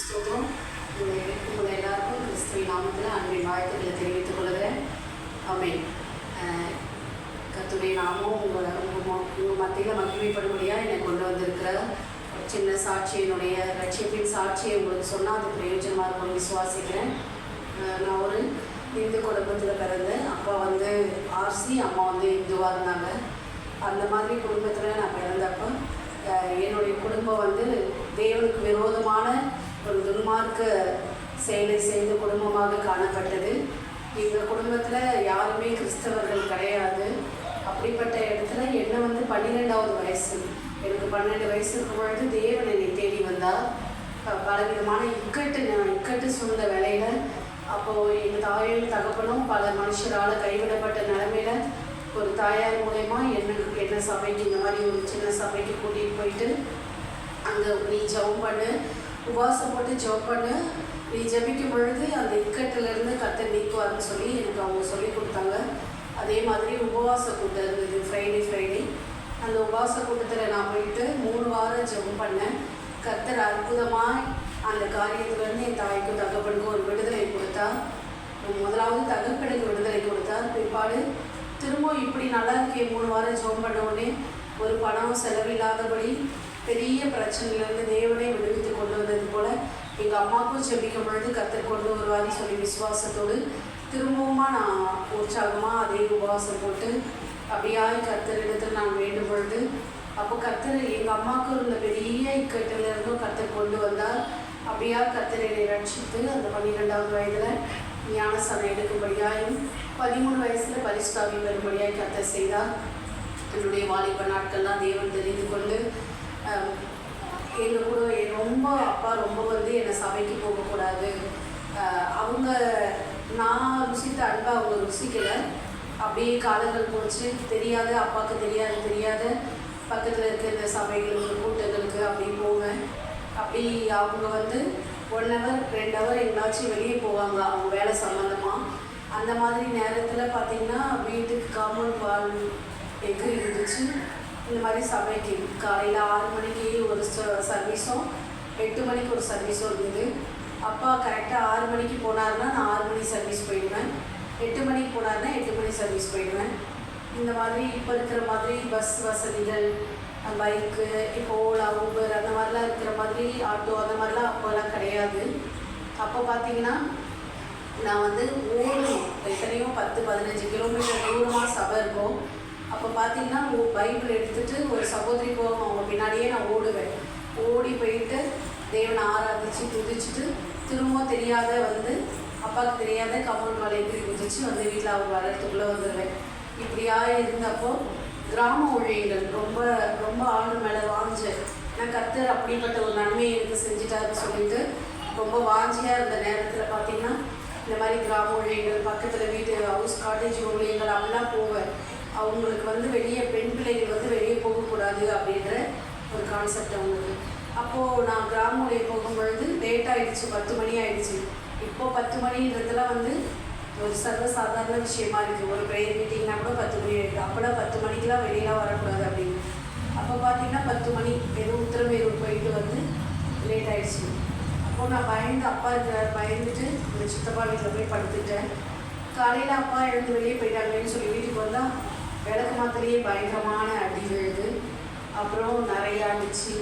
ஸ்தோத்திரம். உங்களை எல்லாருக்கும் கிறிஸ்துவின் நாமத்தில் அன்பின் வாழ்த்துக்களை தெரிவித்துக் கொள்கிறேன். ஆமென். கர்த்தருடைய நாமம் உங்கள் மத்தியில் மகிமைப்படும்படியாக என்னை கொண்டு வந்திருக்கிற ஒரு சின்ன சாட்சி, என்னுடைய லட்சியத்தின் சாட்சியை உங்களுக்கு சொன்னால் அது பிரயோஜனமாக இருக்கும் விசுவாசிக்கிறேன். நான் ஒரு இந்து குடும்பத்தில் பிறந்தேன். அப்பா வந்து ஆர்சி, அம்மா வந்து இந்துவாக இருந்தாங்க. அந்த மாதிரி குடும்பத்தில் நான் பிறந்தப்போ என்னுடைய குடும்பம் வந்து தேவனுக்கு விரோதமான ஒரு துன்மார்க்க செயலை செய்த குடும்பமாக காணப்பட்டது. எங்கள் குடும்பத்தில் யாருமே கிறிஸ்தவர்கள் கிடையாது. அப்படிப்பட்ட இடத்துல என்ன வந்து 12வது வயசு, எனக்கு 12 வயசு இருக்கும் பொழுது தேவன் என்னை தேடி வந்தார். பலவிதமான இக்கட்டு சூழ்ந்த வேலையில் அப்போது எங்கள் தாயும் தகப்பனும் பல மனுஷரால் கைவிடப்பட்ட நிலைமையில் ஒரு தாயார் மூலயமா என்ன சபைக்கு, இந்த மாதிரி ஒரு சின்ன சபைக்கு கூட்டிகிட்டு போயிட்டு அங்கே நீ ஜெபம் பண்ணு, உபவாசம் போட்டு ஜெபம் பண்ணு, நீ ஜெபிக்கும் பொழுது அந்த இக்கட்டிலேருந்து கர்த்தர் நீக்குவார்னு சொல்லி எனக்கு அவங்க சொல்லி கொடுத்தாங்க. அதே மாதிரி உபவாச கூட்டம் இருந்தது ஃப்ரைடே. அந்த உபவாச கூட்டத்தில் நான் போயிட்டு 3 வாரம் ஜெபம் பண்ணேன். கர்த்தர் அற்புதமாக அந்த காரியத்துலேருந்து என் தாய்க்கும் தகப்பனுக்கும் ஒரு விடுதலை கொடுத்தார். முதலாவது தகப்பனுக்கு விடுதலை கொடுத்தார். பிற்பாடு திரும்ப இப்படி நல்லா இருக்கே 3 வாரம் ஜெபம் பண்ண உடனே ஒரு பணம் செலவில்லாதபடி பெரிய பிரச்சனையிலேருந்து தேவனே விடுவித்து கொண்டு வந்தது போல் எங்கள் அம்மாவுக்கும் ஜெபிக்கும் பொழுது கர்த்தர் கொண்டு வருவார்னு சொல்லி விசுவாசத்தோடு திரும்பவுமா நான் உற்சாகமாக அதே உபவாசம் போட்டு அப்படியாக கர்த்தரிடத்தில் நான் வேண்டும் பொழுது அப்போ கர்த்தர் எங்கள் அம்மாவுக்கு இருந்த பெரிய இக்கட்டிலிருந்தும் கர்த்தர் கொண்டு வந்தார். அப்படியா கர்த்தர் என்னை ரட்சித்து அந்த 12வது வயதில் ஞானஸ்நானம் எடுக்கும்படியாயும் 13 வயசில் பரிசுத்தாவி பெறும்படியாக கர்த்தர் செய்தார். என்னுடைய வாலிப நாட்கள்லாம் தேவன் தெரிந்து கொண்டு எங்கள் கூட அப்பா ரொம்ப வந்து என்னை சபைக்கு போகக்கூடாது, அவங்க நான் ருசித்த அன்பை அவங்க ருசிக்கலை. அப்படியே காலங்கள் போச்சு. அப்பாவுக்கு தெரியாத பக்கத்தில் இருக்க இந்த சபைகளுக்கு கூட்டங்களுக்கு அப்படி போவேன். அப்படி அவங்க வந்து 1 ஹவர் 2 ஹவர் எங்கேயாச்சும் வெளியே போவாங்க அவங்க வேலை சம்மந்தமாக. அந்த மாதிரி நேரத்தில் பார்த்திங்கன்னா வீட்டுக்கு காம்பவுண்ட் வால் எங்கே இருந்துச்சு. இந்த மாதிரி சபைக்கு காலையில் 6 மணிக்கு ஒரு சர்வீஸும் 8 மணிக்கு ஒரு சர்வீஸும் இருந்தது. அப்பா கரெக்டாக 6 மணிக்கு போனார்னா நான் 6 மணி சர்வீஸ் போயிடுவேன். 8 மணிக்கு போனார்னா 8 மணி சர்வீஸ் போயிடுவேன். இந்த மாதிரி இப்போ இருக்கிற மாதிரி பஸ் வசதிகள், பைக்கு, இப்போ ஓலா, ஊபர் அந்த மாதிரிலாம் இருக்கிற மாதிரி ஆட்டோ அந்த மாதிரிலாம் அப்போல்லாம் கிடையாது. அப்போ பார்த்திங்கன்னா நான் வந்து ஓடணும். எத்தனையோ 10-15 கிலோமீட்டர் தூரமாக சபை இருக்கும். அப்போ பார்த்திங்கன்னா பைபிள் எடுத்துகிட்டு ஒரு சகோதரி போவோம், அவங்க பின்னாடியே நான் ஓடுவேன். ஓடி போயிட்டு தேவனை ஆராதிச்சு துதிச்சுட்டு திரும்ப தெரியாத வந்து அப்பாவுக்கு தெரியாத கம்பவுண்ட் வலைக்கு குதிச்சு வந்து வீட்டில் அவர் வர்றதுக்குள்ளே வந்துடுவேன். இப்படியா இருந்தப்போ கிராம ஊழியர்கள் ரொம்ப ரொம்ப ஆண்டு மேலே வாஞ்சேன். நான் கர்த்தர் அப்படிப்பட்ட ஒரு நன்மையை எனக்கு செஞ்சுட்டாருன்னு சொல்லிட்டு ரொம்ப வாஞ்சியாக இருந்த நேரத்தில் பார்த்திங்கன்னா இந்த மாதிரி கிராம ஊழியர்கள் பக்கத்தில் வீட்டு ஹவுஸ் காட்டேஜ் ஊழியர்கள் அப்படிலாம் போவேன். அவங்களுக்கு வந்து வெளியே பெண் பிள்ளைகள் வந்து வெளியே போகக்கூடாது அப்படின்ற ஒரு கான்செப்ட் அவங்களுக்கு. அப்போது நான் கிராம ஊழியர் போகும்பொழுது லேட் ஆகிடுச்சு, 10 மணி ஆகிடுச்சு. இப்போது 10 மணின்றதுலாம் வந்து ஒரு சர்வசாதாரண விஷயமா இருக்குது. ஒரு ப்ரேயர் மீட்டிங்னா கூட 10 மணி ஆகிடுது. அப்போலாம் 10 மணிக்கெலாம் வெளியெலாம் வரக்கூடாது அப்படின்னு. அப்போ பார்த்திங்கன்னா 10 மணி ஏதோ உத்திரமேரூர் போயிட்டு வந்து லேட் ஆகிடுச்சு. அப்போது நான் பயந்து, அப்பா இருக்கிறார் பயந்துட்டு ஒரு சித்தப்பா வீட்டில் போய் படுத்துட்டேன். காலையில் அப்பா எழுந்து வெளியே போயிட்டாங்களேன்னு சொல்லி வீட்டுக்கு வந்தால் விளக்கு மாத்திரையே பயங்கரமான அடி விழுது. அப்புறம் நிறையா அடிச்சு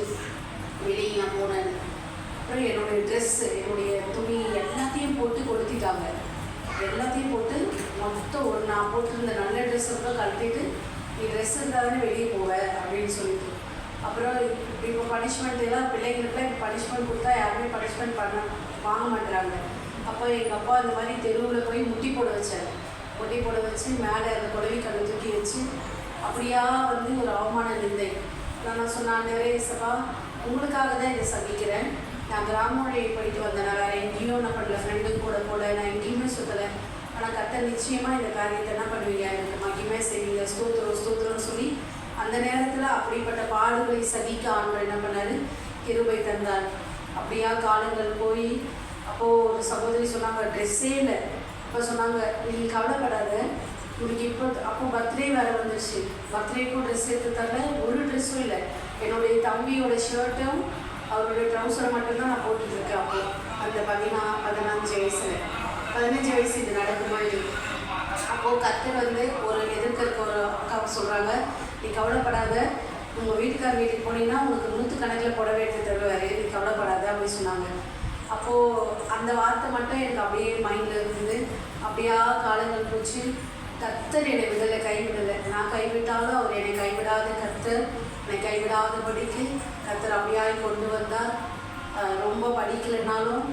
வெளியே நான் போனேன். அப்புறம் என்னுடைய ட்ரெஸ்ஸு, என்னுடைய துணி எல்லாத்தையும் போட்டு கொளுத்திட்டாங்க. எல்லாத்தையும் போட்டு மொத்தம் நான் போட்டிருந்த நல்ல ட்ரெஸ்ஸை கூட கழட்டிட்டு நீ ட்ரெஸ் இருந்தால் தானே வெளியே போவேன் அப்படின்னு சொல்லிட்டு. அப்புறம் இப்போ பனிஷ்மெண்ட் எல்லாம் பிள்ளைங்களுக்குலாம் இப்போ பனிஷ்மெண்ட் கொடுத்தா யாருமே பனிஷ்மெண்ட் வாங்க மாட்டுறாங்க. அப்போ எங்கள் அப்பா இந்த மாதிரி தெருவில் போய் முட்டி போட வச்சு மேலே அந்த குடவி கண்ணை தூக்கி வச்சு அப்படியா வந்து ஒரு அவமான நிந்தை. நான் சொன்னேன், நிறையப்பா உங்களுக்காக தான் இதை சந்திக்கிறேன். நான் கிராம ஊழியை படித்து வந்தேன். நான் வேறு எங்கேயும் நான் பண்ணல, ஃப்ரெண்டுக்கு கூட நான் எங்கேயுமே சுற்றலை. ஆனால் கர்த்தர் நிச்சயமாக இந்த காரியத்தை என்ன பண்ணுவீங்க, எனக்கு மகிமே செய்வீங்க, ஸ்தோத்திரம்னு சொல்லி அந்த நேரத்தில் அப்படிப்பட்ட பாடுகளை சகிக்க ஆண்டவர் என்ன பண்ணார், கிருபை தந்தார். அப்படியா காலங்கள் போய் அப்போது ஒரு சகோதரி சொன்னாங்க, ட்ரெஸ்ஸே இல்லை. அப்போ சொன்னாங்க, நீங்கள் கவலைப்படாத, உனக்கு அப்போ பர்த்டே வேறு வந்துடுச்சு. பர்த்டேக்கும் ட்ரெஸ் எடுத்து தரல, ஒரு ட்ரெஸ்ஸும் இல்லை. என்னுடைய தம்பியோட ஷர்ட்டும் அவருடைய ட்ரௌசரை மட்டும்தான் நான் போட்டுட்ருக்கேன். அப்போ அந்த 15 வயசில் 15 வயசு இது நடக்கும்போது அப்போது கர்த்தர் வந்து ஒரு எதிர்க்க ஒரு அக்காவை சொல்கிறாங்க, நீ கவலைப்படாத, உங்கள் வீட்டுக்கார வீட்டுக்கு போனீங்கன்னா உனக்கு 100 கணக்கில் புடவை எடுத்து தருவார், நீ கவலைப்படாத அப்படின்னு சொன்னாங்க. அப்போது அந்த வார்த்தை மட்டும் எனக்கு அப்படியே மைண்டில் இருந்தது. அப்படியா காலங்கள் போச்சு. கர்த்தர் என்னை விடலை, கைவிடலை. நான் கைவிட்டாலும் அவர் என்னை கைவிடாத கர்த்தர், என்னை கைவிடாதபடிக்கு கர்த்தர் அப்படியாய் கொண்டு வந்தார். ரொம்ப படிக்கலைனாலும்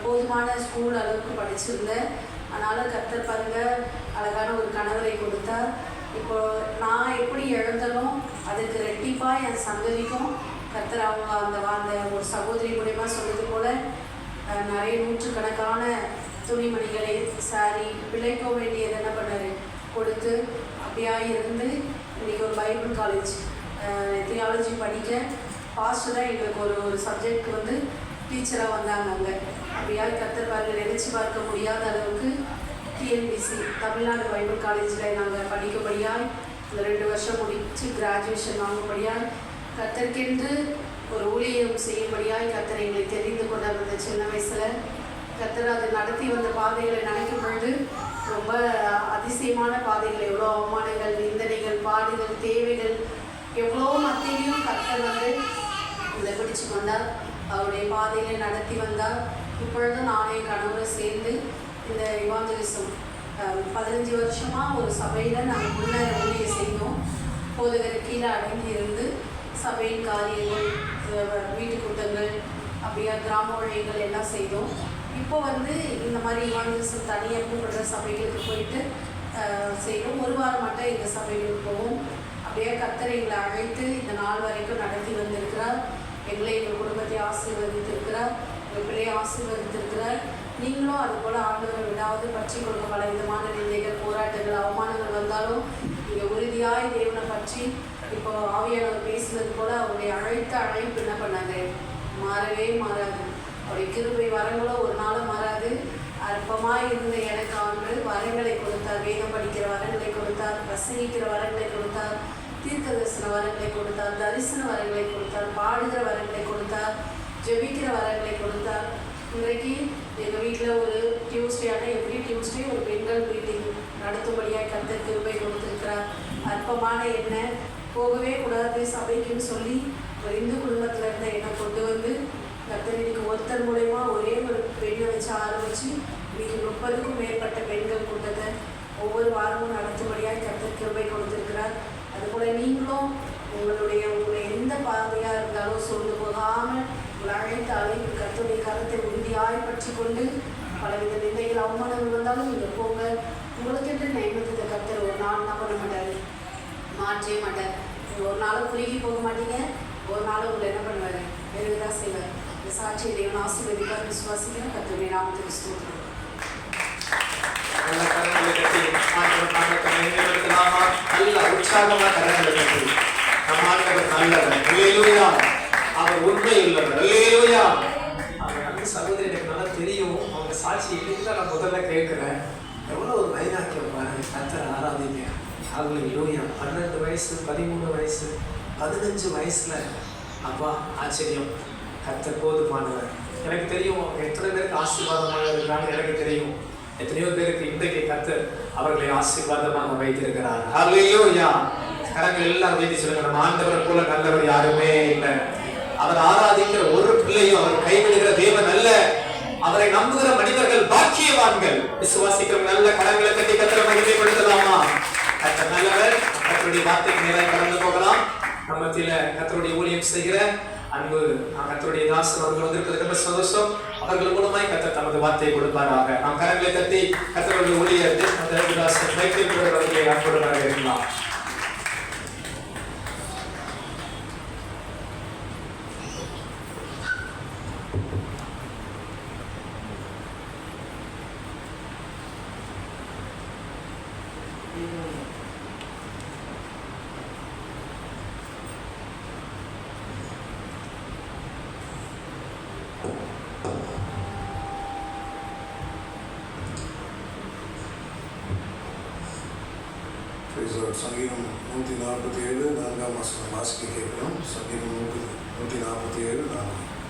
போதுமான ஸ்கூல் அளவுக்கு படிச்சிருந்தேன். அதனால் கர்த்தர் பாருங்கள் அழகான ஒரு கணவரை கொடுத்தார். இப்போது நான் எப்படி இழந்தனோ அதுக்கு ரெட்டிப்பாக என் சந்ததிக்கும் கர்த்தர் அவங்க அந்த ஒரு சகோதரி மூலிமா சொன்னது போல் நிறைய நூற்றுக்கணக்கான துணிமணிகளை சாரி பிழைக்க வேண்டியது என்ன பண்ணார் கொடுத்து அப்படியா இருந்து இன்றைக்கி ஒரு பைபிள் காலேஜ் தியாலஜி படிக்க பாஸ்டர் தான் எங்களுக்கு ஒரு சப்ஜெக்ட் வந்து டீச்சராக வந்தாங்க. அங்கே அப்படியா கர்த்தர் பாருங்கள் நினச்சி பார்க்க முடியாத அளவுக்கு டிஎன்பிசி தமிழ்நாடு பைபிள் காலேஜில் நாங்கள் படிக்கும்படியால் இந்த 2 வருஷம் முடித்து கிராஜுவேஷன் வாங்கும்படியால் கர்த்தருக்கென்று ஒரு ஊழியம் செய்யும்படியாய் கர்த்தர் எங்களை தெரிந்து கொண்டார். அந்த சின்ன வயசில் கர்த்தர் அதை நடத்தி வந்த பாதைகளை நினைக்கும் பொழுது ரொம்ப அதிசயமான பாதைகள், எவ்வளோ அவமானங்கள், நிந்தனைகள், பாடுகள், தேவைகள் எவ்வளோ மத்தியிலையும் கர்த்தர் வந்து இதை பிடிச்சு கொண்டார். அவருடைய பாதைகளை நடத்தி வந்தார். இப்பொழுது நானே கணவரை சேர்ந்து இந்த இவாஞ்சலிசம் 15 வருஷமாக ஒரு சபையில் நாங்கள் முன்னே ஊழியம் செய்தோம். போதகர் கீழே அடங்கி இருந்து சபையின் காரியங்கள், வீட்டு கூட்டங்கள், அப்படியா கிராம ஊழியங்கள் எல்லாம் செய்தோம். இப்போ வந்து இந்த மாதிரி இவாஞ்சலிசம் தனியாக கூப்பிடுற சபைகளுக்கு போயிட்டு செய்தோம். ஒரு வாரம் மட்டும் எங்கள் சபைகளுக்கு போவோம். அப்படியே கர்த்தர் எங்களை அழைத்து இந்த நாள் வரைக்கும் நடத்தி வந்திருக்கிறார். எங்களை எங்கள் குடும்பத்தை ஆசீர்வதித்திருக்கிறார், எங்கள் பிள்ளையை ஆசீர்வதித்திருக்கிறார். நீங்களும் அதுபோல் ஆண்டவரை விடாவது பற்றி கொடுக்க பல விதமான நிந்தைகள், போராட்டங்கள், அவமானங்கள் வந்தாலும் நீங்கள் உறுதியாய் தேவனை பற்றி இப்போ ஆவியானவர் பேசுவது போல் அவருடைய அழைத்த அழைப்பு என்ன பண்ணாங்க மாறவே மாறாது. அவருடைய கிருபை வரங்களோ ஒரு நாளும் மாறாது. அற்பமாக இருந்த எனக்கு ஆண்டு வரங்களை கொடுத்தார். வேதம் படிக்கிற வரங்களை கொடுத்தார், பிரசங்கிக்கிற வரங்களை கொடுத்தார், தீர்க்க தரிசன வரங்களை கொடுத்தார், தரிசன வரங்களை கொடுத்தார், பாடுகிற வரங்களை கொடுத்தார், ஜெபிக்கிற வரங்களை கொடுத்தார். இன்றைக்கு எங்கள் வீட்டில் ஒரு டியூஸ்டேயான எப்படி டியூஸ்டே ஒரு பெண்கள் மீட்டிங் நடத்தும்படியாக கர்த்தர் கிருபை கொடுத்துருக்கிறார். அற்பமான என்ன போகவே கூடாது சபைக்குன்னு சொல்லி ஒரு இந்து குடும்பத்தில் இருந்த என்னை கொண்டு வந்து கர்த்தர் இன்னைக்கு ஒருத்தர் மூலயமா ஒரே ஒரு பெண்ணை வச்சு ஆரம்பித்து இன்னைக்கு 30க்கும் மேற்பட்ட பெண்கள் கூட்டத்தை ஒவ்வொரு வாரமும் நடத்தும்படியாக கர்த்தர் கிருபை கொடுத்துருக்கிறார். அதுபோல் நீங்களும் உங்களுடைய எந்த பாதையாக இருந்தாலும் சோர்ந்து போகாமல் உங்களை அழைத்த அழைப்பு கர்த்தருடைய கருத்தை உறுதியாய் பற்றி கொண்டு பலவித நிந்தைகள் அவமானங்கள் வந்தாலும் நீங்கள் போங்க. உங்களுக்கென்று நியமித்த கர்த்தர் ஒரு நாள் என்ன பண்ண மாட்டார், மாற்றவே மாட்டார். நீங்கள் ஒரு நாளும் குறுகி போக மாட்டீங்க, ஒரு நாளும் உங்களை என்ன பண்ணுவார், வேறுதான் செய்வார். இந்த சாட்சியை தேவன் ஆசீர்வதிப்பார் விசுவாசிக்கிற கர்த்தருடைய நாமத்துக்கு ஸ்தோத்திரம். உற்சாகமா கரங்களை கட்டி நம்ம ஆண்டவர் நல்லவர், அவர் உண்மை உள்ளவர். அவங்க நல்ல சகோதரி எனக்கு நல்லா தெரியும். அவங்க சாட்சி இல்லைன்னு நான் முதல்ல கேட்கிறேன். எவ்வளோ ஒரு வைராக்கியம் பாருங்க, கர்த்தரை ஆராதிங்க. ஹல்லேலூயா. 12 வயசு, 13 வயசு, 15 வயசுல அப்பா ஆச்சரியம். கர்த்தர் போதுமானவர். எனக்கு தெரியும் எத்தனை பேருக்கு ஆசீர்வாதமாக இருக்கிறாங்க. எனக்கு தெரியும் எத்தனையோ பேருக்கு இன்றைக்கு கர்த்தர் அவர்களை ஆசீர்வாதமாக வைத்திருக்கிறார். ஹல்லேலூயா. கரங்கள் எல்லாம் வைத்து சொல்லுங்க, நம்ம ஆண்டவரை போல நல்லவர் யாருமே இல்லை. அவர் ஆராதிக்கிற ஒரு பிள்ளையும் அவர் கைவிடுகிற தேவன் அல்ல. அவரை நம்புகிற மனிதர்கள் பாக்கியவான்கள். விசுவாசிக்கிற நல்ல கரங்களை கட்டி கர்த்தரை மகிமைப்படுத்தலாமா? கர்த்தர் நல்லவர். கர்த்தருடைய வார்த்தைக்கு நேராக கடந்து போகலாம். நம்ம மத்தியில கர்த்தருடைய ஊழியம் செய்கிற அன்பு கர்த்தருடைய தாசன் அவர்கள் வந்திருக்கிறது ரொம்ப சந்தோஷம். அவர்கள் மூலமாய் கர்த்தர் தமது வார்த்தையை கொடுப்பாராக. நாம் கரங்களை தட்டி கர்த்தருடைய ஊழியர் தேவதாசன் மைக்கேல் அவர்களை அன்புடன் இருக்கலாம். சங்கீதம் 147 4ஆம் வசனம் வாசிக்க கேட்கிறோம். சங்கீதம் 147 4.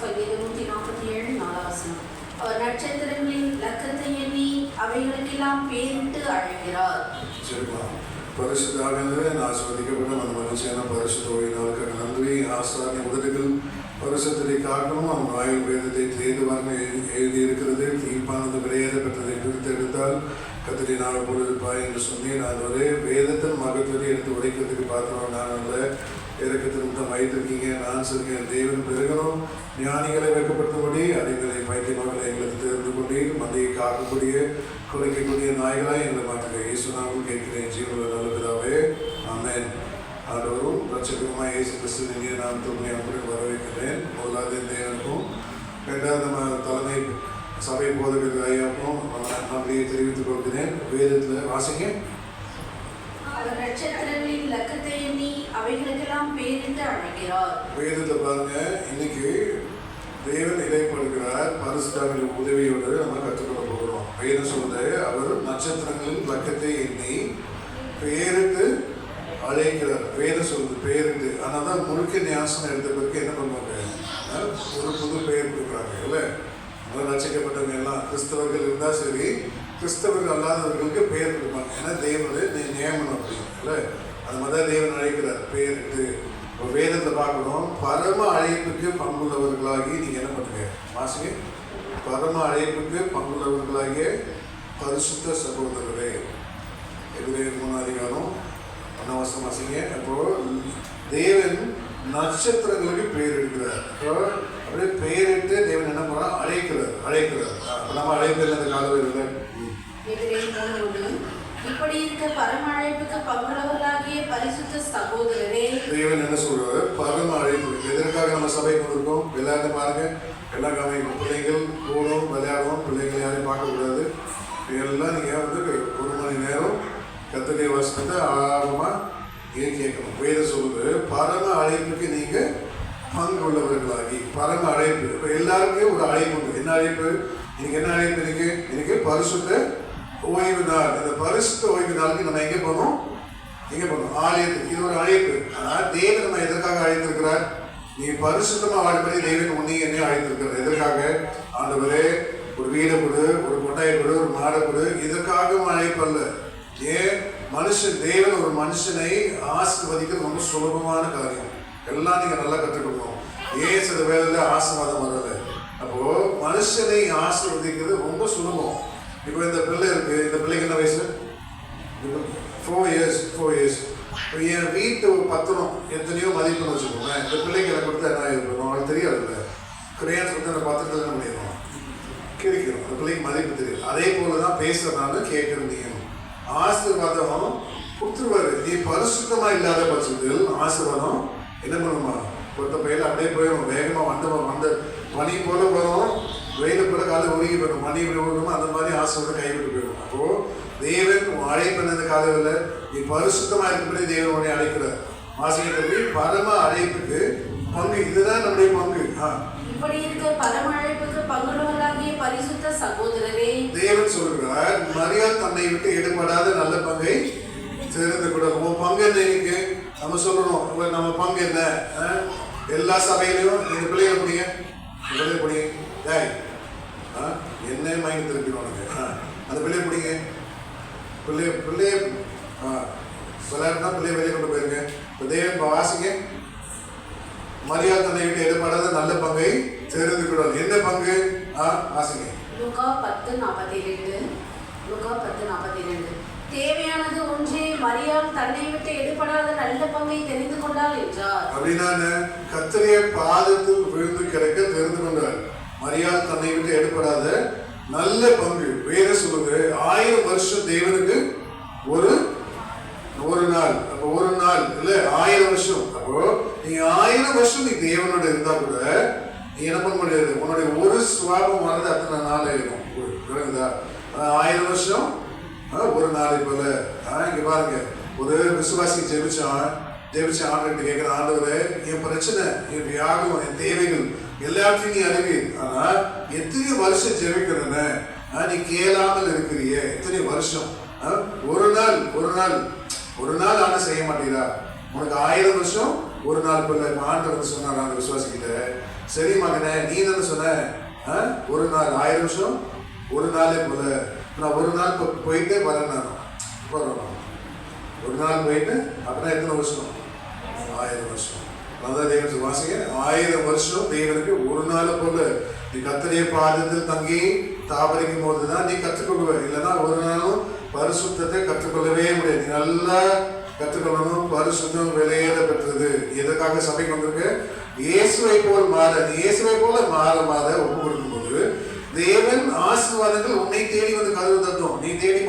சங்கீதம் 147 4 வசனம். அவர் நட்சத்திரங்களின் லக்கத்தை எண்ணி அவைகளுக்கெல்லாம் பேரிட்டு அழைக்கிறார். ಪರಿಶುದ್ಧಾಗಂದ್ರೆ ಆಸ್ವಾದಿக்கப்பட்ட அந்த மனுஷன பரிசுத்த ஓய்வினாளுக்கு நன்றி. ஆசாரிய உதடுகள் பரிசுத்தத்தை காக்கணும். அவன் ஆயுள் வேதத்தை தேடுவாங்க எழுதியிருக்கிறது. தீர்ப்பானது விளையாடப்பட்டதை பிரித்து எடுத்தால் கத்திரி நாள் பொழுதுப்பாய் என்று சொன்னேன். நான் ஒரே வேதத்தின் மகத்துவத்தை எடுத்து உடைக்கிறதுக்கு பார்க்கிறோம். நான் அல்ல இறக்கத்திற்கு வைத்திருக்கீங்க. நான் சொல்கிறேன், தேவன் பெருகணும். ஞானிகளை வைக்கப்படுத்தபடி அடைகளை பைத்தியமக்களை எங்களுக்கு தெரிந்து கொண்டு மந்தையை காக்கக்கூடிய குறைக்கக்கூடிய நாய்களாய் எங்களை மாற்றுக. இயேசுநாமத்தில் கேட்கிறேன் ஜீவனுள்ள நல்ல பிதாவே, ஆமென். ஆண்டவரும் ரட்சகருமாய் இயேசு கிறிஸ்துவின் நாமத்தில் அப்படி வரவேற்கிறேன். முதலாவது தேவனுக்கும், இரண்டாவது நம்ம தலைமை சபை போதகர் ஐயாவுக்கும் நன்றியை தெரிவித்துக் கொள்கிறேன். வேதத்தில் வாசிங்க. அவர் நட்சத்திரங்களின் லக்கத்தை எண்ணி அவைகளுக்கெல்லாம் பேரிட்டு அழைக்கிறார். வேதத்தை பாருங்க, இன்னைக்கு தேவன் இடைப்படுகிறார். பரிசுத்தாவின் உதவியோடு நம்ம கற்றுக்கொள்ள போகிறோம். வேதம் சொல்லுது, அவர் நட்சத்திரங்களின் லக்கத்தை எண்ணி பேரிட்டு அழைக்கிறார். வேதம் சொல்லுது பேரிட்டு. ஆனால் தான் முழுக்க ஞாசனம் எடுத்த பிறகு என்ன பண்ணுவாங்க, ஒரு புது பெயர் கொடுக்குறாங்க. இல்லை, ரட்சிக்கப்பட்டவங்க எல்லாம் கிறிஸ்தவர்கள் இருந்தால் சரி, கிறிஸ்தவர்கள் அல்லாதவர்களுக்கு பெயர் கொடுப்பாங்க. ஏன்னா தேவனுடைய நியமனம் அப்படின்னு. இல்லை, அது மாதிரி தான் தேவன் அழைக்கிறார் பேரிட்டு. இப்போ வேதத்தை பார்க்கணும். பரம அழைப்புக்கு பங்குள்ளவர்களாகி நீங்கள் என்ன பண்ணுங்க வாசிங்க. பரம அழைப்புக்கு பங்குள்ளவர்களாகிய பரிசுத்த சகோதரரே. எபிரேயர் 3 அதிகாரம் 1 வசனம் வாசிங்க. அப்போ தேவன் நட்சத்திரங்களுக்கு பெயர் எடுக்கிறார். அப்போ அப்படியே பெயரிட்டு தேவன் என்ன பண்ணுறான், அழைக்கிறார். அப்போ நம்ம அழைக்கிறது அந்த காலத்தில் இல்லை. இப்படி இருக்க பரம அழைப்புக்கு பங்குள்ளவர்களாகிய பரிசுத்த சகோதரரே. தேவன் என்ன சொல்றாரு, பரம அழைப்பு. எதற்காக நம்ம சபைக்கு வந்திருக்கோம்? விளையாட்டு பாருங்க, எல்லா காமிக்கும். பிள்ளைகள் போகணும், விளையாடணும், பிள்ளைகள் யாரையும் பார்க்கக்கூடாது. இதெல்லாம் நீங்கள் வந்து 1 மணி நேரம் கர்த்தருடைய வசனத்தை ஆர்வமாக கேட்கணும். வேதம் சொல்லுது, பரம அழைப்புக்கு நீங்கள் பங்கு உள்ளவர்களாகி. பரம அழைப்பு. இப்போ எல்லாருக்கும் ஒரு அழைப்பு உண்டு. என்ன அழைப்பு? இன்னைக்கு என்ன அழைப்பு? இன்னைக்கு பரிசுத்த ஓய்வு நாள். இந்த பரிசுத்த ஓய்வு நாளுக்கு நம்ம எங்கே போகணும்? ஆலயத்துக்கு. இது ஒரு அழைப்பு. ஆனால் தேவன் நம்ம எதற்காக அழைத்திருக்கிறார்? நீ பரிசுத்தமாக வாழப்படி தேவன் உன்னை என்னையும் அழைத்திருக்கிறார். எதற்காக? ஆண்டவரே, ஒரு வீடை கொடு, ஒரு கொட்டாயை கொடு, ஒரு மாடை கொடு. இதற்காகவும் அழைப்பல்ல. ஏன் தேவன் ஒரு மனுஷனை ஆசீர்வதிக்கிறது ரொம்ப சுலபமான காரியம். எல்லாம் நீங்கள் நல்லா கற்றுக்கணும். ஏன் சில வேலையில் ஆசீர்வாதம் வரல? அப்போ மனுஷனை ஆசீர்வதிக்கிறது ரொம்ப சுலபம். இப்போ இந்த பிள்ளை இருக்கு. இந்த பிள்ளைக்கு என்ன வயசு? 4 years. இப்போ என் வீட்டு பத்திரம் எத்தனையோ மதிப்புன்னு வச்சுக்கோங்க. இந்த பிள்ளைக்கு எனக்கு கொடுத்தா என்ன இருக்கணும்? அவளுக்கு தெரியாதுல்ல. கிரேன்ஸ் கொடுத்து அந்த பத்திரத்தை என்ன பண்ணிடுறோம், கிடைக்கிறோம். அந்த பிள்ளைக்கு மதிப்பு தெரியும். அதே போல தான் பேசுறதுனால கேட்கறது. ஆசீர்வாதம் கொடுத்துருவாரு. நீ பரிசுத்தமா இல்லாத பட்சத்தில் ஆசீர்வாதம் என்ன பண்ணுமா, கொத்த பையில அப்படியே போயிடும். வேகமா வந்த மணி போல வரும், வெயில போல காலை உருகி போயிடும். மணி விழுவணும், அந்த மாதிரி ஆசீர்வாதம் கைவிட்டு போயிடும். அப்போ தேவன் அழைப்பினது காலையில் நீ பரிசுத்தமா இருக்கும்படி தேவன் உன்னை அழைக்கிறார். வாசிக்க பரம அழைப்புக்கு பங்கு. இதுதான் நம்முடைய பங்கு. இப்படி இருக்க பரம அழைப்புக்கு பங்குள்ளவர்களாகிய பரிசுத்த சகோதரரே. தேவன் சொல்கிறார், மரியாள் தன்னை விட்டு எடுபடாத நல்ல பங்கை தெரிந்து கொள்ள. உன் பங்கு என்ன? இன்னைக்கு நம்ம சொல்லணும், நம்ம பங்கு என்ன? எல்லா சபையிலையும் இந்த பிள்ளைகளை பிடிங்க. என்ன மயங்கி திருப்பிடுவானுங்க. அந்த பிள்ளைய பிடிங்க. பிள்ளைய விளையாடுனா பிள்ளைய வெளியே கொண்டு போயிருங்க. இப்போ தேவன் வாசிங்க. மரியாள் தன்னை விட்டு எடுபடாத நல்ல பங்கை தெரிந்து கொள்ள. என்ன பங்கு? வாசிங்க. லூக்கா 10:42. தேவையானது ஒன்றே, மரியாள் தன்னை விட்டு எடுபடாத நல்ல பங்கை தெரிந்து கொண்டாள் என்றார். அப்படின்னா கர்த்தருடைய பாதத்தில் விழுந்து கிடக்க தெரிந்து கொண்டார். மரியாள் தன்னை விட்டு எடுபடாத நல்ல பங்கு. வேற சொல்லுது, 1000 வருஷம் தேவனுக்கு ஒரு நாள். அப்போ ஒரு நாள் இல்ல 1000 வருஷம். அப்போ நீ 1000 வருஷம் நீ தேவனோட இருந்தா கூட நீ என்ன பண்ண முடியாது. உன்னுடைய ஒரு சுவாபம் வரது அத்தனை நாள் ஆயிடும். 1000 வருஷம் ஒரு நாளை போல. இங்க பாருங்க, ஒரு விசுவாசி ஜெபிச்ச ஆண்டு கேட்கிற, ஆண்டவரே என் பிரச்சனை, என் வியாகம், என் தேவைகள் எல்லாத்தையும் நீ அறிவீர். ஆனா எத்தனை வருஷம் ஜெபிக்கிறேன்னு நீ கேளாமல் இருக்கிறிய. எத்தனை வருஷம்? ஒரு நாள் ஆண்டு செய்ய மாட்டீரா? உனக்கு 1000 வருஷம் ஒரு நாள் பிள்ளை ஆண்டவர் சொன்னார் அந்த விசுவாசிக்கிட்ட, சரி மகனே நீ தானே சொன்ன ஒரு நாள் 1000 வருஷம் ஒரு நாளே போல, நான் ஒரு நாள் போயிட்டு வரேன், நான் போகிறோம் ஒரு நாள் போயிட்டு அப்படின்னா எத்தனை வருஷம்? 1000 வருஷம். அதான் தேவன் வாசிங்க, 1000 வருஷம் தேவனுக்கு ஒரு நாள் போல. நீ கர்த்தருடைய பாதத்தில் தங்கி தாபரிக்கும் போது தான் நீ கற்றுக்கொள்ளுவ, இல்லைன்னா ஒரு நாளும் பரிசுத்தத்தை கற்றுக்கொள்ளவே முடியாது. நீ நல்லா கற்றுக்கொள்ளணும். பரிசுத்தம் விலையேற பெற்றது. எதற்காக சபைக்கு வந்திருக்கு? இயேசுவை போல் மாற. நீ இயேசுவை போல மாற மாற ஒப்பு கொடுக்கும் போது தேவன் ஆசீர்வாதங்கள் உன்னை தேடி வந்து கதவு தட்டும். நீ தேடி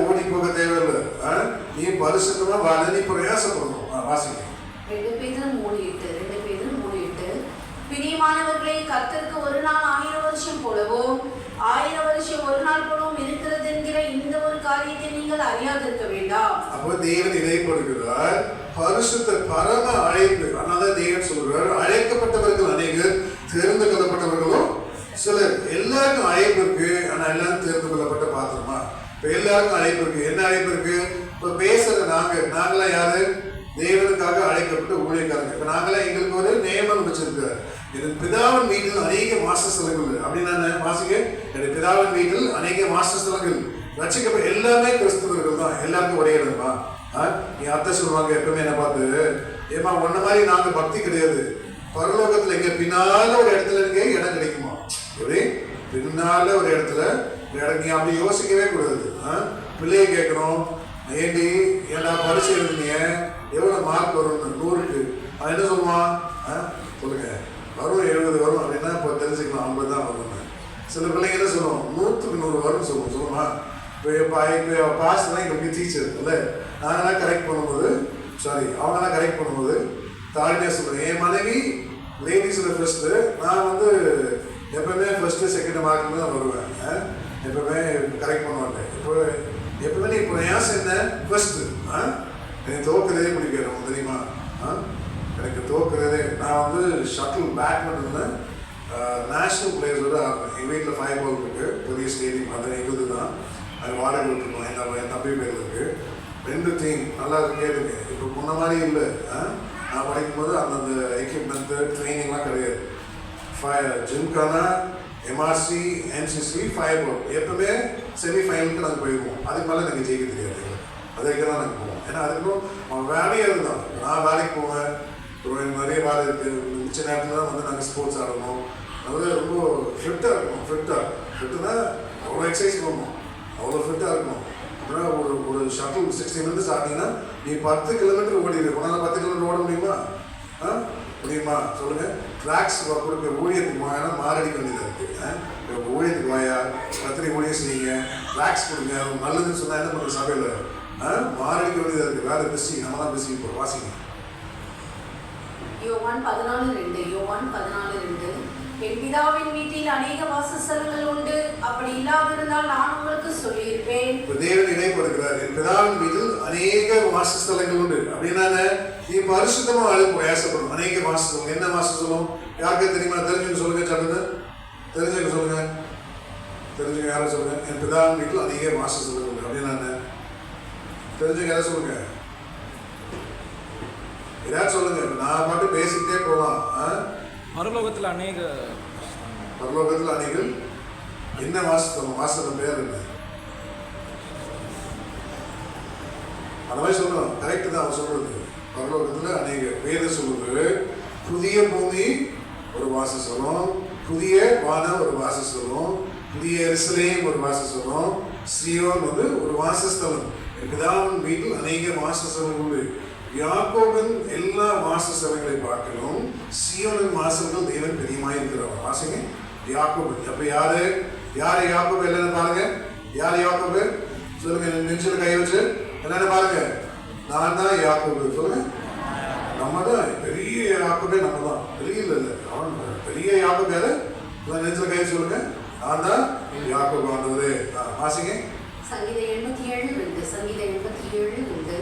ஓடி போக தேவையில்லை. நீ பரிசுத்தமா வாழ நீ பிரயாசப்படணும். வாசிங்க 2 பேதுரு 3:8 பிரியமானவர்களே, கர்த்தருக்கு ஒரு நாள் 1000 வருஷம் போலவும் 1000 வருஷம் ஒரு நாள் போலவும் இருக்கிறது என்கிற இந்த ஒரு காரியத்தை நீங்கள் அறியாதிருக்க வேண்டாம். அப்போ தேவன் இடைப்படுகிறார். பரிசுத்த பரம அழைப்பு. அதனால தேவன் சொல்கிறார், அழைக்கப்பட்டவர்கள் அநேகர், தேர்ந்து கொள்ளப்பட்டவர்களும் சிலர். எல்லாருக்கும் அழைப்பு இருக்கு, ஆனா எல்லாரும் தேர்ந்து கொள்ளப்பட்ட பாத்திரமா? இப்ப எல்லாருக்கும் அழைப்பு இருக்கு. என்ன அழைப்பு இருக்கு? இப்ப பேசுற நாங்களாம் யாரு? தேவனுக்காக அழைக்கப்பட்ட ஊழியக்காரங்க. இப்ப நாங்களாம் எங்களுக்கு ஒரு நியமனம் வச்சிருக்காரு. என் பிதாவின் வீட்டில் அநேக வாசஸ்தலங்கள். அப்படின்னு வாசிக்க, என் பிதாவின் வீட்டில் அநேக வாசஸ்தலங்கள். ரட்சிக்கப்பட்ட எல்லாமே கிறிஸ்தவர்கள் தான். எல்லாருக்கும் ஒரே இடமா? என் அத்தை சொல்லுவாங்க எப்பவுமே என்ன பார்த்து, ஏமா ஒன்ன மாதிரி நாங்க பக்தி கிடையாது. பரலோகத்துல எங்க பின்னால ஒரு இடத்துல இருக்க இடம் கிடைக்குமா? எப்படி பின்னால ஒரு இடத்துல இடம்? நீ அப்படி யோசிக்கவே கூடாது. பிள்ளையை கேட்கணும், ஏண்டி ஏன்டா பரிசு எழுதுனீங்க, எவ்வளவு மார்க் வரும் 100க்கு? அவன் என்ன சொல்லுவான்? சொல்லுங்க வரும் 70 வரும் அப்படின்னா இப்போ தெரிஞ்சுக்கலாம் 50 தான் வரும்னு. சில பிள்ளைங்க என்ன சொல்லுவோம், 100க்கு 100 வரும்னு சொல்லுவோம். சொல்லுமா? இப்போ பாஸ் தான் எங்களுக்கு டீச்சர் இல்லை. நாங்களாம் கரெக்ட் பண்ணும்போது, அவங்களாம் கரெக்ட் பண்ணும்போது தாழ்மையாக சொல்லுவேன். என் மனைவி லேடிஸில் ஃபர்ஸ்ட்டு, நான் வந்து எப்பவுமே ஃபர்ஸ்ட்டு செகண்ட் மார்க்கில் தான் வருவேன். எப்பவுமே கரெக்ட் பண்ண மாட்டேன். இப்போ எப்பவுமே நீ பிரயாசம் என்ன? ஃபர்ஸ்ட்டு. எனக்கு தோக்குறதே பிடிக்காது தெரியுமா? எனக்கு தோக்குறதே. நான் வந்து ஷட்டில் பேட்மிண்டன் நேஷ்னல் பிளேயர்ஸோட ஆடுறேன். எங்கள் வீட்டில் 5 பால் இருக்குது, பெரிய ஸ்டேடியம். அது எங்களுக்கு தான். அது வாடகை விட்டுருக்கோம். என் தம்பி பேர் இருக்குது. 2 டீம் நல்லா கேளுங்க. இப்போ முன்ன மாதிரி இல்லை. நான் படிக்கும்போது அந்தந்த எக்யூப்மெண்ட்டு ட்ரைனிங்லாம் கிடையாது. ஜிம்கானா, எம்ஆர்சி, என்சிசி, 5 பால் எப்பவுமே செமிஃபைனலுக்கு நாங்கள் போயிடுவோம். அதுக்கு மேலே எனக்கு ஜெயிக்க தெரியாது. அதுக்கு தான் நாங்கள் போவோம். ஏன்னா அதுக்கும் அவன் வேலையே இருந்தான். நான் வேலைக்கு போவேன். எனக்கு நிறைய வேலை இருக்குது. மிச்ச நேரத்தில் தான் வந்து நாங்கள் ஸ்போர்ட்ஸ் ஆடணும். அது ரொம்ப ஃபிட்டாக இருக்கணும். ஃபிட்டுனா அவ்வளோ எக்ஸசைஸ் பண்ணணும், அவ்வளோ ஃபிட்டாக இருக்கணும். அப்படின்னா ஒரு ஷட்டில் 60 மினிட்ஸ் ஆடிங்கன்னா நீ 10 கிலோமீட்டர் ஓடிடு. உன்னால் 10 கிலோமீட்டர் ஓட முடியுமா? முடியுமா? சொல்லுங்கள். ட்ராக்ஸ் கொடுக்க ஊழியத்துக்கு வாங்கினா மாரடிக்க வேண்டியதாக இருக்குது. ஊழியத்துக்கு வாயா, கத்திரி ஊழியம் செய்யுங்க, ட்ராக்ஸ் கொடுங்க, நல்லதுன்னு சொன்னால் என்ன பண்ணுற சபையில் மாரடிக்க வேண்டியதாக இருக்குது. வேறு பிஸி, நம்ம தான் பிஸி. இப்போ வாசிங்க யோவான் 14:2 என் பிதாவின் வீட்டில் அநேக வாசஸ்தலங்கள் உண்டு, அப்படி இல்லாதிருந்தால் நான் உங்களுக்கு சொல்லியிருப்பேன். இப்போ தேவன் இடைப்படுகிறார். என் பிதாவின் வீட்டில் அநேக வாசஸ்தலங்கள் உண்டு. அப்படின்னா நீ பரிசுத்தமாக வாழ பிரயாசப்படும். அநேக வாசஸ்தலம். என்ன வாசஸ்தலம் யாருக்கு தெரியுமா? தெரிஞ்சுங்க சொல்லுங்க. சட்டது தெரிஞ்சுங்க சொல்லுங்க. தெரிஞ்சுங்க யாரும் சொல்லுங்க. என் பிதாவின் வீட்டில் அநேக வாசஸ்தலங்கள் உண்டு. அப்படின்னா தெரிஞ்சுங்க யாரும் சொல்லுங்க. ஏதாவது சொல்லுங்க. நான் மட்டும் பேசிக்கிட்டே போகலாம். பரலோகத்தில் அநேக என்ன வாசஸ்தலம்? வாசஸ்தலம் பேர் என்ன? அந்த மாதிரி சொல்லணும். கரெக்டு தான் அவர் சொல்றது. பரலோகத்தில் அநேக வேதம் சொல்லுது. புதிய பூமி ஒரு வாசஸ்தலம், புதிய வானம் ஒரு வாசஸ்தலம், புதிய எருசலேம் ஒரு வாசஸ்தலம், சீயோன் வந்து ஒரு வாசஸ்தலம். பிதாவின் வீட்டில் அநேக வாசஸ்தலம் உண்டு. யாக்கோபின் எல்லா வாசஸ்தலங்களை பார்க்கணும். சீயோனின் வாசல்கள் தேவன் பெரியமாய் இருக்கிறவர். வாசிங்க யாக்கோபு. அப்ப யாரு யாக்கோபு? என்னன்னு பாருங்க. யார் யாக்கோபு? சொல்லுங்க. நெஞ்சில் கை வச்சு என்னன்னு பாருங்க. நான் தான் யாக்கோபு. சொல்லுங்க. நம்ம தான் பெரிய யாக்கோபே. நம்ம தான் பெரிய இல்லை. அவன் பெரிய யாக்கோபு யாரு? நெஞ்சில் கை சொல்லுங்க. நான் தான் யாக்கோபு. ஆண்டவரே. வாசிங்க. சங்கீதம் 87:2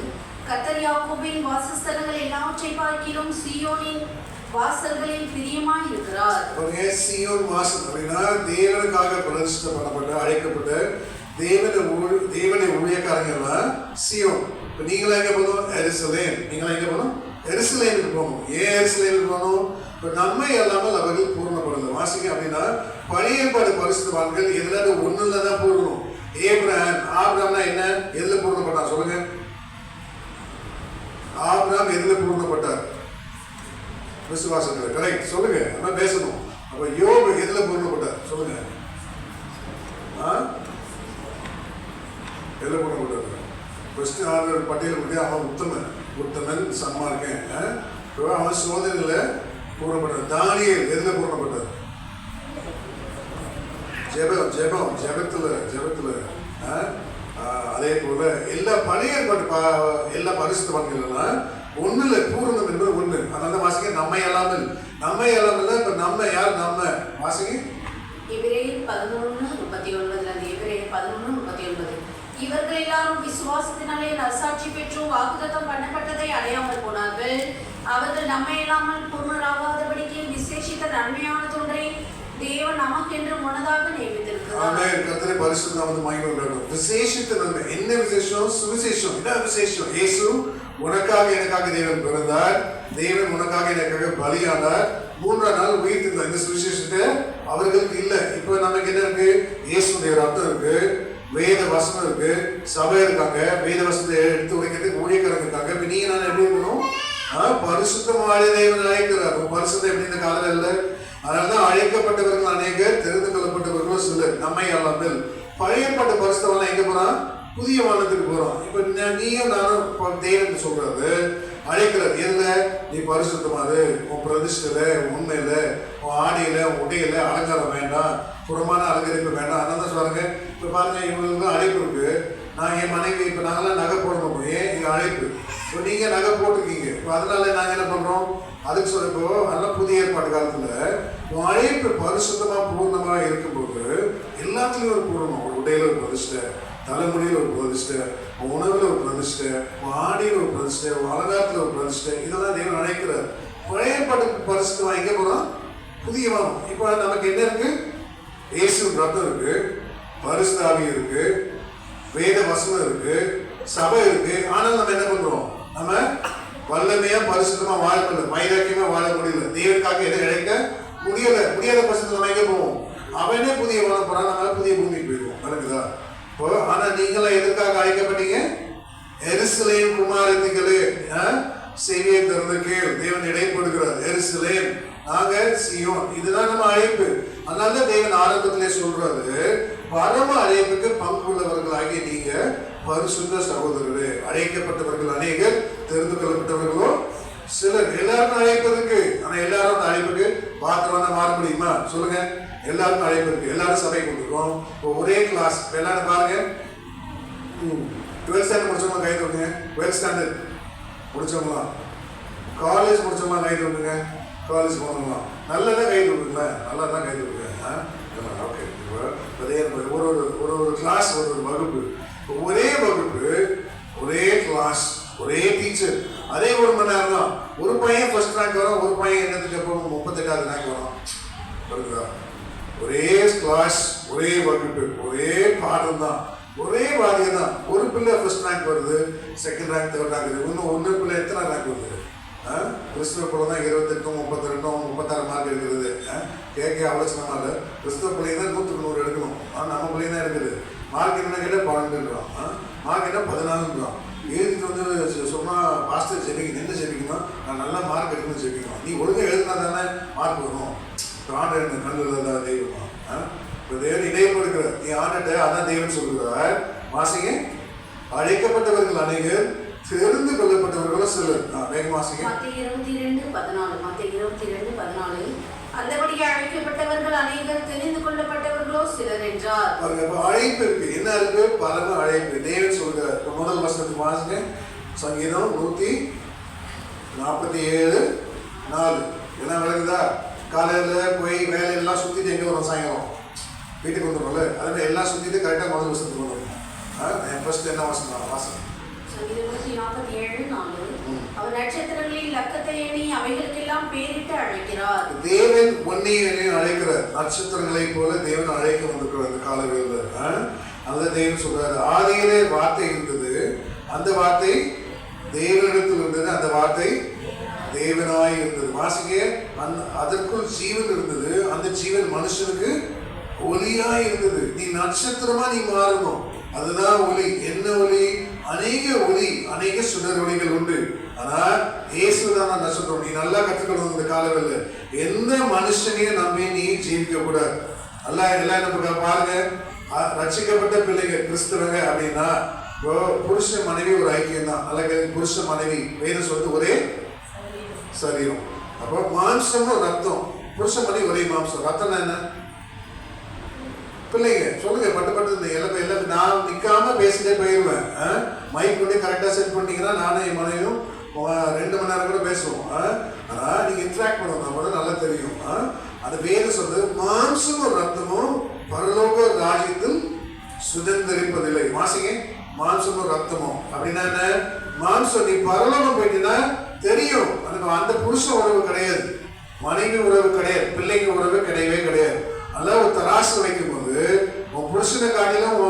கர்த்தர் யாக்கோபின் வாசஸ்தலங்கள் எல்லாவற்றை பார்க்கிலும் சீயோனின் வாசல்களில் பிரியமாய் இருக்கிறார். சீயோன் வாசல் அப்படின்னா தேவனுக்காக பிரதிஷ்டை பண்ணப்பட்ட அழைக்கப்பட்ட தேவனை ஊழியக்காரங்க சீயோன். இப்போ நீங்களா எங்க போகணும்? எருசலேம். நீங்களா எங்க போகணும்? எருசலேமுக்கு போகணும். ஏன் எருசலேமுக்கு போகணும்? இப்போ நன்மை அல்லாமல் அவர்கள் பூர்ணப்படலை. வாசிங்க அப்படின்னா பழைய ஏற்பாடு பரிசுத்தவான்கள் எதுல ஒண்ணுல தான் பூர்ணம். ஆபிரகாம்னா என்ன? எதுல பூர்ணப்பட்டார் சொல்லுங்க? ஆபிரகாம் எதுல பூர்ணப்பட்டார்? விசுவாசத்துல. கரெக்ட், சொல்லுங்க. நம்ம பேசணும். அப்ப யோபு எதுல பூர்ணப்பட்டார் சொல்லுங்க? எதுல பூர்ணப்பட்டார்? ஃபர்ஸ்ட் ஆர்டர் பட்டியல் கொடுத்து அவன் உத்தமன் சன்மார்க்கன். அவன் சோதனையில பூர்ணப்பட்டார். தானியேல் எதுல பூர்ணப்பட்டார்? ஜெபத்துல. அதே போல எல்லா பழைய எல்லா பரிசுத்தவான்கள் ஒண்ணுல பூர்ணம் என்பது ஒண்ணு. அதனால வாசிங்க நம்மை அல்லாமல் இப்ப நம்ம யார்? நம்ம வாசிங்க எபிரேயர் 11:39. எபிரேயர் 11:39. இவர்கள் எல்லாரும் விசுவாசத்தினாலே நற்சாட்சி பெற்று வாக்குத்தத்தம் பண்ணப்பட்டதை அடையாமல் போனார்கள். அவர்கள் நம்மை இல்லாமல் பூர்ணராகாதபடிக்கு விசேஷித்த நன்மையான தொன்றை தேவன் நமக்கென்று முன்னதாக நியமித்திருக்கிறார். ஆமென். கர்த்தரே பரிசுத்த நாமத்துக்கு மகிமை உண்டாகட்டும். விசேஷித்த நன்மை. என்ன விசேஷம்? சுவிசேஷம். என்ன விசேஷம்? இயேசு உனக்காக எனக்காக தேவன் பிறந்தார். தேவன் உனக்காக எனக்காக பலியானார். 3ஆம் நாள் உயிர்த்தெழுந்தார். இந்த சுவிசேஷத்தை அவர்களுக்கு இல்லை. இப்போ நமக்கு என்ன இருக்கு? இயேசுடைய ரத்தம் இருக்கு, வேத வசனம் இருக்கு, சபை இருக்காங்க, வேத வசனத்தை எடுத்து உடைக்கிறதுக்கு ஊழியக்காரங்க இருக்காங்க. இப்போ நீங்க நான் எப்படி இருக்கணும்? பரிசுத்தமான தேவன் அழைக்கிறார். பரிசுத்தம் எப்படி இந்த காலம் இல்லை. அதனால்தான் அழைக்கப்பட்டவர்கள் அநேகர், தெரிந்து கொள்ளப்பட்டவர்களும் சிலர். நம்மை அல்லாமல் பழைய பாட்டு பரிசுத்தவன் எங்க போறான்? புதிய வானத்துக்கு போறோம். இப்ப நீயும் நானும் தேவன் சொல்றாரு, அழைக்கிறார். எதுல? நீ பரிசுத்தமாது, உன் பிரதிஷ்டையில, உண்மையில, உன் ஆடையில, உடையில அலங்காரம் வேண்டாம், புறமான அலங்கரிப்பு வேண்டாம். அதனால தான் சொல்றாங்க. இப்ப பாருங்க, இவங்களுக்கு அழைப்பு இருக்கு. நான் என் மனைவி இப்ப நாங்களாம் நகை போடணும். ஏன்? எங்க அழைப்பு. இப்போ நீங்க நகை போட்டிருக்கீங்க. இப்போ அதனால நாங்க என்ன பண்றோம்? அதுக்கு சொல்லப்போ அதெல்லாம் புதிய ஏற்பாடு காலத்துல உன் அழைப்பு பரிசுத்தமா பூர்ணமா இருக்கும்போது எல்லாத்துலயும் ஒரு பூர்ணம். ஒரு உடையில ஒரு பிரதிஷ்டை, தலைமுடியில் ஒரு பிரதிஷ்டை, உணவுல ஒரு பிரதிஷ்டை, ஆடியில் ஒரு பிரதிஷ்டை, அலங்காரத்துல ஒரு பிரதிஷ்டை. இதெல்லாம் தேவன் அழைக்கிறார். பழைய பாட்டு பரிசுத்தமா எங்க போறோம்? புதிய வாரம். இப்போ நமக்கு என்ன இருக்கு? இயேசு ரத்தம் இருக்கு, பரிசுத்த ஆவி இருக்கு, வேத வசனம் இருக்கு, சபை இருக்கு. ஆனால் நம்ம என்ன பண்றோம்? நம்ம வல்லமையா பரிசுத்தமா வாழ முடியல, வைராக்கியமா வாழ முடியல, தேவனுக்காக எதை இழைக்க முடியாத பட்சத்துல நம்ம எங்க போவோம்? அவனே புதிய வாழ போறான், நம்ம புதிய பூமிக்கு போயிடுவோம். நடக்குதா? இப்போ ஆனா நீங்களாம் எதற்காக அழைக்கப்பட்டீங்க? எருசலேம் குமாரத்திகளே, செவியை திறந்து கேள், தேவன் இடைப்படுகிறார். எருசலேம், நாங்க சீயோன். இதுதான் நம்ம அழைப்பு. அதனால தேவன் ஆரம்பத்திலே சொல்றாரு, பரம அழைப்புக்கு பங்குள்ளவர்களாகிய நீங்க பரிசுத்த சகோதரர்களே. அழைக்கப்பட்டவர்கள் அநேகர், தெரிந்து கொள்ளப்பட்டவர்களோ சிலர். எல்லாருக்கும் அழைப்பதற்கு, ஆனா எல்லாரும் அந்த அழைப்புக்கு பாத்திரமா மாற முடியுமா சொல்லுங்க? எல்லாருக்கும் அழைப்பு இருக்கு. எல்லாரும் சபை கொடுத்துருக்கோம். ஒரே கிளாஸ். எல்லாரும் பாருங்க, 12th ஸ்டாண்டர்ட் முடிச்சவங்க கை தூக்குங்க. 12th ஸ்டாண்டர்ட் முடிச்சவங்களாம், காலேஜ் முடிச்சவங்களாம் கை தூக்குங்க. காலேஜ் போனவங்களாம் நல்லதான் கை தூக்குங்களா? நல்லா தான் கை தூக்குங்க. ஓகே. ஒரு கிளாஸ், ஒரு வகுப்பு, ஒரே வகுப்பு, ஒரே கிளாஸ், ஒரே டீச்சர், அதே 1 மணி நேரம் தான். ஒரு பையன் ஃபர்ஸ்ட் ரேங்க் வரும், ஒரு பையன் என்னத்துக்கு எப்போ 38வது ரேங்க் வரும். வருதா? ஒரே கிளாஸ், ஒரே வகுப்பு, ஒரே பாடம் தான், ஒரே வாரியம் தான். ஒரு பிள்ளை ஃபர்ஸ்ட் ரேங்க் வருது, செகண்ட் ரேங்க், தேர்ட் ரேங்க் வருது. இன்னும் ஒன்று பிள்ளை எத்தனை ரேங்க் வருது? கிறிஸ்துவ பிள்ளை தான் 28, 32, 36 மார்க் எடுக்கிறது. கேட்க ஆலோசனமா இல்லை. கிறிஸ்துவ பிள்ளைங்க தான் 100க்கு 100 எடுக்கணும். ஆனால் நம்ம பிள்ளைங்க தான் எடுக்குது. மார்க் என்ன கேட்டால் 12ன்றான், மார்க் என்ன 14ன்றான். எழுதிட்டு வந்து சொன்னால் பாஸ்டர் ஜெபிக்கணும். என்ன ஜெபிக்கணும்? நான் நல்லா மார்க் எடுக்கணும்னு ஜெபிக்கணும். நீ ஒழுங்காக எழுதினா தானே மார்க் வரும். ஆண்டு கண்ணில் தான் தெய்வமா. இப்போ தேவன் இடைப்படுகிற நீ ஆண்டுட்ட அதான் தெய்வம் சொல்லுகிறார். வாசிங்க, அழைக்கப்பட்டவர்கள் அநேகர், தெரிந்து கொள்ளப்பட்டவர்களும் சிலர். வேகமாசிங்க. மத்தேயு 22:14. மத்தேயு 22:14. அந்தபடியே அழைக்கப்பட்டவர்கள் அநேகர், தெரிந்து கொள்ளப்பட்டவர்களோ சிலர் என்றார். பாருங்க, இப்போ அழைப்பு இருக்கு. என்ன இருக்கு? பரம அழைப்பு. தேவன் சொல்கிறார். முதல் வசனத்துக்கு வாசிங்க. சங்கீதம் 147:4. என்ன விளக்குதா? காலையில் போய் வேலையெல்லாம் சுற்றிட்டு எங்கே வரும்? சாயங்காலம் வீட்டுக்கு வந்துடும்ல. அதுமாதிரி எல்லாம் சுற்றிட்டு கரெக்டாக முதல் வசனத்துக்கு வந்துடும். ஃபர்ஸ்ட் என்ன வசனம்? வாசனம் சங்கீதம் 147:4. அவர் நட்சத்திரங்களில் லக்கத்தை எண்ணி அவைகளுக்கெல்லாம் பேரிட்டு அழைக்கிறார். தேவன் ஒன்னையும் அழைக்கிறார். நட்சத்திரங்களை போல தேவன் அழைக்க வந்திருக்கிறார் அந்த காலங்களில். அந்த தேவன் சொல்றாரு, ஆதியிலே வார்த்தை இருந்தது, அந்த வார்த்தை தேவனிடத்தில் இருந்தது, அந்த வார்த்தை தேவனாய் இருந்தது. வாசிங்க, அதற்குள் ஜீவன் இருந்தது, அந்த ஜீவன் மனுஷனுக்கு ஒளியாய் இருந்தது. நீ நட்சத்திரமா நீ மாறணும். அதுதான் ஒளி. என்ன ஒளி? அநேக ஒளி, அநேக சுடர் ஒளிகள் உண்டு. ஆனா இயேசுதான் நட்சத்திரம். நீ நல்லா கற்றுக்கணும் இந்த காலவெளியில். எந்த மனுஷனையும் நம்பி நீ ஜீவிக்க கூடாது. எல்லாம் என்ன பாருங்க, ரட்சிக்கப்பட்ட பிள்ளைங்க கிறிஸ்தவங்க அப்படின்னா புருஷ மனைவி ஒரு ஐக்கியம் தான். அல்லது புருஷ மனைவி வேறு சொல்லிட்டு ஒரே சரீரம். அப்போ மாம்சமும் ரத்தம். புருஷ மனைவி ஒரே மாம்சம். ரத்தம் என்ன? பிள்ளைங்க. சொல்லுங்க பட்டு எல்லாம் நான் நிற்காம பேசிட்டே போயிடுவேன். மைக் கொண்டு கரெக்டாக செட் பண்ணிட்டீங்கன்னா நானும் என் மனைவியும் 2 மணி நேரம் கூட பேசுவோம். ஆனால் நீங்கள் இன்ட்ராக்ட் பண்ணணும், நம்ம நல்லா தெரியும். அது வேறு சொல்றது, மாம்சமும் ரத்தமும் பரலோக ராஜ்யத்தில் சுதந்திரிப்பதில்லை. வாசிங்க, மாம்சமும் ரத்தமும் அப்படின்னா என்ன? மாம்சம் நீ பரலோகம் போயிட்டீங்கன்னா தெரியும், அந்த புருஷ உறவு கிடையாது, மனைவி உறவு கிடையாது, பிள்ளைங்க உறவு கிடையவே கிடையாது. அதெல்லாம் ஒரு தராசு வைக்கும் போது உன் புருஷனை காட்டிலும்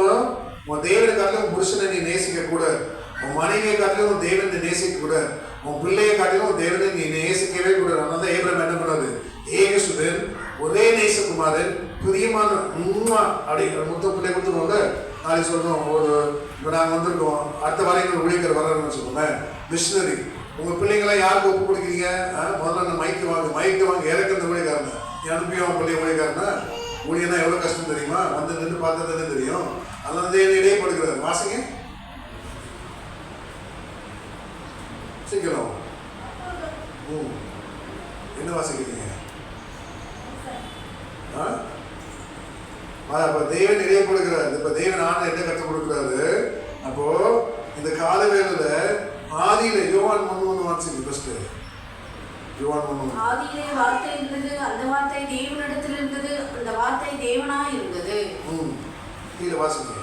உன் தேவனை காட்டிலும் உன் புருஷனை நீ நேசிக்க கூடாது. உன் மனைவியை காட்டிலும் உன் தேவனை நேசிக்க கூடாது. உன் பிள்ளையை காட்டிலும் உன் தேவனை நீ நேசிக்கவே கூடாது. அதனால தான் ஏப்ரஹாம் என்ன பண்ணாது? ஏகசுதன், ஒரே நேசகுமாரன், பிரியமான அப்படி முத்த பிள்ளை கொடுத்துருவாங்க. நாளைக்கு சொல்றோம், இப்போ நாங்கள் வந்திருக்கோம், அடுத்த வாரம் ஊழியர் வர்றோம்னு வச்சுக்கோங்க, மிஷினரி. உங்கள் பிள்ளைங்களாம் யாருக்கு ஒப்பு கொடுக்குறீங்க? முதல்ல அந்த மைக்கு வாங்க இறக்குறது ஊழியக்காரனை. நீ அனுப்பியும் பிள்ளைய ஊழியக்காரனா? ஊழியனா எவ்வளோ கஷ்டம் தெரியுமா? வந்து நின்று பார்த்தா தானே தெரியும். அதெல்லாம் இடையே படுக்கிறார். வாசிங்க சீக்கிரம். என்ன வாசிக்கிறீங்க? அப்ப தேவன் இடையப்படுகிறார். இப்ப தேவன் ஆண்டு என்ன கற்றுக் கொடுக்கிறாரு? அப்போ இந்த காலவேளையில ஆதியில யோவான் 3:1 வாசிங்க. ஃபர்ஸ்ட் யோவான் 3:1. ஆதியிலே வார்த்தை இருந்தது, அந்த வார்த்தை தேவனிடத்தில் இருந்தது, அந்த வார்த்தை தேவனாய் இருந்தது. கீழே வாசிங்க.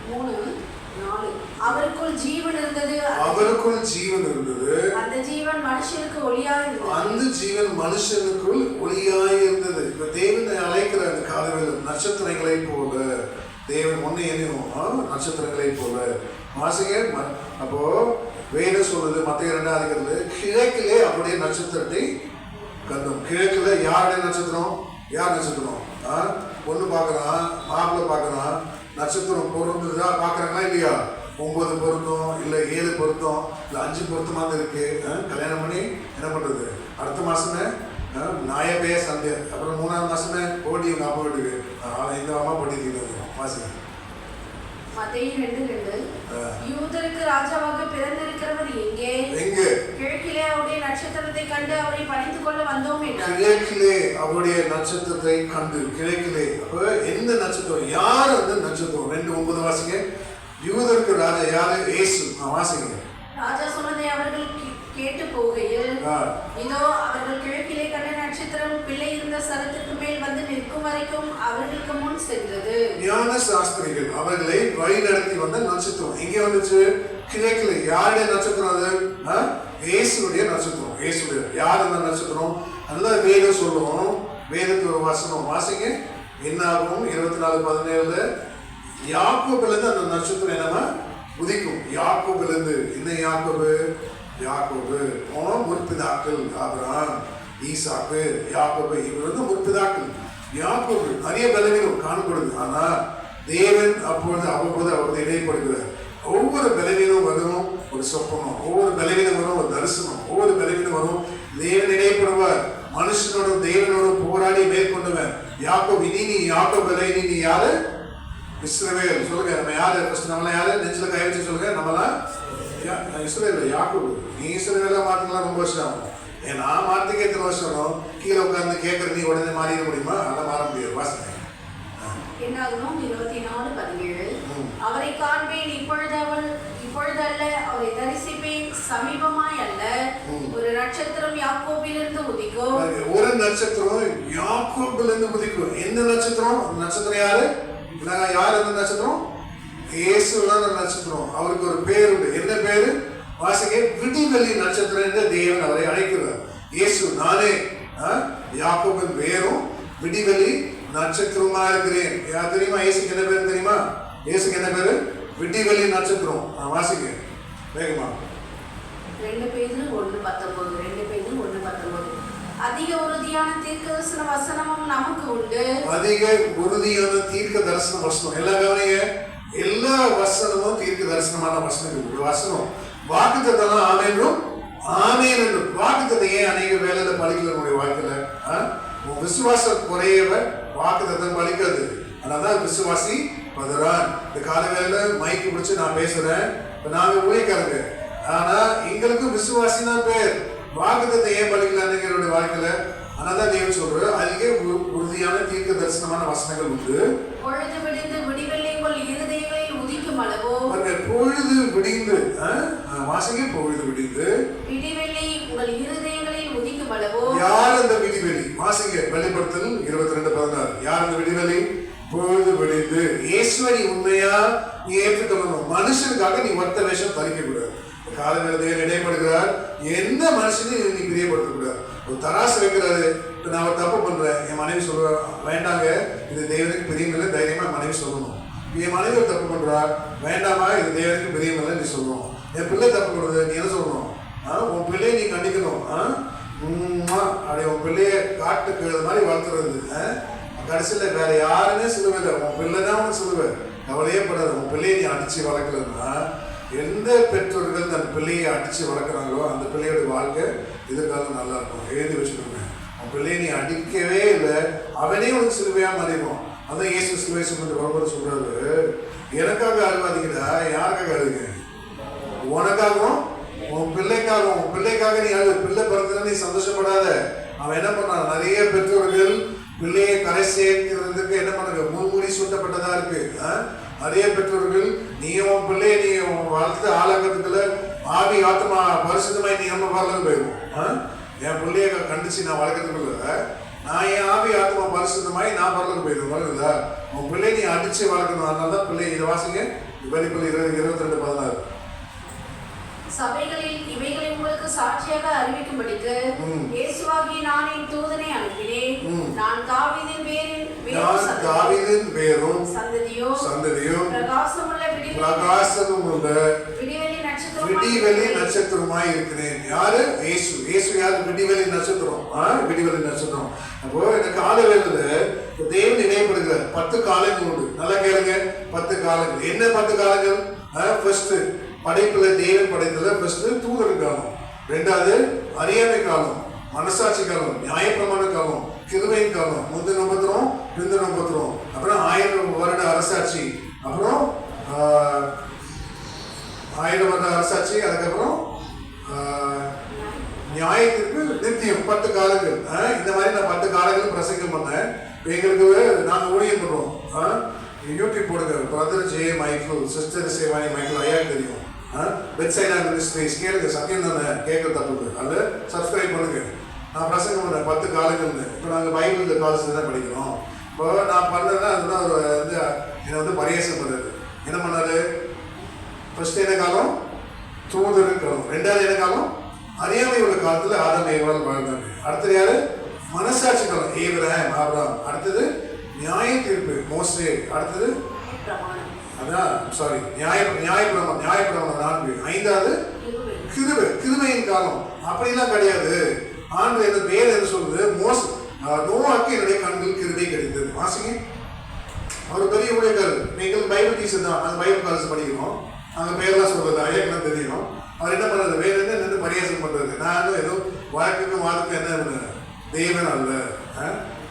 3:4. அவருக்குள் ஜீவன் இருந்தது, அவருக்குள் ஜீவன் இருந்தது, அந்த ஜீவன் மனுஷனுக்கு ஒளியாய் இருந்தது, அந்த ஜீவன் மனுஷனுக்குள் ஒளியாய் இருந்தது. இப்ப தேவனை அழைக்கிற அந்த காலவேளை நட்சத்திரங்களை போல தேவன் ஒன்னு என்னையும் நட்சத்திரங்களை போல வாசிங்க. அப்போ வேதம் சொல்றது மத்திய 2 கிழக்கிலே அப்படியே நட்சத்திரத்தை கண்டோம். கிழக்குல யாருடைய நட்சத்திரம்? யார் நட்சத்திரம்? பொண்ணு பார்க்கறான், மாப்பிள்ளை பார்க்கறான், நட்சத்திரம் பொருந்துதா பார்க்கறாங்களா இல்லையா? 9 பொருத்தம், இல்லை 7 பொருத்தம், இல்லை 5 பொருத்தமாக இருக்கு. கல்யாணம் பண்ணி என்ன பண்றது? அடுத்த மாசமே நாயபே சந்தை, அப்புறம் 3ஆம் மாசமே ஓடி உங்க அப்பா வீட்டுக்கு இந்த அம்மா பண்ணிருக்கீங்க. வாசிங்க. மத்தேயு 2:2. யூதருக்கு ராஜாவாக பிறந்திருக்கிறவர் எங்கே? கிழக்கிலே அவருடைய நட்சத்திரத்தை கண்டு அவரை பணிந்து கொள்ள வந்தோம் என்றார். கிழக்கிலே அவருடைய நட்சத்திரத்தை கண்டு. கிழக்கிலே அப்ப எந்த நட்சத்திரம்? யார் அந்த நட்சத்திரம்? 2:9 வாசிங்க. யூதருக்கு ராஜா யாரு? இயேசு. வாசிங்க. ராஜா சொன்னதை அவர்கள் கேட்டு போகையில், இதோ அவர்கள் கிழக்கிலே கண்ட நட்சத்திரம் பிள்ளை இருந்த ஸ்தலத்துக்கு மேல் வந்து நிற்கும் வரைக்கும் அவர்களுக்கு முன் சென்றது. ஞான சாஸ்திரிகள் அவர்களை வழி நடத்தி வந்த நட்சத்திரம் எங்கே வந்துச்சு? கிழக்கிலே. யாருடைய நட்சத்திரம் அது? இயேசுடைய நட்சத்திரம். இயேசுடைய. யார் அந்த நட்சத்திரம்? நல்லா வேதம் சொல்லுவோம். வேதத்து ஒரு வசனம் வாசிங்க. என்ன ஆகும்? 24:17 யாக்கோபிலிருந்து அந்த நட்சத்திரம் என்னமா உதிக்கும். யாக்கோபிலிருந்து. என்ன யாக்கோபு? யாக்கோபு முற்பிதாக்கள். ஆபிரகாம், ஈசாக்கு, யாக்கோபு, இவர் வந்து முற்பிதாக்கள். யாக்கோபு நிறைய பலவீனம் காணப்படுது. ஆனா தேவன் அப்பொழுது அவ்வப்போது அவரது இடைப்படுகிறார். ஒவ்வொரு பலவீனம் வரும் ஒரு சொப்பனம், ஒவ்வொரு பலவீனம் வரும் ஒரு தரிசனம், ஒவ்வொரு பலவீனம் வரும் தேவன் இடைப்படுவார். மனுஷனோட தேவனோட போராடி மேற்கொண்டுவன். யாக்கோபு இனி நீ யாக்கோபு இல்லை, இனி நீ யாரு? இஸ்ரவேல். சொல்லுங்க, நம்ம யாரு? நம்மளாம் யாரு? நெஞ்சில கை வச்சு சொல்லுங்க. நம்மளாம் இஸ்ரவேல். யாக்கோபு. நீ இஸ்ரவேலா மாத்திக்கலாம் ரொம்ப வருஷம் ஆகும். ஏன்னா மாத்திக்க எத்தனை வருஷம்? கீழே உட்கார்ந்து கேட்கற நீ உடனே மாறிட முடியுமா? அதெல்லாம் மாற முடியாது. வாசிங்க. என்னாகும் 24:17. அவரை காண்பேன், இப்பொழுதல்ல, அவரை தரிசிப்பேன், சமீபமாய் அல்ல. ஒரு நட்சத்திரம் யாக்கோபிலிருந்து உதிக்கும். ஒரு நட்சத்திரம் யாக்கோபிலிருந்து உதிக்கும். எந்த நட்சத்திரம்? நட்சத்திரம் யாரு? யார் அந்த நட்சத்திரம்? இயேசுதான் நட்சத்திரம். அவருக்கு ஒரு பேர் உண்டு. என்ன பேரு? வாசிங்க. விடிவெளி நட்சத்திரம் என்று தேவன் அவரை அழைக்கிறார். இயேசு நானே யாக்கோபின் பேரும் விடிவெளி நட்சத்திரமா இருக்கிறேன். யார் தெரியுமா? இயேசுக்கு என்ன பேரு தெரியுமா? இயேசுக்கு என்ன பேரு? விடிவெளி நட்சத்திரம். வாசிங்க வேகமா. 2 பேதுரு 1:19. 2 பேதுரு அதிக உறுதியான தீர்க்கதரிசன வசனமும் நமக்கு உண்டு. அதிக உறுதியான தீர்க்க தரிசன வசனம். எல்லா கவனிங்க, எல்லா வசனமும் தீர்க்க தரிசனமான வசனங்கள். வசனம் வாக்குத்தத்தம் ஆமென்றும் ஆமென் என்றும். வாக்குத்தத்தை ஏன் அநேக வேலையில பலிக்கல நம்முடைய வாழ்க்கையில? விசுவாசம் குறையவ வாக்குத்தத்தம் பலிக்கிறது. அதனாலதான் விசுவாசி பதறான். இந்த கால வேலையில மைக்கு பிடிச்சு நான் பேசுறேன், நாங்க ஊழியக்காரங்க, ஆனா எங்களுக்கும் விசுவாசி தான் பேர். வாக்குத்தத்தை ஏன் பலிக்கலான்னு என்னுடைய வாழ்க்கையில. அதனாலதான் தேவன் சொல்ற அதிக உறுதியான தீர்க்க தரிசனமான வசனங்கள் உண்டு. பொழுது விடிந்து விடிவெள்ளி உங்கள் இருதயங்களில் உதிக்கும் அளவோ. பொழுது விடிந்து வாசிங்க, பொழுது விடிந்து விடிவெள்ளி உங்கள் இருதயங்களில் உதிக்கும் அளவோ. யார் அந்த விடிவெளி? வாசிங்க, வெளிப்படுத்தல் 22:16. யார் அந்த விடிவெளி? பொழுது விடிந்து. இயேசுவை உண்மையா நீ ஏற்றுக்கொள்ளணும். மனுஷனுக்காக நீ ஒத்த வேஷம் தரிக்க கூடாது. காலவேளையில் இடைப்படுகிறார். எந்த மனுஷனையும் நீ பிரியப்படுத்த கூடாது. ஒரு தராசு வைக்கிறாரு, நான் ஒரு தப்பு பண்றேன், என் மனைவி சொல்ற வேண்டாங்க, இது தேவனுக்கு பிரியமில்லை, தைரியமா மனைவி சொல்லணும். என் மனைவி ஒரு தப்பு பண்றா, வேண்டாமா, இது தேவனுக்கு பிரியமில்லை நீ சொல்லணும். என் பிள்ளை தப்பு பண்றது, நீ என்ன சொல்லணும்? உன் பிள்ளையை நீ கண்டிக்கணும். அப்படி உன் பிள்ளைய காட்டுக்கு மாதிரி வளர்த்துறது. கடைசியில் வேற யாருமே சொல்லுவேன், உன் பிள்ளை தான் உனக்கு சொல்லுவேன், கவலையே படாது. உன் பிள்ளையை நீ அடிச்சு வளர்க்கலன்னா, எந்த பெற்றோர்கள் தன் பிள்ளையை அடிச்சு வளர்க்குறாங்களோ அந்த பிள்ளையோட வாழ்க்கை எதிர்காலம் நல்லா இருக்கும். எழுதி வச்சுக்கோங்க. உன் பிள்ளையை நீ அடிக்கவே இல்லை, அவனே உனக்கு சிலுவையா மாறிடுவான். அதான் இயேசு சிலுவை சுமந்து வரும்போது சொல்றாரு, எனக்காக அழுவாதீங்கடா, யாருக்காக அழுங்க? உனக்காகவும் உன் பிள்ளைக்காகவும். உன் பிள்ளைக்காக நீ அழு. பிள்ளை பிறந்ததுன்னு நீ சந்தோஷப்படாத. அவன் என்ன பண்ணான்? நிறைய பெற்றோர்கள் பிள்ளையை கரை சேர்க்கிறதுக்கு என்ன பண்ணுங்க, முன்மூடி சூட்டப்பட்டதா இருக்கு. நிறைய பெற்றோர்கள் நீயும் பிள்ளைய நீ வளர்த்து ஆளாக்கிறதுக்குள்ள ஆவி ஆத்மா பரிசுத்தமாய் நீ நம்ம வரலன்னு போயிடும். என் பிள்ளைய கண்டிச்சு நான் வளர்க்கறதுக்குள்ள நான் என் ஆவி ஆத்மா பரிசுத்தமாய் நான் வரலன்னு போயிடுவேன். வருதுதா? உன் பிள்ளைய நீ அடிச்சு வளர்க்கணும். அதனாலதான் பிள்ளை இதை வாசிங்க, வெளிப்பள்ளி 22:16. சபைகளில் இவைகளை உங்களுக்கு சாட்சியாக அறிவிக்கும்படிக்கு இயேசுவாகிய நான் என் தூதனை அனுப்பினேன். நான் தாவீதின் வேரும் சந்ததியோ பிரகாசமுள்ள விடிவெளி நட்சத்திரமாய் இருக்கிறேன். யாரு? இயேசு. இயேசு யாரு? விடிவெளி நட்சத்திரம். விடிவெளி நட்சத்திரம். அப்போ இந்த கால வேளையில தேவன் இணையப்படுகிறார். 10 காலங்கள் உண்டு. நல்லா கேளுங்க, 10 காலங்கள். என்ன 10 காலங்கள்? ஃபர்ஸ்ட் படைப்புல தேவன் படைத்தல ஃபர்ஸ்ட் தூதர் காலம், ரெண்டாவது அறியாமை காலம், மனசாட்சி காலம், நியாயப்பிரமாண காலம், கிருபையின் காலம், முந்தின உபத்திரம் பிந்தின உபத்திரம், அப்புறம் 1000 வருட அரசாட்சி, அப்புறம் 1000 வருட அரசாட்சி, அதுக்கப்புறம் நியாயத்திற்கு நித்தியம். 10 காலங்கள். இந்த மாதிரி நான் 10 காலங்கள் பிரசங்கம் பண்ணேன். எங்களுக்கு நாங்கள் ஊழியம் பண்றோம். யூடியூப் போடுங்க, brother J Michael, sister Sevani Michael, ஐயா தெரியும். வெப்சைட் மினிஸ்ட்ரிஸ் கேளுங்க, சத்தியம் தானே, கேட்க தப்பு. அது சப்ஸ்கிரைப் பண்ணுங்க. நான் பிரசங்கம் பண்ணேன் 10 காலங்கள்னு. இப்போ நாங்கள் பைபிள் காலேஜில் தான் படிக்கிறோம். இப்போ நான் பண்ணேன்னா அதுதான் ஒரு வந்து என்னை வந்து பரியாசம் பண்ணுறது. என்ன பண்ணாரு? ஃபர்ஸ்ட் என்ன காலம்? தூதரு காலம். ரெண்டாவது என்ன காலம்? அறியாமை உள்ள காலத்தில் ஆதாம் ஏவாள் வாழ்ந்தாங்க. அடுத்தது யாரு? மனசாட்சி காலம், ஏபிரகாம் ஆபிரகாம். அடுத்தது நியாய தீர்ப்பு, மோசே. அடுத்தது அதான் சாரி நியாயப்பிரமாணம் 4. 5வது கிருபையின் காலம். அப்படிலாம் கிடையாது. ஆண்டு என்ன வேறு என்ன சொல்றது? நோவாக்கு என்னுடைய கண்கள் கிருபை கிடைத்தது. வாசிங்க, அவர் பெரிய ஊழியக்காரர். நீங்கள் பைபிள் டீச்சர் தான், நாங்கள் பைபிள் காலேஜ் படிக்கிறோம். நாங்கள் பேர்லாம் சொல்றது ஐயாக்கெல்லாம் தெரியும். அவர் என்ன பண்றது? வேற என்ன நின்று பரியாசம் பண்றது? நான் ஏதோ வாழ்க்கைக்கும் வாழ்க்கை என்ன பண்ணேன்? தெய்வம் அல்ல.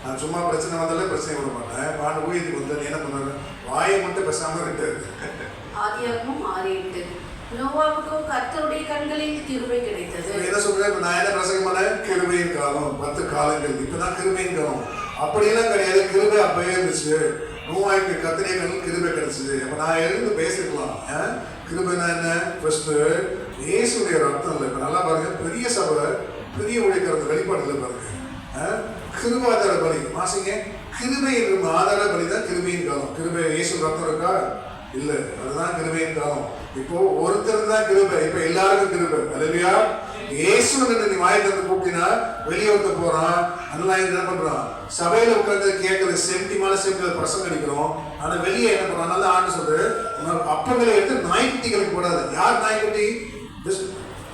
நான் சும்மா பிரச்சனை வந்தாலே பிரச்சனை விட மாட்டேன். பாண்டு ஊழியத்துக்கு வந்து என்ன பண்ணாரு? வாயை மட்டும் பேசாம விட்டாரு. ஆதியாகமம் 6:8. நோவாவுக்கும் கர்த்தருடைய கண்களில் கிருபை கிடைத்தது. என்ன சொல்றேன்? நான் என்ன பிரசங்கம் பண்ணேன்? கிருபையின் காலம், 10 காலங்கள். இப்பதான் கிருபையின் காலம். அப்படியெல்லாம் கிடையாது. கிருபை அப்பவே இருந்துச்சு. நோவாய்க்கு கர்த்தருடைய கண்ணில் கிருபை கிடைச்சது. அப்ப நான் எழுந்து பேசிக்கலாம். கிருபைனா என்ன? ஃபர்ஸ்ட் இயேசுடைய ரத்தம் இல்லை. இப்ப நல்லா பாருங்க, பெரிய சபை, பெரிய ஊழியக்காரர் வெளிப்பாடுல பாருங்க, கிருபாதார பலி. வாசிங்க, கிருபை என்ற ஆதார பலி தான் கிருபையின் காலம். கிருபை இயேசு ரத்தம் இருக்கா? இல்லை, அதுதான் கிருபையின் காலம். இப்போ ஒருத்தர் தான் கிருபை, இப்ப எல்லாருக்கும் கிருபை. அல்லையா? இயேசு நீ வாயத்திலிருந்து கூப்பிட்டீங்கன்னா வெளியே ஒருத்த போறான். அதெல்லாம் என்ன பண்றான்? சபையில உட்கார்ந்து கேட்கறது செம்டிமான செம்டி பிரசங்கம் அடிக்கிறோம். ஆனா வெளியே என்ன பண்றான்? அதனால ஆண்டு சொல்றது, அப்பங்களை எடுத்து நாய்க்குட்டிகளுக்கு போடாது. யார் நாய்க்குட்டி?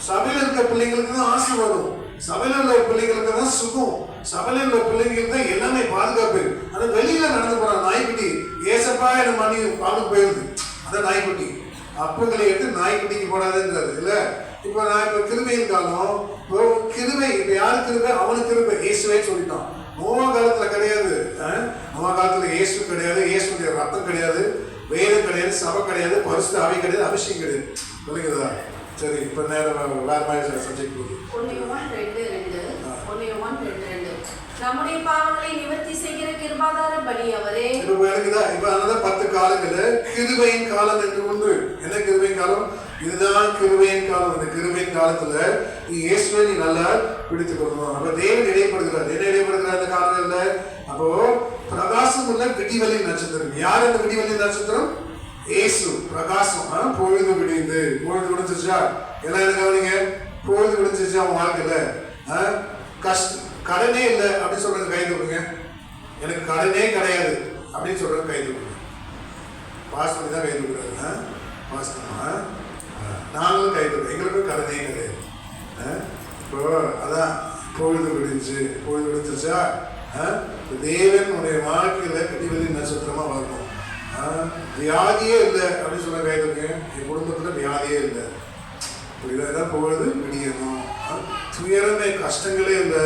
சபையில இருக்க பிள்ளைங்களுக்கு தான் ஆசை வரும். சபையில உள்ள பிள்ளைங்களுக்கு தான் சுகம், சபையில உள்ள பிள்ளைங்களுக்கு தான் எல்லாமே பாதுகாப்பு. அது வெளியில நடந்து போறான் நாய்க்குட்டி, ஏசப்பா என்ன மணி பாலுக்கு போயிருது, அதான் நாய்க்குட்டி. அப்பங்களை எடுத்து நாய்க்குட்டிக்கு போடாதுன்றாரு இல்ல. இப்ப நான் இப்ப கிருபையின் காலம், கிருபை இப்ப யாரு கிருபை? அவனுக்கு கிருபை, இயேசுவே சொல்லிட்டான். நோவா காலத்துல கிடையாது, நோவா காலத்துல இயேசு கிடையாது, இயேசுடைய ரத்தம் கிடையாது, வேதம் கிடையாது, சபை கிடையாது, பரிசுத்த ஆவி கிடையாது, அபிஷேகம் கிடையாது. சொல்லுங்கதா? சரி, இப்ப நேரம் வேற மாதிரி சப்ஜெக்ட் போகுது. 1 யோவான் 2:2 நம்முடைய பாவங்களை நிவர்த்தி செய்கிற கிருபாதார பலி அவரே. இப்ப எனக்குதா இப்ப அதனால 10 காலங்கள்ல கிருபையின் காலம் என்று ஒன்று. என்ன கிருபையின் காலம்? இதுதான் கிருபையின் காலம். இந்த கிருபையின் காலத்துல நீ இயேசுவை நீ நல்லா பிடித்துக் கொள்ளணும். அப்ப தேவன் இடைப்படுகிறார். என்ன இடைப்படுகிறார் இந்த காலங்கள்ல? அப்போ பிரகாசம் உள்ள விடிவெளி நட்சத்திரம். யார் அந்த விடிவெளி நட்சத்திரம்? இயேசு. பிரகாசம். பொழுது விடிந்து, பொழுது விடிஞ்சிருச்சா? எல்லாம் என்ன கவனிங்க, பொழுது விடிஞ்சிருச்சா அவன் வாழ்க்கையில? கடனே இல்லை அப்படின்னு சொல்றது கை தூக்குங்க. எனக்கு கடனே கிடையாது அப்படின்னு சொல்றது கை தூக்குங்க. பாஸ் பண்ணி தான் கை தூக்குறாரு. பாஸ் பண்ணா நாங்களும் கை தூக்குறோம், எங்களுக்கும் கடனே கிடையாது. இப்போ அதான் பொழுது விடிஞ்சு, பொழுது விடிஞ்சிருச்சா? தேவன் உடைய வாழ்க்கையில விடிவெளி நட்சத்திரமா வரணும். வியாதியே இல்லை அப்படின்னு சொல்ல கை தூக்குங்க. என் குடும்பத்துல வியாதியே இல்லை, இப்படிதான் பொழுது விடியணும். துயரமே கஷ்டங்களே இல்லை,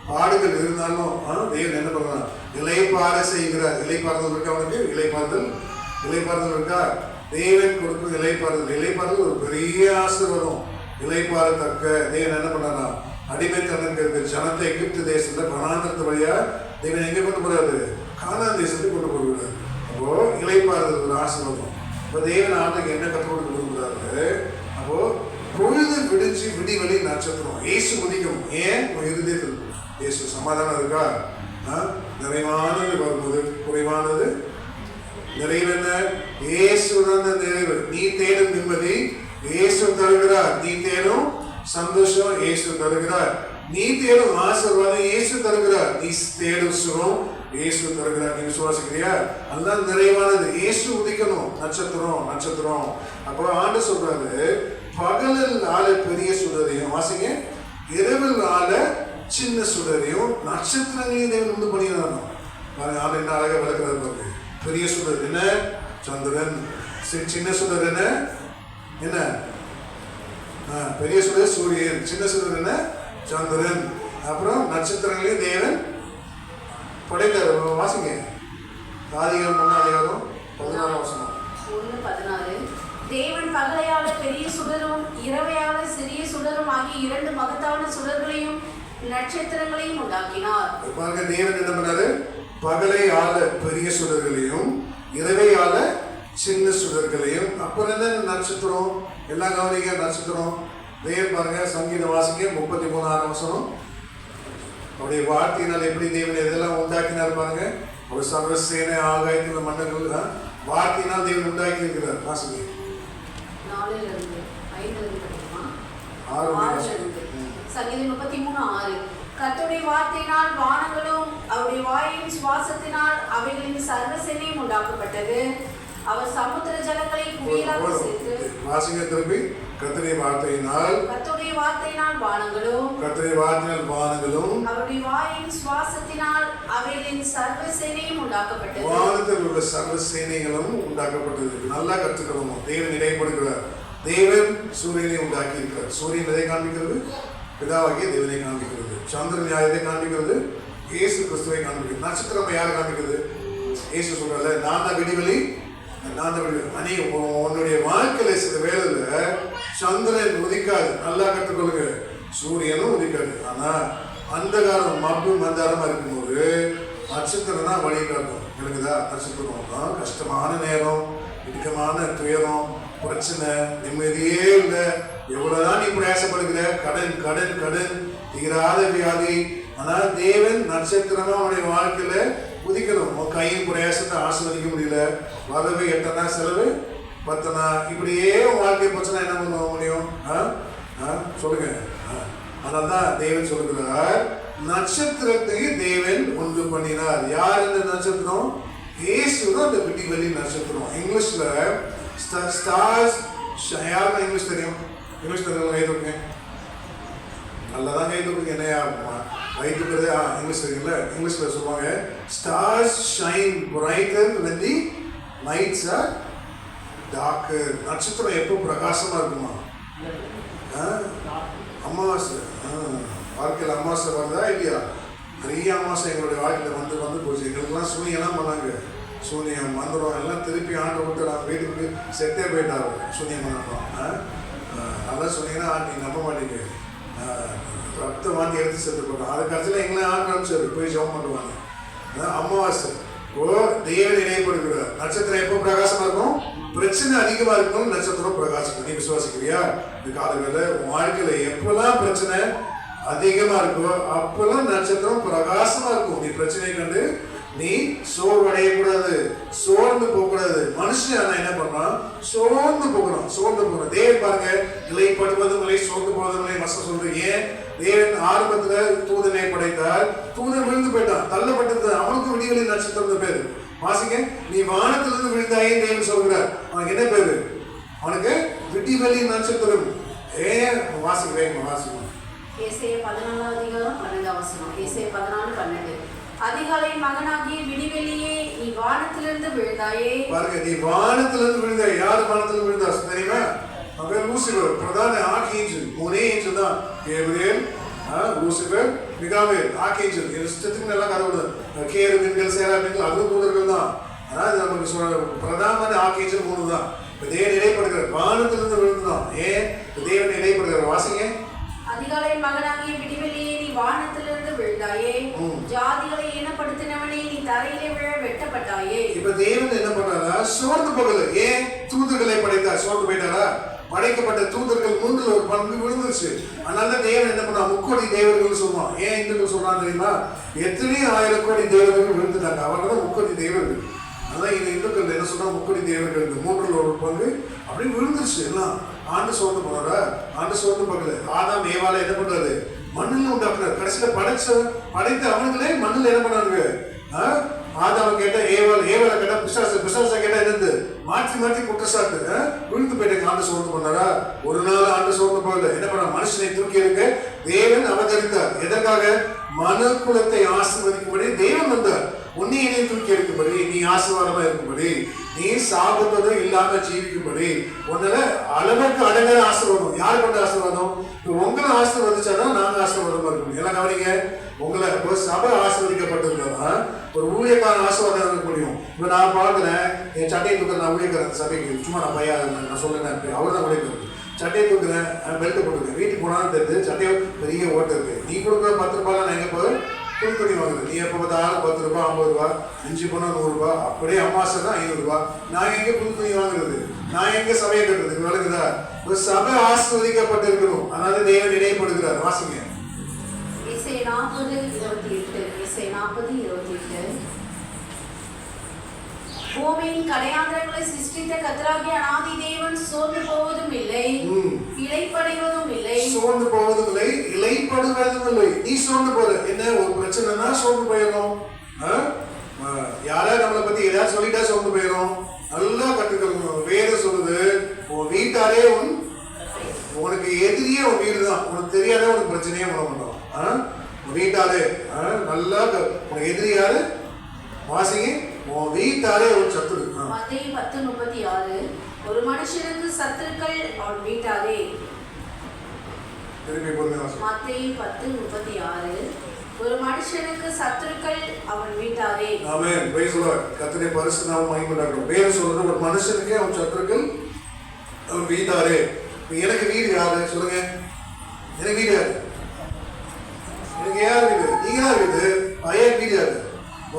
பாடுகள் இருந்தாலும் தேவன் என்ன பண்றான்? இலைப்பாற செய்கிறார். இலைப்பாறுதல் இருக்கா அவனுக்கு? இலைப்பாறுதல் இருக்கா? தேவன் கொடுக்கும் இலைப்பாறுதல். இலைப்பாறுதல் ஒரு பெரிய ஆசீர்வாதம். இலைப்பாறத்தக்க தேவன் என்ன பண்ணாரா? அடிமைத்தனங்க இருக்கிற ஜனத்தை எகிப்து தேசத்துல வனாந்திரத்து வழியா தேவன் எங்க கொண்டு போறாரு? கானான் தேசத்துக்கு கொண்டு போகிறார். அப்போ இலைப்பாறுதல் ஒரு ஆசீர்வாதம். இப்போ தேவன் ஆண்டுக்கு என்ன கற்றுக் கொடுக்க விரும்புகிறாரு? அப்போ பொழுது விடிஞ்சு விடிவெளி நட்சத்திரம் இயேசு உதிக்கும். ஏன்? இருதயத்தில் இயேசு சமாதானம் இருக்கா? நிறைவானது வரும்போது குறைவானது நிறைவென்ன? இயேசுதான் நிறைவு. நீ தேடும் நிம்மதி இயேசு தருகிறார். நீ தேடும் சந்தோஷம் இயேசு தருகிறார். நீ தேடும் ஆசீர்வாதம் இயேசு தருகிறார். நீ தேடும் சுகம் இயேசு தருகிறார். நீ விசுவாசிக்கிறியா? அதுதான் நிறைவானது. இயேசு உதிக்கணும். நட்சத்திரம். அப்போ ஆண்டு சொல்றாரு, பகலில் ஆள பெரிய சுடரையும், வாசிங்க, இரவில் ஆள சின்ன சுடரையும் நட்சத்திரங்களையும் தேவன் உண்டு பண்ணினார். ஆண்டு என்ன அழகா விளக்குறாரு பாருங்க. பெரிய சுடர் என்ன? சந்திரன். சின்ன சுடர் என்ன? பெரிய சுடர் சூரியன், சின்ன சுடர் என்ன? சந்திரன். அப்புறம் நட்சத்திரங்களையும் தேவன் படைத்தார். வாசிங்க, ஆதிகாரம் 1:16. தேவன் பகலையால பெரிய சுடரும் இரவையால சிறிய சுடரும் ஆகிய 2 மகத்தான சுடர்களையும் நட்சத்திரங்களையும் உண்டாக்கினார். பாருங்க, தேவன் என்ன பண்ணாரு? பகலை ஆள பெரிய சுடர்களையும் இரவை ஆள சின்ன சுடர்களையும். அப்புறம் என்ன நட்சத்திரம்? எல்லாம் கவனிக்க. நட்சத்திரம் தேவன் பாருங்க, சங்கீதம் வாசிக்க 33 அவருடைய வார்த்தையினால் எப்படி தேவன் எதெல்லாம் உண்டாக்கினார் பாருங்க. ஒரு சர்வசேனை ஆகாயத்தில் மன்னர்கள் வார்த்தையினால் தேவன் உண்டாக்கி இருக்கிறார். வாசிங்க 4:5 சங்கீதம் 33:6. கர்த்தருடைய வார்த்தையினால் வானங்களும் அவருடைய வாயின் சுவாசத்தினால் அவைகளின் சர்வசேனையும் உண்டாக்கப்பட்டது. அவர் சமுத்திர ஜலங்களை குவியலாக சேர்த்து. வாசிங்க திருப்பி. கர்த்தருடைய வார்த்தையினால் வானங்களும் அவருடைய வாயின் சுவாசத்தினால் அவைகளின் சர்வசேனையும் உண்டாக்கப்பட்டது. வானத்தில் உள்ள சர்வசேனைகளும் உண்டாக்கப்பட்டது. நல்லா கற்றுக்கணும். தேவன் இடைப்படுகிறார். தேவன் சூரியனை உண்டாக்கி இருக்கிறார். சூரியன் எதை காண்பிக்கிறது? பிதாவாகிய தேவனை காண்பிக்கிறது. சந்திரன் யார் எதை காண்பிக்கிறது? இயேசு கிறிஸ்துவை காண்பிக்கிறது. நட்சத்திரம் யார் காண்பிக்கிறது? இயேசு சொல்றாரு, நான் தான் விடிவெளி. அனே உன்னுடைய வாழ்க்கையில சில வேளையில சந்திரன் உதிக்காது. நல்லா கற்றுக்கொள்ளுங்க. சூரியனும் உதிக்காது. ஆனா அந்தகாரம் மப்பு மந்தாரமா இருக்கும்போது நட்சத்திரம் தான் வழிகாட்டும். எனக்குதா? நட்சத்திரம் தான் கஷ்டமான நேரம், இடுக்கமான துயரம், பிரச்சனை, நிம்மதியே இல்லை, எவ்வளவுதான் நீ பிரயாசப்படுகிற, கடன் கடன் கடன், தீராத வியாதி. ஆனா தேவன் நட்சத்திரமா அவனுடைய வாழ்க்கையில உதிக்கணும். உன் கையின் பிரயாசத்தை ஆசீர்வதிக்க முடியல, வரவு எட்டனா செலவு 10 இப்படியே உன் வாழ்க்கை பிரச்சனை என்ன பண்ண முடியும்? சொல்லுங்க. அதனால்தான் தேவன் சொல்லுகிறார், நட்சத்திரத்தை தேவன் ஒன்று பண்ணினார். யார் இந்த நட்சத்திரம்? இயேசுதான் அந்த விடிவெளி நட்சத்திரம். இங்கிலீஷ்ல ஸ்டார்ஸ். யாருக்கும் இங்கிலீஷ் தெரியும்? இங்கிலீஷ் தெரியும் கைதுங்க. நல்லா தான் கை தூக்குங்க. என்னையா கை தூக்குறது இங்கிலீஷ் இருக்குல்ல, இங்கிலீஷில் சொல்லுவாங்க stars shine brighter when the nights are darker. நட்சத்திரம் எப்போ பிரகாசமாக இருக்குமா? அமாவாசை. வாழ்க்கையில் அமாவாசை வருதா இல்லையா? நிறைய அமாவாசை எங்களுடைய வாழ்க்கையில் வந்து போச்சு. எங்களுக்கெல்லாம் சூனியெல்லாம் பண்ணாங்க. சூனியம் மந்திரம் எல்லாம் திருப்பி ஆண்டு விட்டு நான் வீட்டுக்கு செட்டே போயிட்டாரு. சூனியம் பண்ணோம். நல்லா சொன்னீங்கன்னா நீ நம்ப மாட்டீங்க. ரத்தம் வாங்கி எடுத்து செத்து போட்டோம். அது கடைசியில் எங்களை ஆண்டு அனுப்பிச்சாரு போய் ஜெபம் பண்ணுவாங்க. அமாவாசை தேவன் இணையப்படுகிறார். நட்சத்திரம் எப்போ பிரகாசமா இருக்கும்? பிரச்சனை அதிகமா இருக்கணும், நட்சத்திரம் பிரகாசம். நீ விசுவாசிக்கிறியா? இந்த காலங்களில் வாழ்க்கையில எப்பெல்லாம் பிரச்சனை அதிகமா இருக்கோ அப்பெல்லாம் நட்சத்திரம் பிரகாசமா இருக்கும். நீ பிரச்சனையை கண்டு நீ சோர்வடையக்கூடாது, சோர்ந்து போகக்கூடாது. மனுஷன் என்ன பண்றான்? சோர்ந்து போகணும். தேவன் பாருங்க, இலைப்படுவதும் இல்லை, சோர்ந்து போவதும் இல்லை. மசம் சொல்றது ஏன்? தேவன் ஆரம்பத்துல தூதனை படைத்தார். தூதன் விழுந்து போயிட்டான், தள்ளப்பட்டது. அவனுக்கு விடிவெளி நட்சத்திரம் பேரு. வாசிங்க, நீ வானத்திலிருந்து விழுந்தாயே தேவன் சொல்கிறார். அவனுக்கு என்ன பேரு? அவனுக்கு விடிவெளி நட்சத்திரம். வாசிக்க வேகமா வாசிக்கணும். ஏசாயா 14:12. ஏசாயா 14:12. அதிகாலை மகனாகிய விடிவெளியே, நீ வானத்திலிருந்து விழுந்தாயே. பாருங்க, நீ வானத்திலிருந்து விழுந்தாய். யார் வானத்திலிருந்து விழுந்தா தெரியுமா? அவன் லூசிபர், பிரதான ஆர்க்ஏஞ்சல். மூணே ஏஞ்சல் தான், கேப்ரியல், லூசிபர், மிகாவேல். ஆர்க்ஏஞ்சல் இஷ்டத்துக்கு நல்லா கதவுது. கேருபீன்கள், சேராபீன்கள், அதுவும் தூதர்கள் தான். ஆனால் நமக்கு சொல்ற பிரதான ஆர்க்ஏஞ்சல் 3 தான். தேவன் இடைப்படுகிறார், வானத்திலிருந்து விழுந்துதான். ஏன் தேவன் இடைப்படுகிறார்? வாசிங்க. அதிகாலை மகனாகிய விடிவெளியே, நீ வானத்திலிருந்து விழுந்தாயே. ஜாதிகளை இனப்படுத்தினவனே, நீ தரையிலே விழ வெட்டப்பட்டாயே. இப்ப தேவன் என்ன பண்றாரா? சோர்ந்து போகல. ஏன்? தூதர்களை படைத்தார். சோர்ந்து போயிட்டாரா? படைக்கப்பட்ட தூதர்கள் 3ல் ஒரு பங்கு விழுந்துருச்சு. அதனால தேவன் என்ன பண்ணா? 3 கோடி தேவர்கள் சொல்லுவான். ஏன் இந்துக்கள் சொல்றான்னு தெரியுமா? எத்தனையோ 1000 கோடி தேவர்கள் விழுந்துட்டாங்க. அவர்கள் தான் 3 கோடி தேவர்கள். அதான் இது இந்துக்கள் என்ன சொன்னா? 3 கோடி தேவர்கள் 3ல் ஒரு பங்கு அப்படி விழுந்துருச்சு. எல்லாம் ஆண்டு சோர்ந்து போனாரா? ஆண்டு சோர்ந்து போகல. ஆதாம் ஏவாளை என்ன பண்றாரு? மண்ணில் உண்டாக்குறாரு. கடைசியில படைத்த அவனுங்களே மண்ணில் என்ன பண்ணாருங்க? ஆதாம கேட்ட ஏவாளை கேட்டா பிசாச கேட்டா என்னது? மாற்றி குற்றச்சாட்டு. விழுந்து போயிட்டு ஆண்டு சோர்ந்து பண்ணாரா? ஒரு நாள் ஆண்டு சோர்ந்து போகல. என்ன பண்ண? மனுஷனை தூக்கி இருக்க தேவன் அவதரித்தார். எதற்காக? மனு குலத்தை ஆசீர்வதிக்கும்படி தேவன் வந்தார். உன்னை என்னை தூக்கி இருக்கும்படி, நீ ஆசீர்வாதமா இருக்கும்படி, நீ சாப்பிட்டதும் இல்லாம ஜீவிக்கும்படி, உன்னால அளவுக்கு அடங்கிற ஆசீர்வாதம். யார் கொண்ட ஆசீர்வாதம்? உங்களை ஆசீர்வதிச்சாதான் நாங்க ஆசீர்வாதமா இருக்கணும். எல்லாம் கவனிங்க. உங்களை ஒரு சபை ஆசீர்வதிக்கப்பட்டிருந்தா ஒரு ஊழியக்காரன் ஆசீர்வாதம் இருக்க முடியும். இப்ப நான் பாக்குறேன், என் சட்டையை தூக்க நான் ஊழியக்காரன் சபைக்கு சும்மா நான் பையா நான் சொல்றேன், அவர் தான் ஊழியக்காரன். சட்டையை தூக்குறேன், பெல்ட் போட்டுருக்கேன். வீட்டுக்கு போனாலும் தெரியுது சட்டையை பெரிய ஓட்டு இருக்கு. நீ கொடுக்குற 10 ரூபாய் நான் எங்க போய் புது துணி வாங்குது. நீ எப்போ பார்த்தாலும் 10 ரூபாய், 50 ரூபாய், 5 போனால் 100 ரூபாய், அப்படியே அமாவாசைனா 500 ரூபாய். நான் எங்க புது துணி வாங்குறது? நான் எங்க சபையை கட்டுறது? விளக்குதா? ஒரு சபை ஆசீர்வதிக்கப்பட்டு இருக்கணும். அதனால தேவன் இடைப்படுகிறார். வாசிங்க. ஏசாயா 40:28. ஏசாயா 40:28. பூமியின் கடையாந்திரங்களை சிருஷ்டித்த கர்த்தராகிய அநாதி தேவன் சோர்ந்து போவதும் இல்லை, இளைப்படைவதும் இல்லை. சோர்ந்து போவதும் இல்லை, இளைப்படுவதும் இல்லை. நீ சோர்ந்து போற என்ன? ஒரு பிரச்சனைனா சோர்ந்து போயிடும். யாராவது நம்மளை பத்தி ஏதாவது சொல்லிட்டா சோர்ந்து போயிடும். நல்லா கற்றுக்கணும். வேதம் சொல்லுது, உன் வீட்டாரே உனக்கு எதிரியே உன் வீடு தான். உனக்கு தெரியாத உனக்கு பிரச்சனையே பண்ண மாட்டோம். வீட்டாரே நல்லா உனக்கு எதிரி யாரு? வாசிங்க. உன் வீட்டாரே ஒரு சத்துரு. மத்தேயு 10:36. ஒரு மனுஷனுக்கு சத்துருக்கள் அவன் வீட்டாரே. திரும்பி போடுங்க. மத்தேயு 10:36. ஒரு மனுஷனுக்கு சத்துருக்கள் அவன் வீட்டாரே. ஆமென். Praise the Lord. கர்த்தருடைய பரிசுத்த நாமம் மகிமைப்படட்டும். வேதம் சொல்றது ஒரு மனுஷனுக்கு அவன் சத்துருக்கள் அவன் வீட்டாரே. எனக்கு வீடு யாரு சொல்லுங்க? எனக்கு வீடு யாரு? எனக்கு யார் வீடு? நீங்க தான் வீடு. பையன் வீடு யாரு?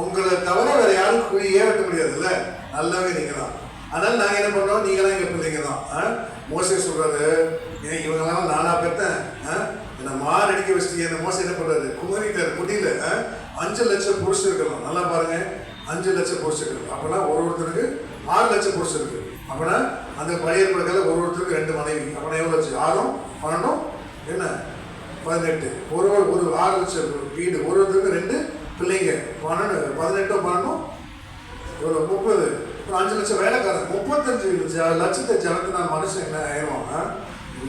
உங்களை தவிர வேற யாரும் குழியே வெட்ட முடியாதுல்ல. நல்லாவே நீங்க தான். அதனால நாங்க என்ன பண்றோம்? நீங்களாம் எங்க பிள்ளைங்க தான். மோசே சொல்றாரு, இவங்கெல்லாம் நானா பெற்றேன், என்ன மாரடிக்க வச்சுட்டீங்க. அந்த மோசை என்ன பண்றாரு? குமரிட்டாரு முடியல. 5 லட்சம் புருஷன் இருக்கலாம். நல்லா பாருங்க, 5 லட்சம் புருஷன் இருக்கு. அப்பனா ஒருத்தருக்கு 6 லட்சம் புருஷன் இருக்கு. அப்பனா அந்த பழைய படத்துல ஒருத்தருக்கு 2 மனைவி. அப்பனா எவ்வளவு லட்சம்? 6 12 என்ன 18. ஒரு 6 லட்சம் வீடு. ஒருத்தருக்கு 2 பிள்ளைங்க. 12 18 எவ்வளோ? 30. 5 லட்சம் வேலைக்காரன். 35 லட்சத்தை ஜனத்தினால் மனுஷன் என்ன ஆயிடுவாங்க?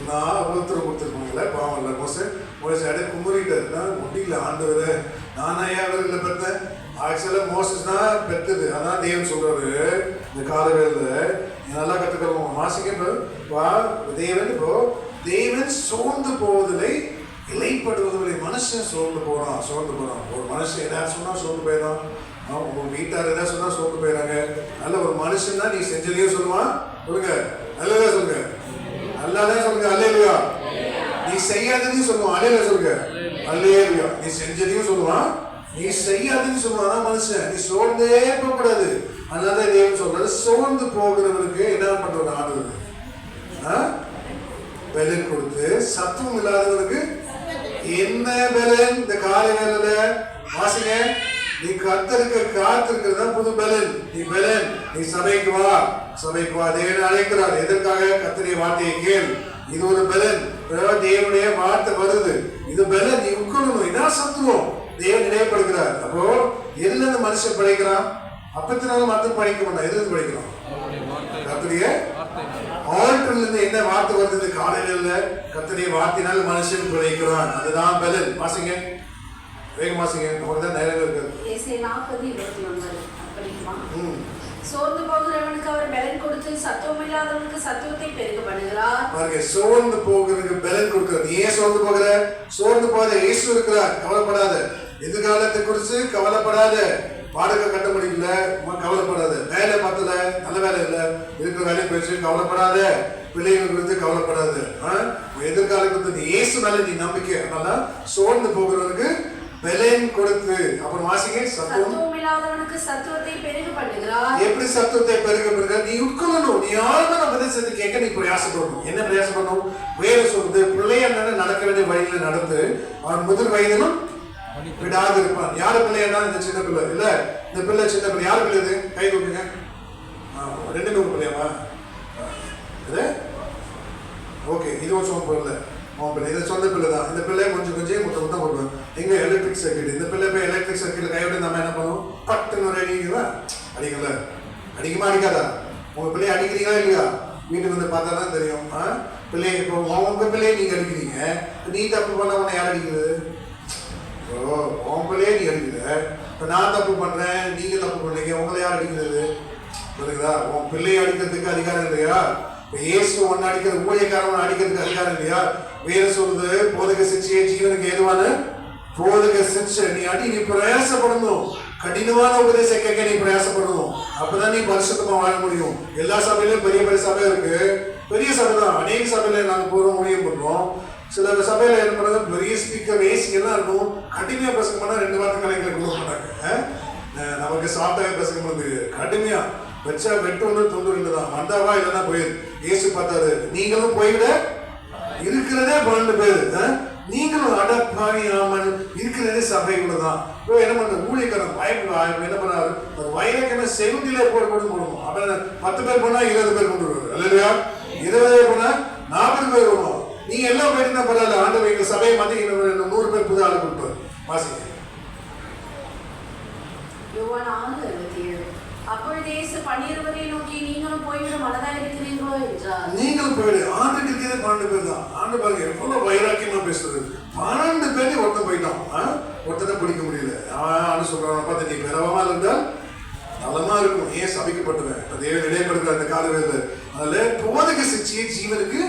நான் ஒருத்தர் கொடுத்துருக்கோங்களே பாவம் இல்லை மோசஸ் அடைய குமுறிட்டாருன்னா முடியல ஆண்டவர் நானா அவர்களை பெற்றேன். ஆக்சுவலாக மோசஸ் தான் பெற்றது. அதான் தேவன் சொல்றாரு இந்த காலவேளையில் நல்லா கற்றுக்கிறோம். மாசிக்க வா தேவன் இப்போ தேவன் சோர்ந்து போவதில்லை, இலைப்படுவதில்லை. மனுஷன் சோர்ந்து போறான். ஒரு மனுஷன் ஏதாவது சொன்னா சோர்ந்து போயிடும். உங்க வீட்டார் ஏதாவது சொன்னா சோர்ந்து போயிடாங்க. நல்ல ஒரு மனுஷன் தான் நீ செஞ்சதையும் சொல்லுவான். சொல்லுங்க நல்லதா சொல்லுங்க, நல்லாதான் சொல்லுங்க. அல்லேலூயா. நீ செய்யாததையும் சொல்லுவான். அல்லேலூயா சொல்லுங்க. அல்லேலூயா. நீ செஞ்சதையும் சொல்லுவான், நீ செய்யாததையும் சொல்லுவான். அதான் மனுஷன். நீ சோர்ந்தே போகக்கூடாது. அதனால தேவன் சொல்றாரு சோர்ந்து போகிறவருக்கு என்ன பண்றது ஆண்டவர் பலன் கொடுத்து, சத்துவம் இல்லாதவனுக்கு என்ன பலன்? இந்த காலை வேலையில வாசிங்க, நீ கர்த்தருக்கு காத்திருக்கிறதா புது பலன். நீ பலன், நீ சபைக்கு வா. தேவன் அழைக்கிறார். எதற்காக? கர்த்தருடைய வார்த்தையை கேள். இது ஒரு பலன். தேவனுடைய வார்த்தை வருது, இது பலன். நீ உட்கொள்ளணும். இதான் சத்துவம். தேவன் நினைவுபடுகிறார். அப்போ எதுல இருந்து மனுஷன் படைக்கிறான்? அப்பத்தினாலும் மத்தம் படிக்க மாட்டான். எதுல இருந்து படிக்கிறான்? கர்த்தருடைய ஆல்டர்ல இருந்து என்ன வார்த்தை வருது? காலையில கர்த்தருடைய வார்த்தையினால் மனுஷன் பிழைக்கிறான். அதுதான் பலன். வாசிங்க, வேகம் வாசிங்க. நமக்கு தான் நேரம் இருக்கு. ஏசாயா 40:29 படிக்குமா? சோர்ந்து போகிறவனுக்கு அவர் பலன் கொடுத்து, சத்துவம் இல்லாதவனுக்கு சத்துவத்தை பெருக பண்ணுகிறார். பாருங்க, சோர்ந்து போகிறவனுக்கு பலன் கொடுக்கிறார். நீ ஏன் சோர்ந்து போகிற? சோர்ந்து போகாத, இயேசு இருக்கிறார். கவலைப்படாத. எதிர்காலத்தை குறித்து கவலைப்படாத. வாடகை கட்ட முடியல, கவலைப்படாத. வேலை பார்த்தல, நல்ல வேலை இல்லை, இருக்கிற வேலையை போயிடுச்சு, கவலைப்படாத. பிள்ளைகள் குறித்து கவலைப்படாத. எதிர்காலம் குறித்து இயேசு மேல நீ நம்பிக்கை. அதனால சோர்ந்து போகிறவனுக்கு பலன் கொடுத்து. அப்புறம் வாசிங்க, சத்துவம் இல்லாதவனுக்கு சத்துவத்தை பெருக பண்ணுகிறார். எப்படி சத்துவத்தை பெருக பண்ணுகிறார்? நீ உட்கொள்ளணும். நீ யாருமே நம்ம பேசுறது கேட்க நீ பிரயாசப்படணும். என்ன பிரயாசப்படணும்? வேற சொல்றது பிள்ளைய நடக்க வேண்டிய வழியில நடந்து அவன் முதிர் வயதிலும் விடாது இருப்பான். யாரு பிள்ளையா? இந்த சின்ன பிள்ளை இல்ல, இந்த பிள்ளை சின்ன பிள்ளை. யாரு பிள்ளை இது? கை தூக்குங்க. 2 பிள்ளையாமா? ஓகே, இது ஒரு சொந்த பிள்ளை. இது சொந்த பிள்ளை தான். இந்த பிள்ளை கொஞ்சம் முத்தம் போடுவேன். எங்க எலக்ட்ரிக் சர்க்கிட். இந்த பிள்ளை போய் எலக்ட்ரிக் சர்க்கிட்ல கைவிட்டு நம்ம என்ன பண்ணுவோம்? பட்டுன்னு ஒரு அடிக்கிறா. அடிக்கல, அடிக்குமா அடிக்காதா? உங்க பிள்ளைய அடிக்கிறீங்களா இல்லையா? வீட்டுக்கு வந்து பார்த்தா தான் தெரியும். பிள்ளைய இப்போ உங்க பிள்ளைய நீங்க அடிக்கிறீங்க, நீ தப்பு பண்ண உன்னை யார் அடிக்கிறது? உன் பிள்ளையே நீ அடிக்கிற. இப்போ நான் தப்பு பண்றேன், நீங்க தப்பு பண்றீங்க, உங்களை யார் அடிக்கிறது? புரியுதா? உன் பிள்ளையை அடிக்கிறதுக்கு அதிகாரம் இல்லையா? இயேசு ஒன்னு அடிக்கிறது, ஊழியக்காரன் அடிக்கிறதுக்கு அதிகாரம் இல்லையா? வேற சொல்றது போதக சிக்ஷையை ஜீவனுக்கு ஏதுவான போதக சிக்ஷை. நீ அடி, நீ பிரயாசப்படணும். கடினமான உபதேசம் கேட்க நீ பிரயாசப்படணும். அப்பதான் நீ பரிசுத்தமா வாழ முடியும். எல்லா சபையிலும் பெரிய பெரிய சபை இருக்கு. பெரிய சபை தான். அநேக சபையில நாங்கள் போறோம், ஊழியம் பண்றோம். சில சபையில என்ன பண்றது, பெரிய ஸ்பீக்கர் ஏசி எல்லாம் இருக்கும். கடுமையா பிரசங்கம் பண்ணா 2 வாரத்தை கலைஞர்களை கொடுக்க மாட்டாங்க. நமக்கு சாப்பிட்டாவே பிரசங்கம் வந்து கடுமையா வச்சா வெட்டு ஒன்று துண்டு 2 தான். வந்தாவா இல்லைன்னா போயிரு. ஏசு பார்த்தாரு, நீங்களும் போயிட இருக்கிறதே 12 பேர். நீங்களும் அடப்பாவியாமல் இருக்கிறதே சபைக்குள்ளதான். இப்போ என்ன பண்ற? ஊழியக்காரன் பயப்பட என்ன பண்ணாரு? ஒரு வயலுக்கு செவுண்டிலே போடணும். அப்புறம் 10 பேர் போனா 20 பேர் கொண்டு வருவாரு. இல்லையா? 20 பேர் போனா 40 பேர் வருவோம். நீங்க எல்லாம் போயிட்டு பரவாயில்ல. ஆண்டவர் எங்க சபையை மாத்தி 100 பேர் புது ஆளு கொடுப்பாரு. வாசிங்க. யோவான் 6:67. அப்பொழுது இயேசு 12 நோக்கி, நீங்களும் போய்விட மனதா இருக்கிறீர்களோ என்றார். நீங்களும் போயிடு. ஆண்டுக்கு இருக்கிறதே 12 பேர் தான். ஆண்டு பாருங்க எவ்வளவு வைராக்கியமா பேசுறது. 12 பேர் ஒருத்தன் போயிட்டான். ஒருத்தனை பிடிக்க முடியல. அவன் சொல்றான், பார்த்து நீ பிறவமா இருந்தால் நலமா இருக்கும். ஏன் சபிக்கப்பட்டுவேன்? தேவன் இடைப்படுகிற அந்த காலவேல. அதனால போதக சிக்ஷையை ஜீவனுக்கு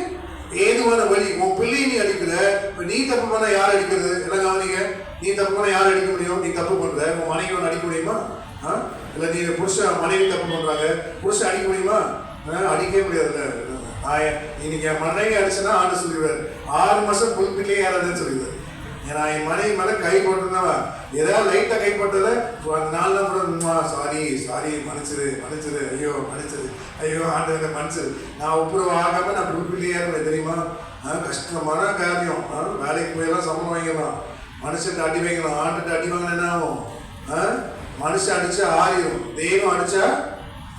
ஏதுவான வழி. உன் பிள்ளையை நீ அடிக்கிற. இப்ப நீ தப்பு பண்ண யார் அடிக்கிறது? என்ன கவனிங்க. நீ தப்பு பண்ண யார் அடிக்க முடியும்? நீ தப்பு பண்ற, உன் மனைவி ஒன்று அடிக்க முடியுமா? இல்ல நீ புருஷன் மனைவி தப்பு பண்றாங்க, புருஷன் அடிக்க முடியுமா? அடிக்கவே முடியாதுல்ல. இன்னைக்கு என் மனைவி அடிச்சுன்னா ஆண்டு சொல்லிடுவார், 6 மாசம் புல்பிள்ளையே யாராதுன்னு சொல்லிடுவார். ஏன்னா என் மனைவி மேல கை போட்டுருந்தவன் ஏதாவது லைட்டா கை போட்டத அந்த 4 நாள் கூட சாரி மன்னிச்சிரு, ஐயோ ஆண்டு மன்னிச்சிரு. நான் ஒப்புரவு ஆகாம நான் புல்பிள்ளையே இருப்பேன் தெரியுமா? கஷ்டமான காரியம். வேலைக்கு போயெல்லாம் சம்பளம் வாங்கிக்கலாம், மனுஷன் அடி வைக்கலாம். ஆண்டுட்டு அடி வாங்கினா என்ன ஆகும்? மனுஷன் அடிச்சா ஆறிடும், தெய்வம் அடிச்சா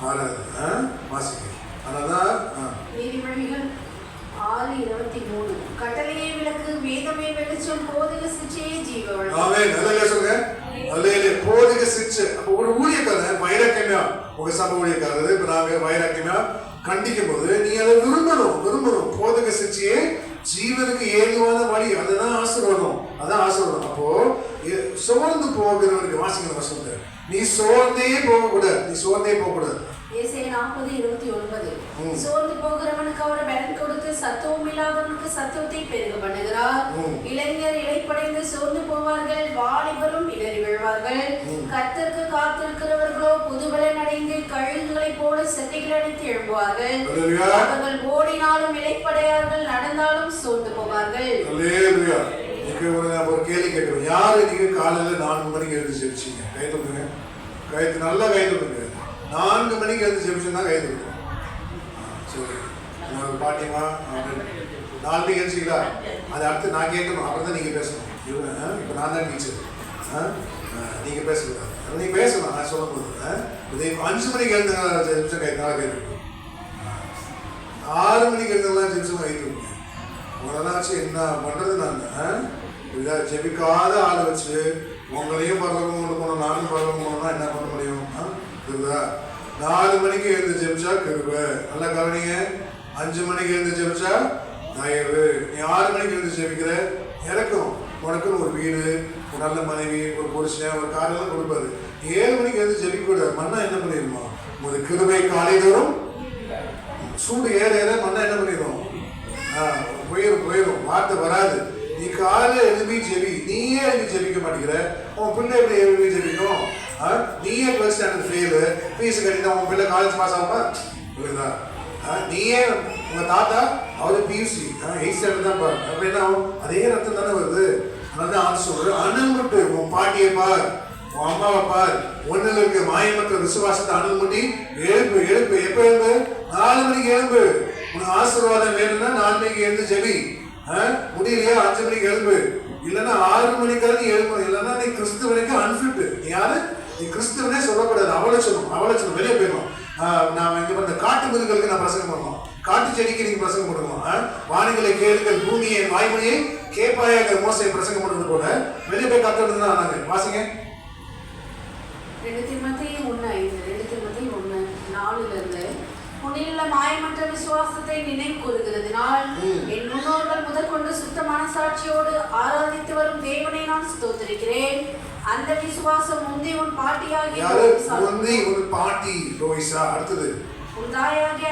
ஆறாது. வாசிக்க. அதனாலதான் நீதிமொழிகள் 6:23. கட்டளையே விளக்கு, வேதமே வெளிச்சம், போதக சிக்ஷையே ஜீவன். நல்ல சொல்லுங்க. அல்ல போதக சிக்ஷை. அப்போ ஒரு ஊழியக்காரன் வைராக்கியமா, உங்க சபை ஊழியக்காரரு இப்ப நாங்க வைராக்கியமா கண்டிக்கும் போது நீ அதை விரும்பணும். போதக சிக்ஷையே ஜீவனுக்கு ஏதுவான வழி, அதுதான் ஆசீர்வாதம், அதான் ஆசீர்வாதம். அப்போ சோர்ந்து போகிறவருக்கு வாசிக்கிற வசனத்தை, நீ சோர்ந்தே போகக்கூடாது. ஏசாயா 40:29 சோர்ந்து போகிறவனுக்கு அவர் பலன் கொடுத்து சத்துவம் இல்லாதவனுக்கு சத்துவத்தை பெருக பண்ணுகிறார். இளைஞர் இளைப்படைந்து சோர்ந்து போவார்கள், வாலிபரும் இடறி விழுவார்கள். கர்த்தருக்கு காத்திருக்கிறவர்களோ புதுபலன் அடைந்து கழுகுகளைப் போல செட்டைகள் அடித்து எழும்புவார்கள். அவர்கள் ஓடினாலும் இளைப்படையார்கள், நடந்தாலும் சோர்ந்து போவார்கள். ஒரு கேள்வி கேட்கிறோம், யாரு நீங்க காலையில 4 மணிக்கு எழுந்து ஜெபிச்சீங்க? கை தூக்குங்க, நல்லா கை தூக்குங்க. 4 மணிக்கு எழுந்து ஜெபிச்சுன்னா கை தூக்குங்க. சரி, பாட்டியமா 4 மணிக்கு எழுச்சிங்களா? அது அடுத்து நான் கேட்கணும், அப்புறம் தான் நீங்க பேசணும். இப்ப நான் தான் டீச்சர், நீங்க பேசக்கூடாது. நீங்க பேசணும், நான் சொல்லும் போது 5 மணிக்கு எழுந்து ஜெபிச்சா கை தூக்குங்க. 6 மணிக்கு எழுந்தெல்லாம் ஜெபிச்சு கை தூக்குங்க. உடனாச்சு என்ன பண்றது? நான் ஜெபிக்காத ஆளை வச்சு உங்களையும் பரவகம் கொண்டு போனோம், நானும் பரவகம் போனோம்னா என்ன பண்ண முடியும்? 4 மணிக்கு எழுந்து ஜெபிச்சா கிருபை, நல்லா கவனிங்க. 5 மணிக்கு எழுந்து ஜெபிச்சா தயவு. நீ 6 மணிக்கு எழுந்து ஜெபிக்கிற இறக்கும். உனக்குன்னு ஒரு வீடு, ஒரு நல்ல மனைவி, ஒரு புருஷன், ஒரு காரெல்லாம் கொடுப்பாரு. 7 மணிக்கு எழுந்து ஜெபிக்க கூடாது. மண்ணா என்ன பண்ணிடுமா? ஒரு கிருபை காலை தரும், சூடு ஏற மண்ணா என்ன பண்ணிடும்? போயிடும், வார்த்தை வராது. நீ காலையில எழுப்பி ஜெபி, நீயே எழுப்பி ஜெபிக்க மாட்டேங்கிற. உன் பிள்ளை எப்படி எழுப்பி ஜெபிக்கும்? நீயே ப்ளஸ் ஸ்டாண்டர்ட் ஃபெயிலு, ஃபீஸ் கட்டினா உன் பிள்ளை காலேஜ் பாஸ் ஆகுமா? புரியுதா? நீயே உங்க தாத்தா அவரு பியூசி 8th ஸ்டாண்டர்ட் தான் பாரு. அப்படின்னா அதே ரத்தம் தானே வருது. அதனால ஆன்சர் அணுமுட்டு. உன் பாட்டியை பார், உன் அம்மாவை பார், ஒண்ணுல இருக்க மாயமற்ற விசுவாசத்தை அணுமுட்டி எழுப்பு. எப்ப எழுப்பு? 4 மணிக்கு எழுப்பு. உனக்கு ஆசீர்வாதம் வேணும்னா 4 மணிக்கு எழுந்து ஜெபி. முடியலையா 5 மணிக்கு எழுப்பு. இல்லைன்னா 6 மணிக்காக நீ எழுப்பணும். இல்லைன்னா நீ கிறிஸ்துவனுக்கு அன்ஃபிட். நீ யாரு? நீ கிறிஸ்துவனே சொல்லக்கூடாது, அவளை சொல்லணும், வெளியே போயிடணும். நான் இங்க இந்த காட்டு மிருகங்களுக்கு நான் பிரசங்கம் பண்ணணும், காட்டு செடிக்கு நீங்க பிரசங்கம் பண்ணணும். வானிலை கேளுங்கள், பூமியை வாய்மொழியை கேட்பாயாக மோசை பிரசங்கம் பண்ணுறது போல வெளியே போய் கத்துறது தான். நாங்க வாசிங்க 2 தீமோத்தேயு 1:4 உன்னிலுள்ள மாயமற்ற விசுவாசத்தை நினைவு கூறுகிறதினால் என் முன்னோர்கள் முதற்கொண்டு சுத்த மனசாட்சியோடு ஆராதித்து வரும் தேவனை நான் ஸ்தோத்திரிக்கிறேன். அந்த விசுவாசம் முந்தி உன் பாட்டியாகிய லோயிசா, அடுத்தது உன் தாயாகிய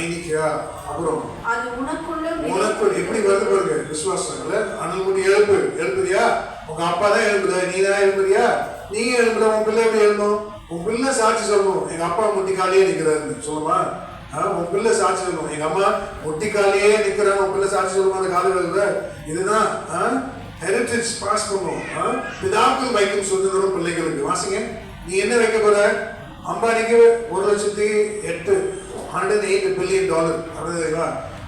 ஐனிக்கேயா, அப்புறம் அது உனக்குள்ள எப்படி வருது பாருங்க விசுவாசம். அணுகுடி எழுப்புறியா? உங்க அப்பா தான் எழுப்புதா? நீ தான் எழுப்புறியா? நீங்க எழுப்புற. உன் பிள்ளை எப்படி எழுப்பணும்? உன் பிள்ளை சாட்சி சொல்லணும், எங்க அப்பா முட்டிக்காலையே நிக்கிறாருன்னு சொல்லுமா? உன் பிள்ளை சாட்சி சொல்லணும், எங்க அம்மா முட்டிக்காலையே நிக்கிறாங்க. உன் பிள்ளை சாட்சி சொல்லுமா? அந்த காலங்களில் இதுதான் ஹெரிட்டேஜ் பாஸ் பண்ணும். பிதாக்கள் வைக்கும் சுதந்திரம் பிள்ளைகளுக்கு. வாசிங்க, நீ என்ன வைக்க போற? அம்பானிக்கு $1,08 $108 billion.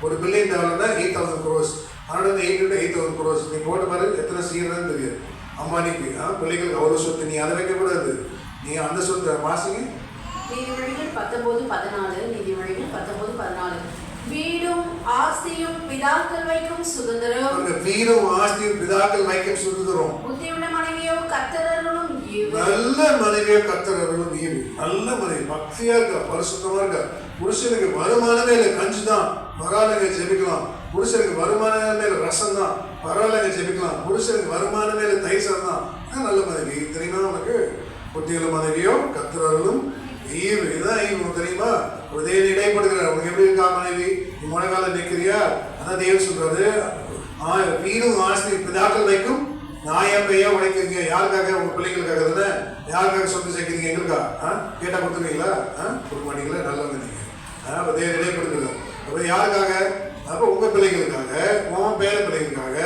$1 billion $8,000 crores. 108 into 8,000 crores. நீ போட்டு பாரு எத்தனை சீரன்னு தெரியாது. அம்பானிக்கு பிள்ளைகளுக்கு அவ்வளவு சொத்து. நீ அதை வைக்க கூடாது, நீ அந்த சொத்து. வாசிங்க நீதிமொழிகள் 19:14 வீடும் ஆஸ்தியும் பிதாக்கள் வைக்கும் சுதந்திரம். வீடும் ஆஸ்தியும் பிதாக்கள் வைக்கும் சுதந்திரம். புத்தியுள்ள மனைவியோ கர்த்தரருளும் ஈவு. நல்ல மனைவியோ கர்த்தரருளும் ஈவு. நல்ல மனைவி பக்தியா இருக்கா, பரிசுத்தமா இருக்கா. புருஷனுக்கு வருமானமே இல்லை, கஞ்சி தான், பரவாயில்லைங்க ஜெபிக்கலாம். புருஷனுக்கு வருமானமே இல்லை, ரசம் தான், பரவாயில்லைங்க ஜெபிக்கலாம். புருஷனுக்கு வருமானமே இல்லை, தைசம் தான். நல்ல மனைவி தெரியுமா உனக்கு? புத்தியுள்ள மனைவியோ கர்த்தரருளும் ஈவு. இதுதான் ஈவு தெரியுமா? ஒரு தேவன் இடைப்படுகிறார். உனக்கு எப்படி இருக்கா மனைவி? நீ முழங்கால நிற்கிறியா? அதான் தேவன் சொல்றாரு, வீடும் ஆஸ்தி பிதாக்கள் வைக்கும் நாயப்பையா உடைக்கிறீங்க. யாருக்காக? உங்க பிள்ளைங்களுக்காக தானே. யாருக்காக சொத்து சேர்க்கிறீங்க? எங்களுக்கா? கேட்டா கொடுத்துருவீங்களா? கொடுக்க மாட்டீங்களா? நல்லவங்க நீங்க. அப்ப தேவன் இடைப்படுகிறார். அப்ப யாருக்காக? அப்ப உங்க பிள்ளைங்களுக்காக, உன் பேர பிள்ளைங்களுக்காக.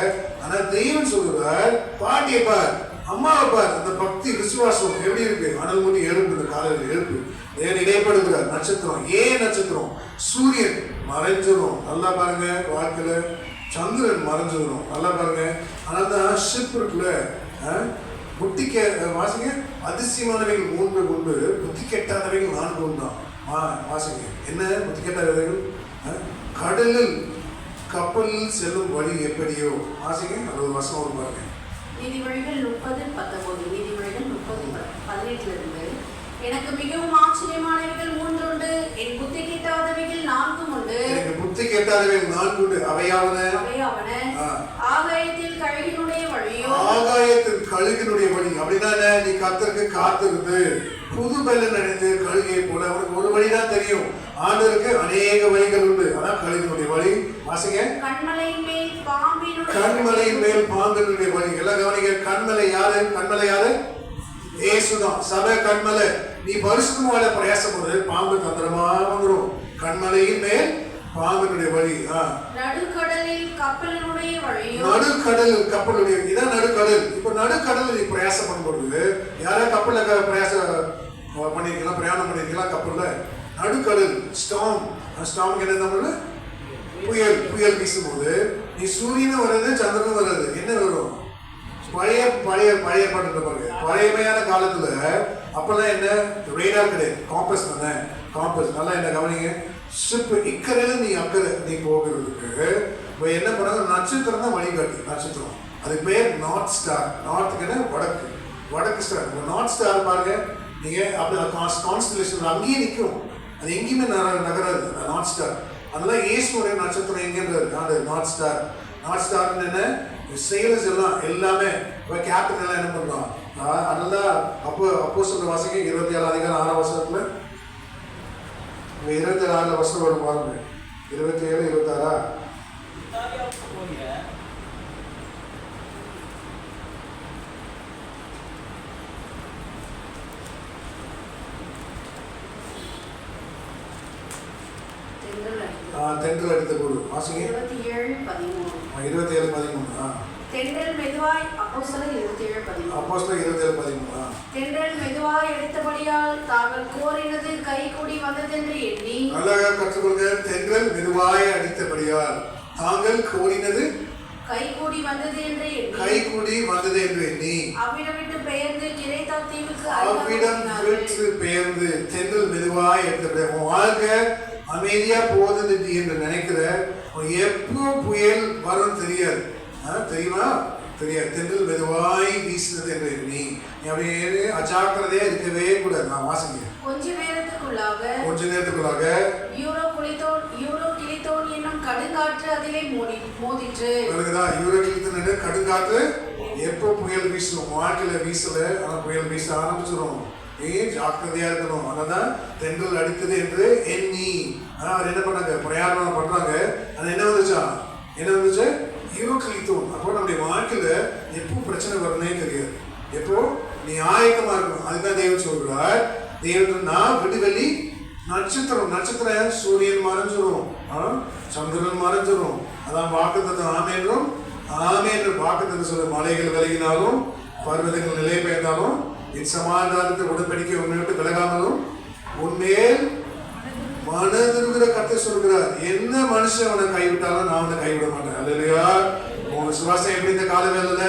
ஆனா தெய்வம் சொல்லுவார், பாட்டியை பார், அம்மாவை பார். அந்த பக்தி விசுவாசம் எப்படி இருக்கு? அனல் மூட்டி எழுப்பு, காலையில் எழுப்பு. தேவன் இடைப்படுகிறார். நட்சத்திரம், ஏன் நட்சத்திரம்? சூரியன் மறைஞ்சிடும். நல்லா பாருங்க, வாழ்க்கையில சந்திரன் மறைஞ்சிடும். நல்லா பாருங்க. ஆனால் தான் ஷிப் இருக்குல்ல, புத்தி வாசிங்க, அதிசயமானவைகள் 3 உண்டு, புத்தி கெட்டாதவைகள் 4 உண்டாம். வாசிங்க, என்ன புத்தி கெட்டாதவைகள்? கடலில் கப்பலில் செல்லும் வழி எப்படியோ. வாசிங்க, அது ஒரு வசனம் ஒரு பாருங்க. நீதிமொழிகள் 30:19 நீதிமொழிகள் 30:18 எனக்கு மிகவும் ஆச்சரியமானவைகள் 3 உண்டு, என் புத்தி கிட்டாதவைகள் 4 உண்டு. எனக்கு புத்தி கேட்டாதவைகள் 4 உண்டு. அவையாவன ஆகாயத்தில் கழுகினுடைய வழியோ. ஆகாயத்தில் கழுகினுடைய வழி அப்படின்னா நீ கர்த்தருக்கு காத்திருந்து புது பலன் அடைந்து கழுகை போல. அவனுக்கு ஒரு வழிதான் தெரியும். ஆண்டவருக்கு அநேக வழிகள் உண்டு. அதான் கழுகினுடைய வழி. வாசிங்க. கண்மலையின் மேல் பாம்பினுடைய கண்மலையின் மேல் பாம்பினுடைய வழி. எல்லாம் கவனிங்க. கண்மலை யாரு? கண்மலை யாரு? ஏசுதான். சபை கண்மலை. நீ பரிசுத்தமான பிரயாசம் போது பாம்பு தந்திரமா வந்துடும். கண்மலையின் மேல் பாம்பினுடைய வழி. நடுக்கடலில் கப்பலினுடைய வழியோ. நடுக்கடல் கப்பலுடைய இதான் நடுக்கடல். இப்ப நடுக்கடல் நீ பிரயாசம் பண்ணும்போது யாரா கப்பல்ல பிரயாசம் பண்ணிருக்கலாம், பிரயாணம் பண்ணிருக்கலாம் கப்பல்ல. நடுக்கடல் ஸ்டாம். ஸ்டாம் என்ன தமிழ்ல? புயல். புயல் வீசும்போது நீ சூரியனும் வர்றது சந்திரனும் வர்றது என்ன வரும்? பழைய பழைய பழைய பாட்டு பாருங்க. பழையமையான காலத்துல அப்பெல்லாம் என்ன ரேடார் கிடையாது, காம்பஸ் தானே. காம்பஸ் நல்லா என்ன கவனிங்க. ஷிப் இக்கரையில நீ அக்கறை நீ போகிறதுக்கு என்ன பண்ணாங்க? நட்சத்திரம் தான் வழிகாட்டி. நட்சத்திரம் அதுக்கு பேர் நார்த் ஸ்டார். நார்த்துக்குன்னா வடக்கு, வடக்கு ஸ்டார். நார்த் ஸ்டார் பாருங்க நீங்க அப்படி கான்ஸ்டலேஷன் அங்கேயே நிற்கும். அது எங்கேயுமே நகராது நார்த் ஸ்டார். அதெல்லாம் இயேசுடைய நட்சத்திரம் எங்கன்றது நார்த் ஸ்டார். நார்த் ஸ்டார்னு என்ன? செயல்ஸ் எல்லாம் எல்லாமே இப்போ கேப்டன் எல்லாம் என்ன பண்ணுறோம்? அதெல்லாம் அப்போ சொல்ற வாசிங்க 27 அதிகாரம் 6 வருஷத்துல 27 வருஷம் வரும் பாருங்க. 27 26 தென்றல் அடித்த போது வாசிங்க. 27:13 தென்றல் மெதுவாய் அப்போஸ்தலர் 27:13 அப்போஸ்தலர் 27:13 தென்றல் மெதுவாய் எடுத்தபடியால் தாங்கள் கோரினது கைகூடி வந்ததென்று எண்ணி. நல்லா கற்றுக்கொள்க. தென்றல் மெதுவாய் அடித்தபடியால் தாங்கள் கோரினது கைகூடி வந்தது என்று எண்ணி. கைகூடி வந்தது என்று எண்ணி அவ்விடம் விட்டு பெயர்ந்து கிரேத்தா தீவுக்கு அவ்விடம் விட்டு பெயர்ந்து தென்றல் மெதுவாய் எடுத்தபடியால் வாழ்க்கை அமைதியா போகுது என்று நினைக்கிற எப்போ புயல் வரும் தெரியாது. தெரியுமா? தெரியாது. தென்றல் மெதுவாய் வீசுறது என்று எண்ணி அப்படியே அஜாக்கிரதையா இருக்கவே கூடாது. நான் வாசிங்க. கொஞ்ச நேரத்துக்குள்ளாக யூரோ கிளித்தோன் என்னும் கடுங்காற்று அதிலே மோதிற்று. யூரோ கிளித்தோன் கடுங்காற்று எப்போ புயல் வீசும்? வாழ்க்கையில வீசல, ஆனா புயல் வீச ஆரம்பிச்சிடும். ஜாக்கிரதையா இருக்கணும். அதனால தென்றல் அடித்தது என்று எண்ணி. அவர் என்ன பண்ணாங்க? பிரயாணம் பண்றாங்க. அது என்ன வந்துச்சா? என்ன வந்துச்சு? யூரோ கிளித்தோன். அப்போ நம்முடைய வாழ்க்கையில எப்போ பிரச்சனை வரனே தெரியாது. எப்போ நீ ஆயத்தமா இருக்கணும். அதுதான் தேவன் சொல்றார். தேவன் நான் விடுவெளி நட்சத்திரம். நட்சத்திரம் சூரியன் மறைஞ்சிரும், சந்திரன் மறைஞ்சிரும். அதான் வாக்குத்தத்தம். ஆமேன்றும் ஆமேன்று வாக்குத்தத்தம் சொல்ற. மலைகள் விலகினாலும் பர்வதங்கள் நிலை பெயர்ந்தாலும் என் சமாதானத்தை உடன்படிக்கை உன்னை விட்டு விலகாமலும் உன்மேல் மனதிருக்கிற கர்த்தர் சொல்கிறார். என்ன மனுஷன் அவனை கைவிட்டாலும் நான் அவனை கைவிட மாட்டேன். அல்லையா? உங்க சுவாசம் எப்படி இந்த கால வேலையில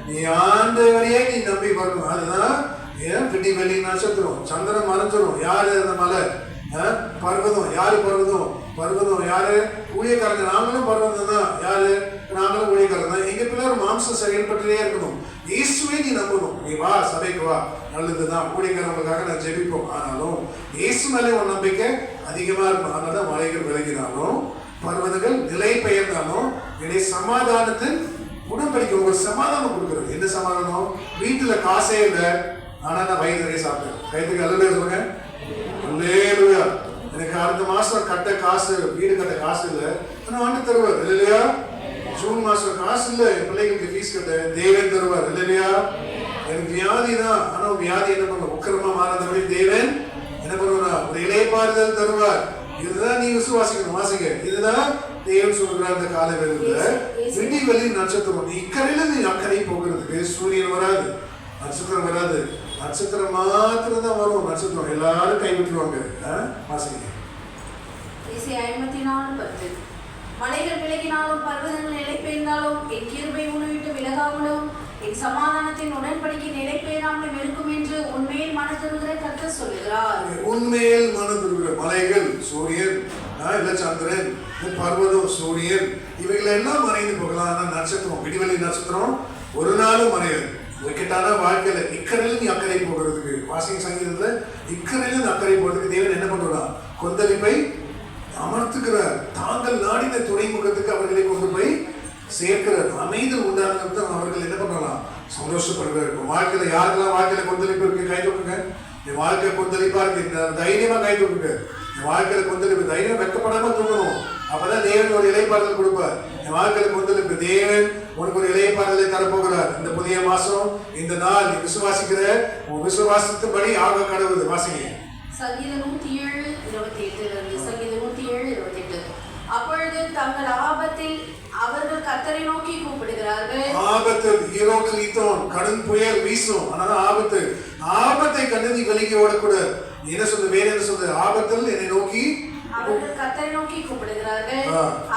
நீ ஆண்டவரையே நீ நம்பி வரணும். அதுதான் ஏன் பிடி வெளி நட்சத்திரம். சந்திரன் மறைஞ்சிரும். யாரு அந்த மலை? பர்வதம். யாரு பர்வதம்? பர்வதம் யாரு? ஊழியக்காரங்க. நாங்களும் பர்வதம் தான். யாரு? நாங்களும் ஊழியக்காரங்க தான். எங்க பிள்ளைகள் மாம்சம் செயல்பட்டுட்டே இருக்கணும். இயேசுவே நீ நம்பணும். நீ வா, சபைக்கு வா, நல்லதுதான். ஊழியக்காரங்களுக்காக நான் ஜெபிப்போம். ஆனாலும் இயேசு மேலே ஒரு நம்பிக்கை அதிகமா இருக்கும். அதனால மலைகள் விலகினாலும் பர்வதங்கள் நிலை பெயர்ந்தாலும் என்னுடைய சமாதானத்தின் உடன்படிக்கை உங்களுக்கு சமாதானம் கொடுக்குறது. என்ன சமாதானம்? வீட்டுல காசே இல்லை, ஆனா நான் வயிறு நிறைய சாப்பிட்டேன். கைத்துக்கு அல்ல சொல்லுங்க. அல்லேலூயா. எனக்கு அடுத்த மாசம் கட்ட காசு, வீடு கட்ட காசு இல்லை, ஆனா ஆண்டு தருவார். இல்லையா? ஜூன் மாசம் காசு இல்லை, என் பிள்ளைகளுக்கு ஃபீஸ் கட்ட தேவன் தருவார். இல்லையா? எனக்கு வியாதி தான், ஆனா வியாதி என்ன பண்ண உக்கிரமா மாறாதபடி தேவன் என்ன பண்ணுவார்? ஒரு இளைப்பாறுதல் தருவார். இதுதான் நீ விசுவாசிக்கணும். வாசிங்க. இதுதான் தேவன் சொல்கிறார். இந்த கால வேளையில விடி வெளி நட்சத்திரம். இக்கரையில நீ அக்கறை போகிறதுக்கு சூரியன் வராது, நட்சத்திரம் வராது. நட்சத்திரம் மாத்திரம் தான் வரும். நட்சத்திரம் எல்லாரும் கைவிட்டுருவாங்க. வாசிங்க. 54:10 மலைகள் விலகினாலும் பர்வதங்கள் நிலை பெயர்ந்தாலும் என் கிருபை உன்னை விட்டு விலகாமலும் என் சமாதானத்தின் உடன்படிக்கை நிலை பெயராமலும் இருக்கும் என்று உண்மையில் மனதிருக்கிற கர்த்தர் சொல்லுகிறார். உண்மையில் மனதிருக்கிற மலைகள், சூரியன், இல்ல சந்திரன், பர்வதம், சூரியன், இவைகள் எல்லாம் மறைந்து போகலாம். ஆனா நட்சத்திரம், விடிவெளி நட்சத்திரம் ஒரு நாளும் மறையாது. விக்கெட்டான வாழ்க்கையில இக்கரையில நீ அக்கறை போகிறதுக்கு, வாசிங்க சங்கீதத்துல இக்கரையில நீ அக்கறை போகிறதுக்கு தேவன் என்ன பண்ணுறான்? கொந்தளிப்பை அமர்த்துகிறார். தாங்கள் நாடின துறைமுகத்துக்கு அவர்களை கொண்டு போய் சேர்க்கிறார். அமைதி உண்டானது அவர்கள் என்ன பண்ணலாம், சந்தோஷப்படுகிறார். வாழ்க்கையில யாருக்கெல்லாம் வாழ்க்கையில கொந்தளிப்பு இருக்கு கை தூக்குங்க. என் வாழ்க்கை கொந்தளிப்பா இருக்கு, தைரியமா கை தூக்குங்க. என் வாழ்க்கையில கொந்தளிப்பு, தைரியம் வெட்கப்படாம தூங்கணும். அப்பதான் தேவன் ஒரு இலைப்பாறுதல் கொடுப்பார். என் வாழ்க்கையில கொந்தளிப்பு, தேவன் உனக்கு ஒரு இலைப்பாறுதலை தரப்போகிறார். இந்த புதிய மாசம், இந்த நாள் நீ விசுவாசிக்கிற உன் விசுவாசத்தின்படி ஆக கடவுள். வாசிங்க சங்கீதம் 107:28. சங்கீதம் 107:28. அப்பொழுது தங்கள் ஆபத்தில் அவர்கள் கர்த்தரை நோக்கி கூப்பிடுகிறார்கள். ஆபத்தில் ஈரோக்களித்தோம், கடும் புயல் வீசும். ஆனா ஆபத்தை கண்டு நீ விலகி ஓடக்கூடாது. என்ன சொல்றது, வேற என்ன சொல்றது, ஆபத்தில் என்னை நோக்கி அவர்கள் கர்த்தரை நோக்கி கூப்பிடுகிறார்கள்.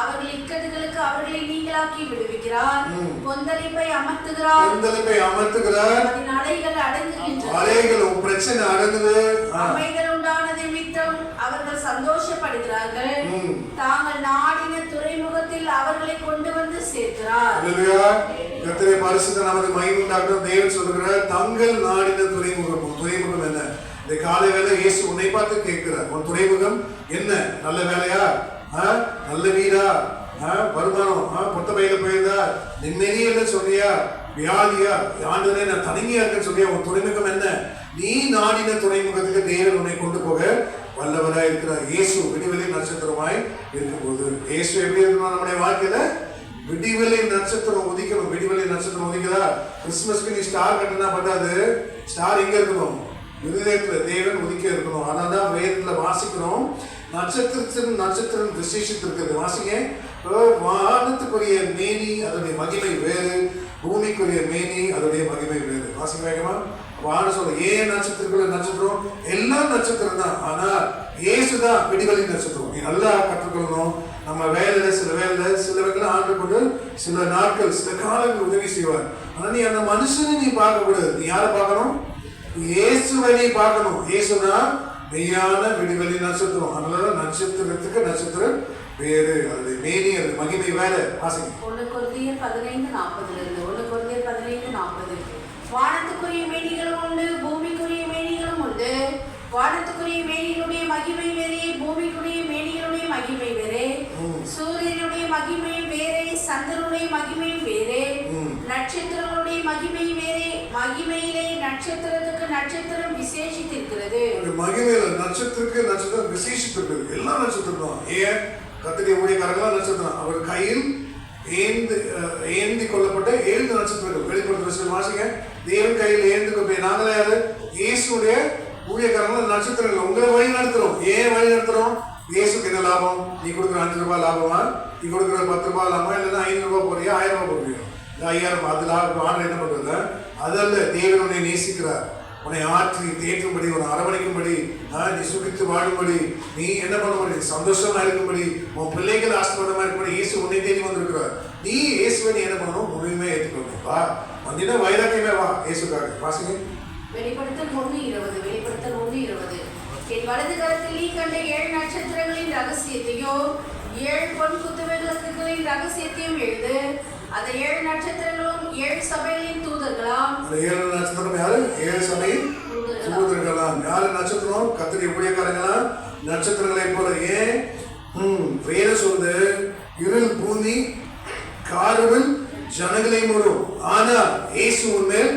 அவர்கள் இக்கட்டுகளுக்கு அவர்களை நீங்களாக்கி விடுவிக்கிறார். கொந்தளிப்பை அமர்த்துகிறார். அதன் அலைகள் அடங்குகின்றன. அலைகள் பிரச்சனை அடங்குது. அமைதல் உண்டான நிமித்தம் அவர்கள் சந்தோஷப்படுகிறார்கள். தாங்கள் நாடின துறைமுகத்தில் அவர்களை கொண்டு வந்து சேர்க்கிறார். கர்த்தரை பரிசுத்த நாமத்தை மகிமை உண்டாக்கட்டும். தேவன் சொல்கிறார், தங்கள் நாடின துறைமுகம். துறைமுகம் என்ன? இந்த காலை வேலை இயேசு உன்னை பார்த்து கேட்கிறார், உன் துறைமுகம் என்ன? நல்ல வேலையா, நல்ல வீடா, வருமானம், பொட்ட பையில போயிருந்தா, நிம்மதியா சொல்றியா, வியாதியா, ஆண்டவரே நான் தனிமையா இருக்கேன்னு சொல்றியா? உன் துறைமுகம் என்ன? நீ நாடின துறைமுகத்துக்கு தேவன் உன்னை கொண்டு போக வல்லவராய் இருக்கிறார். இயேசு விடிவெளி நட்சத்திரமாய் இருக்கும்போது, இயேசு எப்படி இருக்கணும் நம்முடைய வாழ்க்கையில? விடிவெளி நட்சத்திரம் உதிக்கணும். விடிவெளி நட்சத்திரம் உதிக்கிறா? கிறிஸ்துமஸ்க்கு நீ ஸ்டார் கட்டினா பட்டாது. ஸ்டார் எங்க இருக்கணும்? இருதயத்துல தேவன் உதிக்க இருக்கணும். அதனால்தான் வேதத்துல வாசிக்கிறோம், நட்சத்திரம் விசேஷித்திருக்கிறது. வாசிங்க, வானத்துக்குரிய மேனி அதோடைய மகிமை வேறு, பூமிக்குரிய மேனி அதோடைய மகிமை வேறு. வாசிங்க வேகமா. வான சொல்ல ஏன் நட்சத்திரக்குள்ள நட்சத்திரம்? எல்லா நட்சத்திரம் தான். ஆனா இயேசுதான் விடிவெளி நட்சத்திரம். நீ நல்லா கற்றுக்கொள்ளணும். நம்ம வேலையில சில வேலை ஆண்டு கொண்டு சில நாட்கள் சில காலங்கள் உதவி செய்வார். ஆனா நீ அந்த மனுஷனை நீ பார்க்க கூடாது. நீ யாரை பார்க்கணும்? இயேசுவை நீ பார்க்கணும். இயேசுனா மெய்யான விடிவெளி நட்சத்திரம். அதனால நட்சத்திரத்துக்கு நட்சத்திரம் வேறு, அது மேனி, அது மகிமை வேற. வாசிங்க 1 கொரிந்தியர் 15:40. வானத்துக்குரிய மேனிகளும் உண்டு, பூமிக்குரிய மேனிகளும் உண்டு. வானத்துக்குரிய மேனிகளுடைய மகிமை வேறே, பூமிக்குரிய மேனிகளுடைய மகிமை வேறே. சூரியனுடைய மகிமை வேறே, சந்திரனுடைய மகிமை வேறே. நட்சத்திரங்களுடைய மகிமை வேறே, மகிமையிலே நட்சத்திரத்துக்கு நட்சத்திரம் விசேஷித்திருக்கிறது. மகிமையில நட்சத்திரத்துக்கு நட்சத்திரம் விசேஷித்திருக்கிறது. எல்லா நட்சத்திரம் தான். ஏன் கர்த்தருடைய ஊழியக்காரர்களா நட்சத்திரம்? அவர் கையில் ஏந்தி கொள்ளப்பட்ட 7 நட்சத்திரங்கள். வெளிப்படுத்த வாசிங்க, தேவன் கையில் ஏந்து கொண்டு நாங்களே யாரு? இயேசுடைய ஊழியக்காரர்கள் நட்சத்திரங்கள். உங்களை வழி நடத்துறோம். ஏன் வழி நடத்துறோம்? இயேசுக்கு என்ன லாபம்? நீ கொடுக்குற 5 ரூபாய் லாபமா? நீ கொடுக்குற 10 ரூபாய் லாபமா? இல்லைன்னா 500 ரூபாய் போறியா, 1000 ரூபாய் போறியா? 5000. அது லாபம். ஆண்டு என்ன பண்றது? அதல்ல, தேவன் உன்னை நேசிக்கிறார். உன்னை ஆற்றி தேற்றும்படி, உன்னை அரவணைக்கும்படி, நீ சுகித்து வாழும்படி, நீ என்ன பண்ணும்படி, சந்தோஷமா இருக்கும்படி, உன் பிள்ளைகள் ஆசீர்வாதமா இருக்கும்படி இயேசு உன்னை தேடி வந்திருக்கிறார். நீ இயேசுவை நீ என்ன பண்ணணும்? முழுமையா ஏற்றுக்கணும். வா வந்தீங்கன்னா வைராக்கியமே வா இயேசுக்காக. வாசிங்க வெளிப்படுத்தல் 1:20. என் வலது கரத்தில் நீ கண்ட 7 நட்சத்திரங்களின் ரகசியத்தையோ 7 பொன் குத்துவிளக்குகளின் ரகசியத்தையும் எழுது. அந்த 7 நட்சத்திரங்களும் 7 சபைகளின் தூதர்களாம். அந்த 7 நட்சத்திரம் யாரு? 7 சபையின் தூதர்களாம். யாரு நட்சத்திரம்? கர்த்தருடைய ஊழியக்காரங்களா நட்சத்திரங்களை போல. ஏன் வேற சொல்லுது, இருள் பூமி காருவில் ஜனங்களை மூடும், ஆனா இயேசு உன்மேல்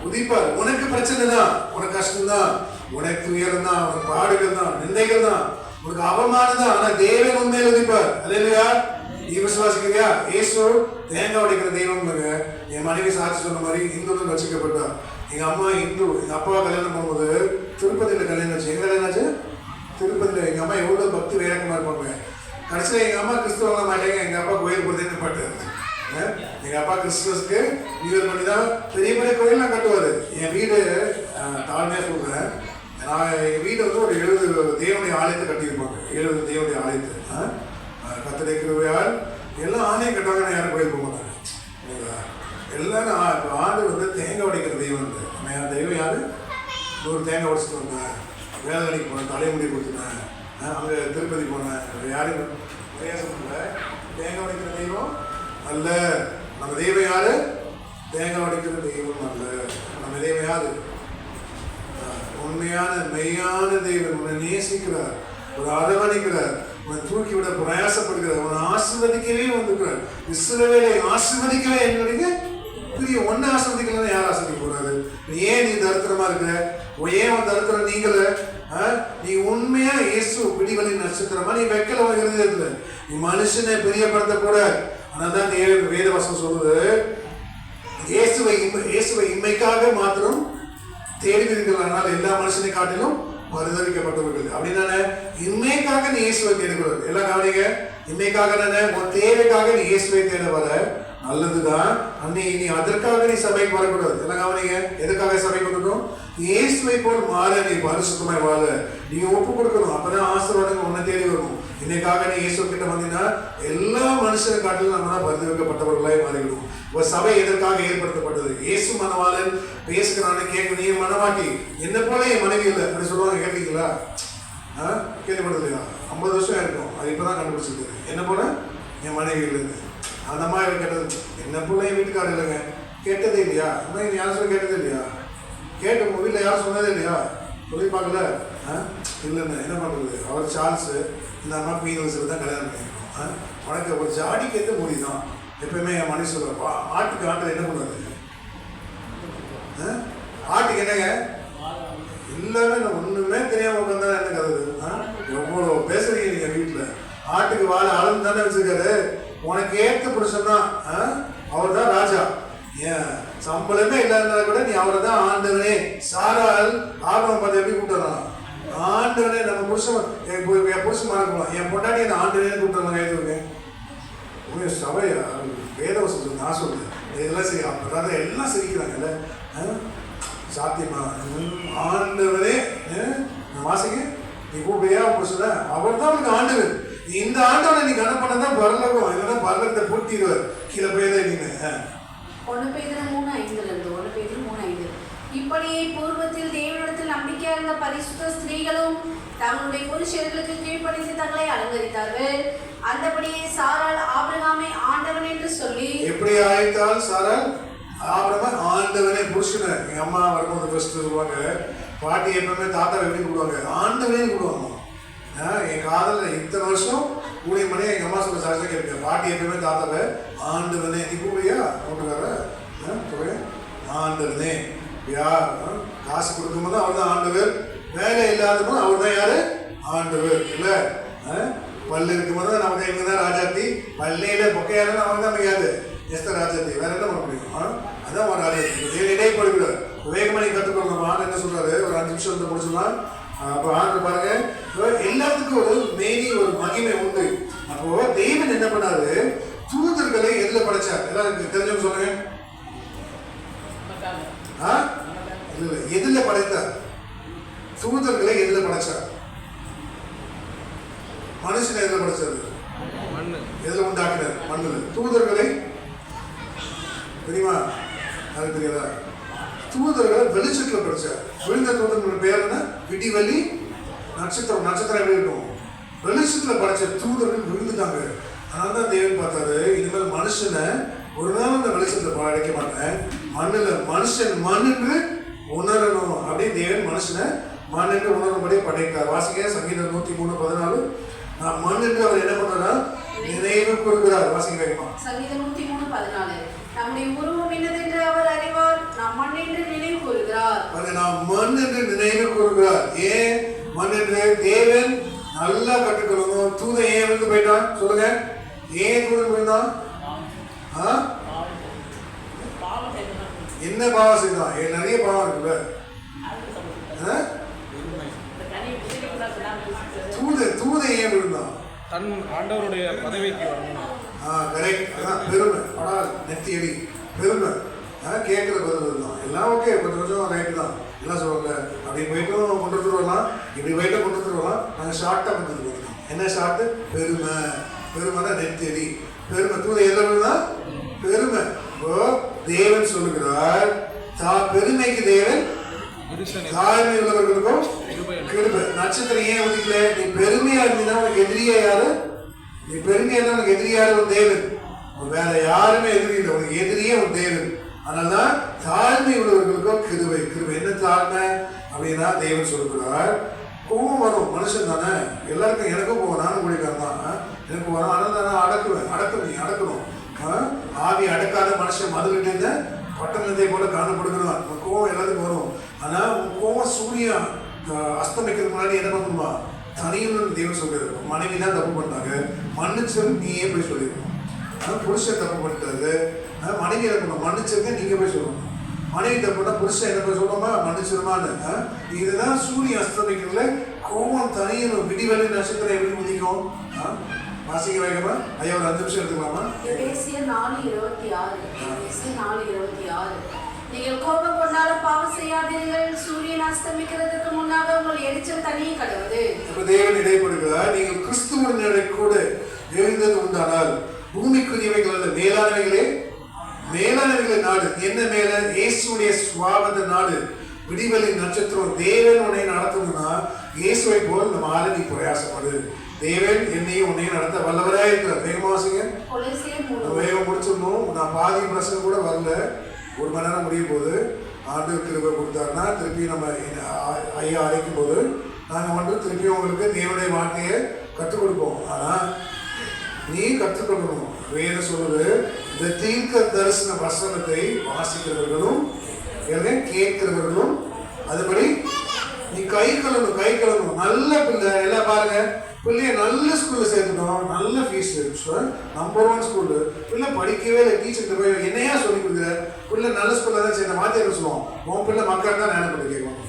உதிப்பார். உனக்கு பிரச்சனை தான், உனக்கு கஷ்டம் தான், உனக்கு துயரம் தான், உனக்கு பாடுகள் தான், நிந்தைகள் தான், உனக்கு அவமானம் தான். ஆனா தேவன் உண்மையில் உதிப்பார். அல்லேலூயா. நீ விசுவாசிக்கிறியா? இயேசு தேங்காய் உடைக்கிற தெய்வம். என் மனைவி சாட்சி சொன்ன மாதிரி இந்துன்னு ரசிக்கப்பட்டார். எங்க அம்மா இந்து. எங்க அப்பாவை கல்யாணம் பண்ணும்போது திருப்பதியில கல்யாணம் ஆச்சு. எங்க கல்யாணம் ஆச்சு? திருப்பதியில. எங்க அம்மா எவ்வளவு பக்தி வேறக்கமா இருப்பாங்க. கடைசியில் எங்க அம்மா கிறிஸ்துவ மாட்டாங்க. எங்க அப்பா கோயில் போறதே பாட்டாரு. எங்க அப்பா கிறிஸ்துமஸ்க்கு நியூ பண்ணி தான் பெரிய பெரிய கோயில்லாம் கட்டுவாரு. என் வீடு தாழ்மையா சொல்றேன், நான் எங்க வீடு வந்து ஒரு 70 தேவனுடைய ஆலயத்தை கட்டியிருப்பாங்க. 70 தேவனுடைய ஆலயத்தை கர்த்தருடைய கிருபையால் எல்லாம் ஆலயம் கட்டுவாங்க. யாரும் கோயில் போக மாட்டாங்க. எல்லாரும் ஆண்டு வந்து தேங்காய் உடைக்கிற தெய்வம். நம்ம தெய்வம் யாரு? ஒரு தேங்காய் உடைச்சிட்டு வந்தேன், வேலைக்கு போனேன், தலைமுடி கொடுத்துட்டேன், அங்கே திருப்பதி போனேன். யாரும் நிறைய சொல்லுங்க. தேங்காய் உடைக்கிற தெய்வம் அல்ல. நம்ம தெய்வம் யாரு? தேங்காய் உடைக்கிற தெய்வம் அல்ல. நம்ம தெய்வம் யாரு? உண்மையான மெய்யான தெய்வம். உன்னை நேசிக்கிறார். ஒரு அரவணைக்கிறார், உன்னை தூக்கி விட பிரயாசப்படுகிறார், உன்னை ஆசீர்வதிக்கவே வந்திருக்கிறார். இஸ்ரவேலை ஆசீர்வதிக்கவே என்னுடைய பிரிய ஒன்னு ஆசீர்வதிக்கலாம். யார் ஆசீர்வதிக்க போறாரு? ஏன் நீ தரித்திரமா இருக்கிற? ஏன் உன் தரித்திரம் நீங்கள? நீ உண்மையா இயேசு பிடிவலி நட்சத்திரமா நீ வைக்கல இருந்ததுல நீ மனுஷனை பிரியப்படுத்த கூட. அதனால்தான் வேதவசம் சொல்லுது, இயேசுவை இம்மைக்காக மாத்திரம் தேடுவீர்கள், ஆனால் எல்லா மனுஷனை காட்டிலும் பரிதவிக்கப்பட்டவர்கள். அப்படின்னா இன்மைக்காக நீ இயேசுவை தேடுகிறார். எல்லாம் கவனிங்க, இன்மைக்காக உன் தேவைக்காக நீ இயேசுவை தேட வர நல்லதுதான். நீ அதற்காக நீ சபைக்கு வரக்கூடாது. எல்லாம் கவனிங்க, எதுக்காக சபைக்கு வரணும்? இயேசுவை போல் மாற, நீ பரிசுத்தமாய் வாழ நீ ஒப்பு கொடுக்கணும். அப்பதான் ஆசீர்வாதங்கள் உன்னை தேடி வரும். இன்னைக்காக நீ இயேசு கிட்ட வந்தீங்கன்னா எல்லா மனுஷனை காட்டிலும் நம்ம தான் பரிதவிக்கப்பட்டவர்களாய் மாறிவிடும். ஒரு சபை எதற்காக ஏற்படுத்தப்பட்டது? இயேசு மனவாளன் பேசுகிறான்னு கேட்க, நீ மனவாட்டி என்ன போல என் மனைவி இல்லை அப்படி சொல்லுவாங்க. கேட்டீங்களா? கேள்விப்பட்டது 50 வருஷம் இருக்கும். அது இப்பதான் கண்டுபிடிச்சிருக்கு. என்ன போல என் மனைவி இல்லைன்னு. அந்த மாதிரி கேட்டது என்ன போல என் வீட்டுக்காரர் இல்லைங்க. கேட்டதே இல்லையா? யாரும் சொல்ல கேட்டதே இல்லையா? கேட்டு உங்க வீட்டில் யாரும் சொன்னதே இல்லையா? சொல்லி பார்க்கல. இல்லைன்னு என்ன பண்ணுறது? அவர் சார்ல்ஸ், இந்த அம்மா குயின் எலிசபெத் தான் கல்யாணம் பண்ணியிருக்கோம். உனக்கு ஒரு ஜாடிக்கு ஏற்ற மொழி தான். எப்பயுமே என் மனைவி சொல்லுவா, ஆட்டுக்கு ஆட்டில் என்ன பண்ணுறது? ஆட்டுக்கு என்னங்க எல்லாமே நான் ஒன்றுமே தெரியாமல் உட்காந்தா என்ன கதை? எவ்வளோ பேசுறீங்க நீங்கள் வீட்டில். ஆட்டுக்கு வாழை அளந்து தானே வச்சுருக்காரு. உனக்கு ஏற்ற புருஷன் தான், அவர் தான் ராஜா. ஏன் சம்பளமே இல்லாத கூட நீ அவரை தான் ஆண்டவனே. சாரால் ஆர்வம் பார்த்து எப்படி கூப்பிட்டுறான்? ஆண்டவனே. நம்ம புருஷன் என் புருஷன் மறக்கலாம், என் பொண்டாட்டி என்ன ஆண்டவனே கூப்பிட்டுறாங்க. கைதுருக்கேன் சபையா வேதவசம் நான் சொல்றேன். இதெல்லாம் சரி, அதாவது எல்லாம் சிரிக்கிறாங்கல்ல. சாத்தியமா? ஆண்டவனே வாசிங்க. நீ கூப்பிடுறியா புருஷன? அவர் தான் உனக்கு ஆண்டவர். இந்த ஆண்டவனை நீ கணக்கு பண்ணதான் பரலோகம். இல்லைன்னா பரலத்தை பூட்டிடுவார். கீழே போயதே நீங்க 1 பேதுரு 3:5 இப்படியே பூர்வத்தில் தேவனிடத்தில் நம்பிக்கையா இருந்த பரிசுத்த ஸ்திரீகளும் தங்களுடைய புருஷர்களுக்கு கீழ்ப்படிந்து தங்களை அலங்கரித்தார்கள். அந்தபடியே சாராள் ஆபிரகாமை ஆண்டவன் என்று சொல்லி. எப்படி ஆயிட்டால் சாராள் ஆபிரகாம் ஆண்டவனே புருஷனை? எங்க அம்மா வரும்போது ஃபர்ஸ்ட் சொல்லுவாங்க, பாட்டி எப்பவுமே தாத்தா எப்படி கூடுவாங்க? ஆண்டவனே கூடுவாங்க. என் காதல இத்தனை வருஷம் கூடிய மணி எங்க அம்மா சொல்ல சாட்சியா கேட்க, பாட்டி எப்பயுமே தாத்தாவை ஆண்டவனே. நீ கூப்பிடுறியா? கூப்பிட்டுக்கார ஆண்டவனே. யார் காசு கொடுக்கும்போது அவர் தான் ஆண்டவர். வேலை இல்லாதபோது அவர் தான் யாரு? ஆண்டவர். இல்ல பல்லு இருக்கும்போது நமக்கு இவங்க தான் ராஜாத்தி. பல்லையில பொக்கையாருன்னு அவங்க தான் அமையாது. எஸ்தர் ராஜாத்தி. வேற என்ன பண்ண முடியும்? அதான் ஒரு ராஜாத்தி. இடைப்படுகிறார். வேகமணி கற்றுக்கொள்ளணும். ஆண்டு என்ன சொல்றாரு? ஒரு 5 நிமிஷம் வந்து முடிச்சுலாம். அப்போ ஆண்டு பாருங்க, எல்லாத்துக்கும் ஒரு மெயினி ஒரு மகிமை உண்டு. அப்போ தேவன் என்ன பண்ணாரு? தூதர்களை எதுல படைச்சார்? எல்லாரும் தெரிஞ்சவங்க சொல்லுங்க. இல்ல எதுல படைத்தார்? தூதர்களை எதுல படைச்சார்? மனுஷனை எதுல படைச்சாரு? எதுல உண்டாக்கினார்? மண்ணுல. தூதர்களை தெரியுமா? அது தெரியாதா? தூதர்களை வெளிச்சத்துல படைச்சார். விழுந்த தூதர்கள் பேர் என்ன? விடிவெளி நட்சத்திரம். நட்சத்திரம் எப்படி இருக்கும்? வெளிச்சத்துல படைச்ச தூதர்கள் விழுந்துட்டாங்க. அதனால்தான் தேவன் பார்த்தாரு, இனிமேல் மனுஷனை ஒரு நாள் அந்த வெளிச்சத்தை படைக்க மாட்டேன், மண்ணுல மனுஷன் மண்ணுன்னு உணரணும் அப்படின்னு தேவன் மனுஷனை மண்ணுன்னு உணரும்படி படைத்தார். வாசிக்க சங்கீதம் 103:14. நான் மண்ணுன்னு அவர் என்ன பண்றாரா? நினைவு கூறுகிறார். வாசிக்க வேணுமா? சங்கீதம் 103:14. நம்முடைய உருவம் என்னதென்று அவர் அறிவார், நாம் மண் என்று நினைவு கூறுகிறார். நாம் மண் என்று நினைவு கூறுகிறார். ஏன் மண் என்று? தேவன் நல்லா கற்றுக்கொள்ளணும். தூதன் ஏன் விழுந்து போயிட்டான் சொல்லுங்க? ஏன் தூதன் போயிட்டான்? என்ன பாவம் செய்தான்? நிறைய பாவம் இருக்குல்ல. தூதன் ஏன் விழுந்தான்? தன் ஆண்டவருடைய பதவிக்கு வரணும். கரெக்ட். அதான் பெருமை. படால் நெத்தியடி பெருமை. கேட்குற பதில் தான். எல்லாம் ஓகே, கொஞ்சம் கொஞ்சம் ரைட்டு தான். எல்லாம் சொல்லுவாங்க அப்படி போயிட்டும் கொண்டு வரலாம், இப்படி போயிட்டு கொண்டு வரலாம். நாங்கள் ஷார்ட்டாக கொண்டு போகிறோம். என்ன ஷார்ட்டு? பெருமை. பெருமைனா நெத்தியடி. பெருமை. தூதை எல்லாம் பெருமை. இப்போ தேவன் சொல்லுகிறார், பெருமைக்கு தேவன் தாழ்மை உள்ளவர்களுக்கும் கிருபை. நட்சத்திரம் ஏன் ஒதுக்கல? நீ பெருமையா இருந்தீங்கன்னா உனக்கு எதிரியா யாரு? நீ பெருமையா இருந்தா உனக்கு எதிரியாரு? ஒரு தேவன். வேற யாருமே எதிரி இல்லை, உனக்கு எதிரியே ஒரு தேவன். அதனால்தான் தாழ்மை உள்ளவர்களுக்கும் கிருபை. கிருபை என்ன தாழ்மை அப்படின்னா தேவன் சொல்லுகிறார், கோபம் வரும், மனுஷன் தானே, எல்லாருக்கும் எனக்கும் போவோம், நானும் குடிக்காரன் தான், எனக்கு வரும். ஆனால் நான் அடக்கணும். ஆவி அடக்காத மனுஷன் மதுகிட்டு இருந்த பட்டணத்தை போல காணப்படுகிறான். கோவம் எல்லாத்துக்கும் வரும். ஆனால் கோவம் சூரியன் அஸ்தமிக்கிறதுக்கு முன்னாடி என்ன பண்ணுமா, தனியும் தேவன் சொல்றாரு. மனைவி தான் தப்பு பண்ணாங்க, மன்னிச்சது நீயே போய் சொல்லிருக்கணும். புருஷன் தப்பு பண்ணிட்டாரு, மனைவி இருக்கணும், மன்னிச்சிருக்க நீங்க போய் சொல்லணும். மனைவி தப்புனா புருஷன் என்ன போய் சொல்லணுமா, மன்னிச்சிருமான்னு. இதுதான் சூரியன் அஸ்தமிக்கிறதுல கோவம் தனியும். விடிவெளி நட்சத்திரம் எப்படி உதிக்கும்? வாசிக்க வேகமா ஐயா, ஒரு 5 நிமிஷம் எடுத்துக்கலாமா? எபேசியர் 4:26. நீங்கள் கோபம் கொண்டாலும் பாவம் செய்யாதீர்கள், சூரியன் அஸ்தமிக்கிறதுக்கு முன்னாக உங்கள் எரிச்சல் தனியே கடவுது. இப்ப தேவன் இடைப்படுகிறார். நீங்கள் கிறிஸ்துவுடன் கூட எழுந்தது உண்டானால் பூமிக்குரியவைகள் அல்ல, மேலானவைகளே நாடு. என்ன மேல? இயேசுடைய சுவாபத நாடு, விடிவெளி நட்சத்திரம். தேவன் உன்னை நடத்தணும்னா இயேசுவை போல் நம்ம ஆளுநி பிரயாசப்படு. தேவன் என்னையும் உன்னையும் நடத்த வல்லவராக இருக்கிறார். வேகமா வாசிங்க, வேகம் முடிச்சிடணும். நான் பாதி பிரசங்கம் கூட வரல, 1 மணி நேரம் முடியும் போது ஆண்டு கிருபை கொடுத்தாருன்னா திருப்பி நம்ம ஐயா அழைக்கும் போது நாங்கள் வந்து திருப்பி உங்களுக்கு தேவனுடைய வார்த்தையை கற்றுக் கொடுப்போம். ஆனால் நீ கற்றுக்கொள்ளணும். வேறு சொல்லுது, இந்த தீர்க்க தரிசன வசனத்தை வாசிக்கிறவர்களும் கேட்கிறவர்களும் அதுபடி நீ கை கழுவணும். நல்ல பிள்ளை எல்லாம் பாருங்க, பிள்ளைய நல்ல ஸ்கூல்ல சேர்த்துட்டோம், நல்ல ஃபீஸ், நம்பர் 1 ஸ்கூலு. பிள்ளை படிக்கவே இல்லை, டீச்சர்கிட்ட போய் என்னையா சொல்லி கொடுக்குற, பிள்ளை நல்ல ஸ்கூல்ல தான் சேர்ந்த மாத்தியார் சொல்லுவோம், உன் பிள்ளை மக்கள் தான் நேரம் பண்ணி கேட்கணும்.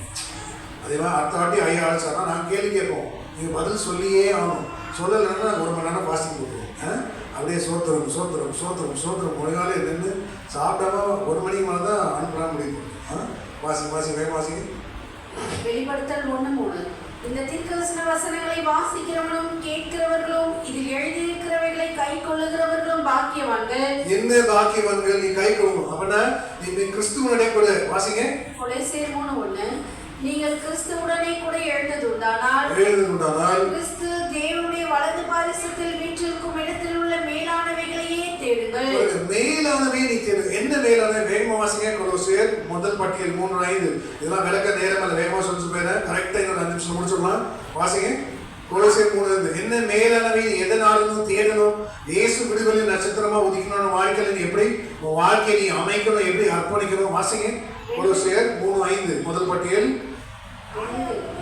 அதே மாதிரி அடுத்த வாட்டி ஐயா அழைச்சாருன்னா நாங்கள் கேள்வி கேட்போம், நீங்கள் பதில் சொல்லியே ஆகணும். சொல்லலைன்னா நாங்கள் 1 மணி நேரம் வாசிக்க போட்டுருவோம். அப்படியே சோத்திரம் மொழிகாலே நின்று சாப்பிடாம 1 மணிக்கு மேலே தான் அனுப்பலாம் முடியும். வாசிங்க. வெளிப்படுத்தல் 1:3. இந்த தீர்க்கதரிசன வசனங்களை வாசிக்கிறவர்களும் கேட்கிறவர்களும் இதில் எழுதியிருக்கிறவைகளை கை கொள்ளுகிறவர்களும் பாக்கியவான்கள். என்ன பாக்கியவான்கள்? நீ கை கொள்ளணும். அப்படின்னா நீ கிறிஸ்துவனுடைய கூட வாசிங்க. கொலோசியர் 3:1. நீங்கள் கிறிஸ்துவுடனே கூட எழுந்ததுண்டானால் கிறிஸ்து தேவனுடைய வலது பாரிசத்தில் வீற்றிருக்கும் இடத்தில் உள்ள மேலானவைகளையே தேடுங்கள். மேலானவை நீ தேடு. என்ன மேலானவை? வேகமா வாசிங்க. கொலோசியர் முதல் பட்டியல் 3:5. இதெல்லாம் விளக்க நேரம் அல்ல, வேகமா சொல்லி போயிடுறேன். கரெக்டா இன்னொரு 5 நிமிஷம் முடிச்சிடலாம். வாசிங்க. கொலோசியர் 3:5. என்ன மேலானவை எதனாலும் தேடணும்? இயேசு விடுதலை நட்சத்திரமா உதிக்கணும். வாழ்க்கையில நீ எப்படி வாழ்க்கையை நீ அமைக்கணும், எப்படி அர்ப்பணிக்கணும்? வாசிங்க. கொலோசியர் 3:5 முதல் பட்டியல்.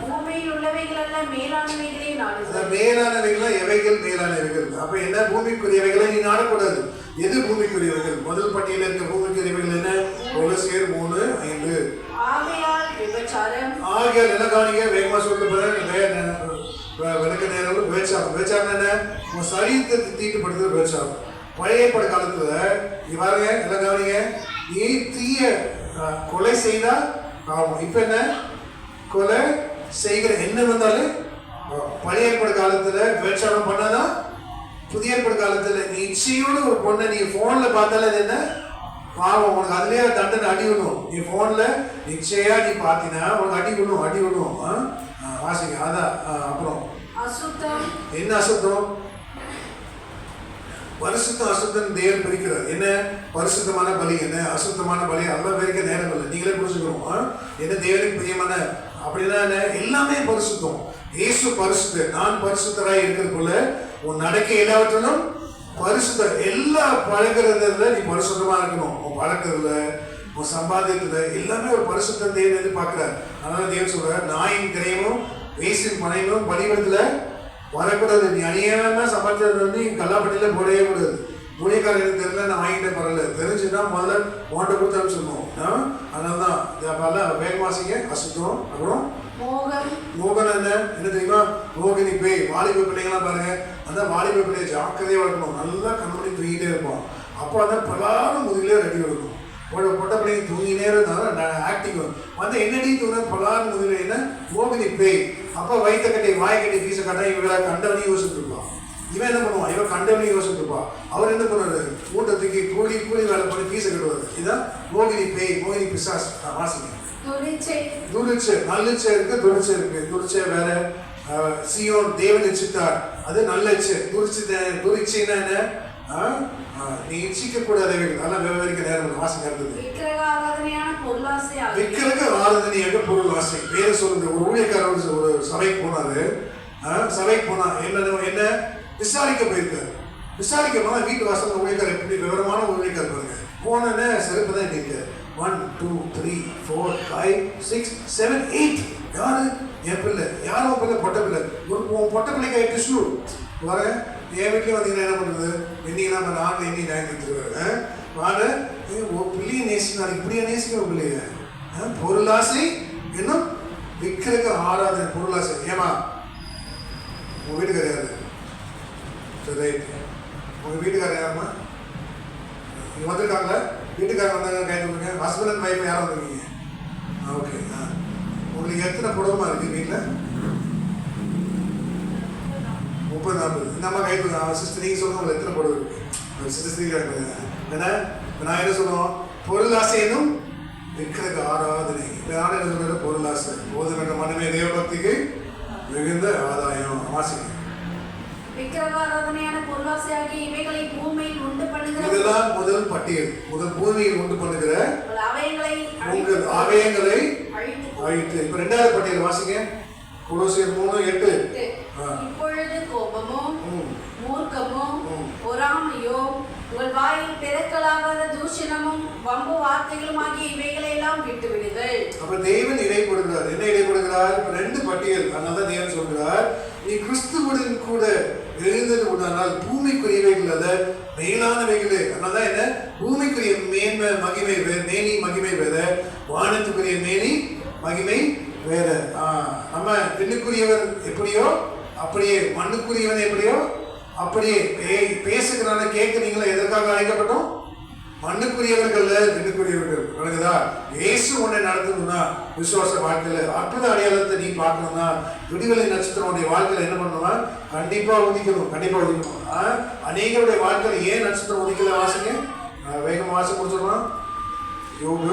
பூமியில் உள்ளவைகள் அல்ல, மேலானவைகளே நாடுங்கள். மேலானவைகள் எவைகள்? மேலானவைகள். அப்ப என்ன? பூமிக்குரியவைகளை நீ நாடக்கூடாது. எது பூமிக்குரியவைகள்? முதல் பட்டியலில் இருக்க பூமிக்குரியவைகள் என்ன? கொலோசியர் 3:5. ஆகையால் விபச்சாரம். ஆகையால் என்ன காணிங்க? வேகமா சொல்லிட்டு விளக்க நேரம். விபச்சாரம் என்ன? உன் சரீரத்தை தீட்டுப்படுத்துறது விபச்சாரம். பழைய பட காலத்துல பாருங்க, எல்லாம் கவனிங்க, நீ தீய கொலை செய்தா பாவம். இப்ப என்ன? கொலை செய்கிற என்ன வந்தாலும் பழைய ஏற்பாடு காலத்துல விபச்சாரம் பண்ணாதான். புதிய ஏற்பாடு காலத்துல நீ இச்சையோடு ஒரு பொண்ணை நீ போன்ல பார்த்தாலே அது என்ன பாவம். உனக்கு அதுலயே தண்டனை அடி விடணும். நீ போன்ல இச்சையா நீ பாத்தீங்கன்னா உனக்கு அடி விடணும். வாசிங்க. அதான். அப்புறம் அசுத்தம். என்ன அசுத்தம்? பரிசுத்தம் அசுத்தம் தேவன் பிரிக்கிறார். என்ன? பரிசுத்தமான பலி என்ன, அசுத்தமான பலி, அதெல்லாம் பிரிக்க நேரம் இல்லை, நீங்களே புரிஞ்சுக்கணும். என்ன தேவனுக்கு பிரியமான அப்படின்னா என்ன? எல்லாமே பரிசுத்தம். இயேசு பரிசுத்த, நான் பரிசுத்தராய் இருக்கிறதுக்குள்ள உன் நடக்க எல்லாவற்றிலும் பரிசுத்த. எல்லா பழகிறதுல நீ பரிசுத்தமா இருக்கணும். உன் பழக்கிறதுல, உன் சம்பாதியத்துல எல்லாமே ஒரு பரிசுத்தம் தேவன் எதிர்பார்க்கிறார். அதனால தேவன் சொல்றார், நாயின் கிரையமும் வேசின் பனையும் பலிபடத்துல வரக்கூடாது. நீ அநியாயமா சம்பாதிச்சது வந்து கல்லாப்பட்டியில போடவே கூடாது. ஊழியக்காரர்களுக்கு தெரியல, நான் வாங்கிட்டே பரவாயில்ல, தெரிஞ்சுன்னா முதல்ல ஓட்ட கொடுத்தான்னு சொல்லணும். அதனாலதான் வேகமாசிங்க. அசுத்தம். அப்புறம் மோகன் என்ன தெரியுமா? மோகினி பேய். வாலிப பிள்ளைங்களாம் பாருங்க, அந்த வாலிப பிள்ளைய ஜாக்கிரதையா வளர்க்கணும். நல்லா கண்மணி தூங்கிட்டே இருப்பான். அப்போ அந்த பலாரும் முதுகிலே ரெடி கொடுக்கணும். பொட்ட பிள்ளைங்க தூங்கினே இருந்தாலும் ஆக்டிங் வந்து என்னடி தூங்க பலாரும் முதுகில என்ன? மோகினி பேய். அப்போ வயிற்ற கட்டி வாய் கட்டி பீச கட்டா இவங்களை கண்டவனி யோசிச்சுட்டு இருப்பான். இவன் என்ன பண்ணுவான்? இவன் கண்டவனி யோசிச்சுட்டு இருப்பான். அவர் என்ன பண்ணுவாரு? கூட்டத்துக்கு கூலி வேலை பண்ணி பீச கட்டுவாரு. இதுதான் மோகினி பேய், மோகினி பிசாஸ். வாசிங்க. துரிச்சை. நல்லிச்சை இருக்கு, துரிச்சை இருக்கு. துரிச்சை வேற. சியோன் தேவன் இச்சித்தார், அது நல்ல இச்சை. துரிச்சைன்னா என்ன? நீ இச்சிக்க கூடாதவைகள் அதெல்லாம் விவரிக்க நேரம் வாசிக்க இருந்தது. விக்கிரக ஆராதனையான பொருளாசை விக்கிரக ஆராதனையாக பொருள் ஆசை வேற சொல்லுங்க. ஒரு ஊழியக்காரர் ஒரு சபைக்கு போனாரு. சபைக்கு போனா என்ன விசாரிக்க போயிருக்காரு. விசாரிக்க போனா வீட்டு வாசல் ஊழியக்காரர் எப்படி விவரமான ஊழியக்காரர் பாருங்க. போனோன்னே செருப்பு தான் இருக்காரு. 1 2 3 4 5 6 7 8 யாரு என் பிள்ளை யாரோ பிள்ளை பொட்டை பிள்ளை ஒரு பொட்டை பிள்ளைக்கு ஆயிட்டு ஷூ வரேன். என் வீட்லேயும் வந்தீங்கன்னா என்ன பண்ணுறது இன்னைக்கு நம்ம நாங்கள் எண்ணி நியாயத்துருவேன் வாங்க ஒரு பிள்ளையை நேசிக்க நாளைக்கு இப்படியா நேசிக்கிற பிள்ளைய பொருளாசை இன்னும் விக்கிரக ஆராதனை பொருளாசை. ஏமா உங்கள் வீட்டுக்கார யாரு? சரி ரைட். உங்கள் வீட்டுக்காரர் யாருமா? நீங்கள் வந்திருக்காங்களா? வீட்டுக்காரர் வந்தாங்க கை கொடுங்க. ஹஸ்பண்ட் அண்ட் ஒய்ஃப் யாரும் வந்துருக்கீங்க? ஓகே. உங்களுக்கு எத்தனை குடும்பமாக இருக்குது வீட்டில்? 30 40. இந்த அம்மா கை கொடுங்க. சிஸ்டர் நீங்கள் சொல்லுங்க உங்களுக்கு எத்தனை குடும்பம் இருக்குது? சிஸ்டர் ஏன்னா நான் என்ன சொல்லுவோம் பொருளாசைனும் விக்கிரக ஆராதனை. நான் என்ன சொல்கிற பொருளாசை போதும் மனமே தேவபக்திக்கு மிகுந்த ஆதாயம் வாசிக்க. விக்கிரகாராதனையான பொருளாசையாகிய இவைகளை பூமியில் உண்டு பண்ணுகிற இதெல்லாம் முதல் பட்டியல். முதல் பூமியில் உண்டு பண்ணுகிற உங்கள் அவயங்களை அழித்து. இப்ப இரண்டாவது பட்டியல் வாசிங்க. கொலோசியர் 3:8. இப்பொழுது கோபமும் மூர்க்கமும் பொறாமையோ உங்கள் வாயில் பிறக்கலாகாத தூஷணமும் வம்பு வார்த்தைகளும் ஆகிய இவைகளை எல்லாம் விட்டு விடுங்கள். அப்ப தேவன் இடைப்படுகிறார். என்ன இடைப்படுகிறார்? 2 பட்டியல். அதனாலதான் தேவன் சொல்கிறார் நீ கிறிஸ்துவுடன் கூட எழுந்தது உண்டானால் பூமிக்குரியவைகள் அல்ல மேலானவைகளே. அதனாலதான் என்ன பூமிக்குரிய மேன்மை மகிமை மேனி மகிமை வேற வானத்துக்குரிய மேனி மகிமை வேற. நம்ம பெண்ணுக்குரியவர் எப்படியோ அப்படியே மண்ணுக்குரியவன் எப்படியோ அப்படியே பேசுகிறான கேட்குறீங்களா? எதற்காக அழைக்கப்பட்டோம்? மண்ணுக்குரியவர்கள் பெண்ணுக்குரியவர்கள். விளங்குதா? இயேசு உன்னை நடத்தணும்னா விசுவாச வாழ்க்கையில் அற்புத அடையாளத்தை நீ பார்க்கணும்னா விடுதலை நட்சத்திரம் உடைய வாழ்க்கையில் என்ன பண்ணணும்னா கண்டிப்பா உதிக்கணும். கண்டிப்பா உதிக்கணும். அநேகருடைய வாழ்க்கையில் ஏன் நட்சத்திரம் உதிக்கல வாசிங்க. வேகமாக வாசி முடிச்சிடலாம். யோபு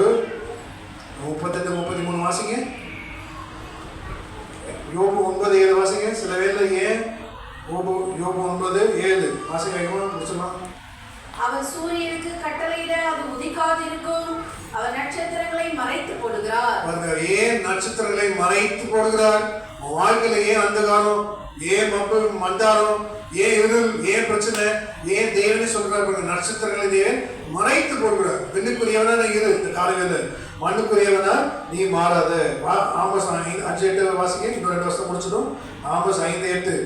38-33 வாசிங்க. யோபு 9:7 வாசிங்க. சில வேலை ஏன் யோபு 9:7 வாசிங்க. வேகமாக முடிச்சிடலாம். அவர் சூரியனுக்கு கட்டளையிட அது உதிக்காதிருக்கும். அவர் நட்சத்திரங்களை மறைத்து போடுகிறார். ஏன் நட்சத்திரங்களை மறைத்து போடுகிறார்? வாழ்க்கையில ஏன் அந்தகாரம், ஏன் மப்பு மந்தாரம், ஏன் இருள், ஏன் பிரச்சனை, ஏன் தேவனே சொல்றாரு நட்சத்திரங்களை தேவன் மறைத்து போடுகிறார். பெண்ணுக்குரியவனா நான் இரு இந்த காலவேல, மண்ணுக்குரியவனா நீ மாறாத. ஆமோஸ் 5:8 வாசிக்க. இன்னும் 2 வருஷம் முடிச்சிடும். ஆமோஸ் 5:8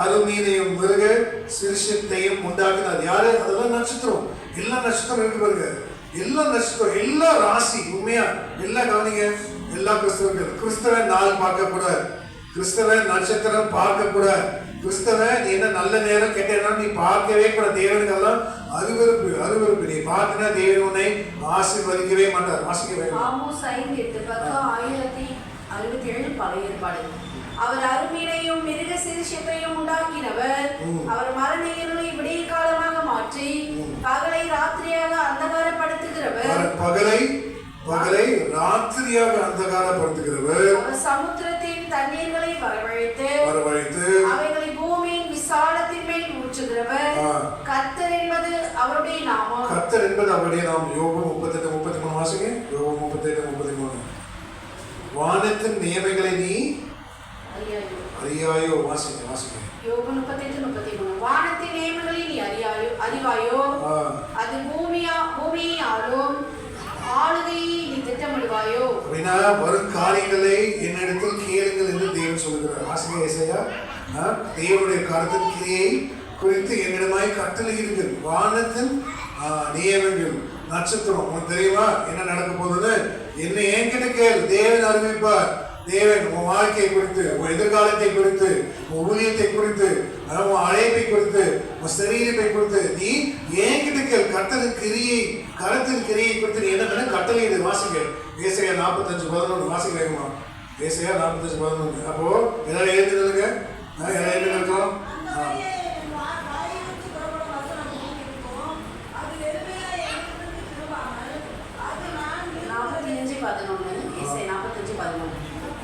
அருமீனையும் மிருக சிறுஷத்தையும் உண்டாக்குனார். யாரு? அதெல்லாம் நட்சத்திரம். எல்லா நட்சத்திரம் இருக்கு பாருங்க. எல்லா நட்சத்திரம் எல்லா ராசி உண்மையா எல்லாம் கவனிங்க. எல்லா கிறிஸ்தவர்கள் கிறிஸ்தவன் நாள் பார்க்க கூடாது. கிறிஸ்தவன் நட்சத்திரம் பார்க்க கூடாது. கிறிஸ்தவன் நீ என்ன நல்ல நேரம் கெட்ட நேரம் நீ பார்க்கவே கூட. தேவனுக்கெல்லாம் அருவருப்பு. நீ பார்த்தினா தேவன் உன்னை ஆசீர்வதிக்கவே மாட்டார். வாசிக்கவே. ஆமோஸ் 5:8 பக்கம் 1067 பழைய ஏற்பாடு. அவர் அருமீனையும் மிருக சிறுஷத்தையும் உண்டாக்கினவர். அவர் மரண இருளை விடிய காலமாக மாற்றி பகலை ராத்திரியாக அந்தகாரப்படுத்துகிறவர். பகலை ராத்திரியாக அந்தகாரப்படுத்துகிறவர். அவர் சமுத்திரத்தின் தண்ணீர்களை வரவழைத்து அவைகளை பூமியின் விசாலத்தின் மேல் ஊற்றுகிறவர். கர்த்தர் என்பது அவருடைய நாமம். யோபு 38-33 வாசிங்க. யோபு 38-33. வானத்தின் நியமங்களை நீ அறியாயோ. வாசிங்க. யோபு 38-33. வானத்தின் நியமங்களை நீ அறிவாயோ. அது பூமியை ஆளும் ஆளுகையை நீ திட்டமிடுவாயோ. அப்படின்னா வரும் காரியங்களை என்னிடத்தில் கேளுங்கள் என்று தேவன் சொல்கிறார். வாசிங்க ஏசாயா. தேவனுடைய கருத்தின் கிரியை குறித்து என்னிடமாய் கட்டளையிடுங்கள். வானத்தின் நியமங்கள் நட்சத்திரம் உனக்கு தெரியுமா என்ன நடக்க போகுதுன்னு? என்ன என்கிட்ட கேள். தேவன் அறிவிப்பார். தேவன் உன் வாழ்க்கையை குறித்து, உன் எதிர்காலத்தை குறித்து, உன் ஊழியத்தை குறித்து, உன் அழைப்பை குறித்து, உன் சரீரத்தை குறித்து நீ என்கிட்ட கேள். கர்த்தரின் கிரியை குறித்து நீ என்ன கட்டளையிடு. வாசிங்க. ஏசாயா 45:11 வாசிக்க வேணுமா? ஏசாயா 45:11. அப்போ எல்லாரும் எழுந்து நில்லுங்க. எல்லாம் எழுந்து நிற்கிறோம்.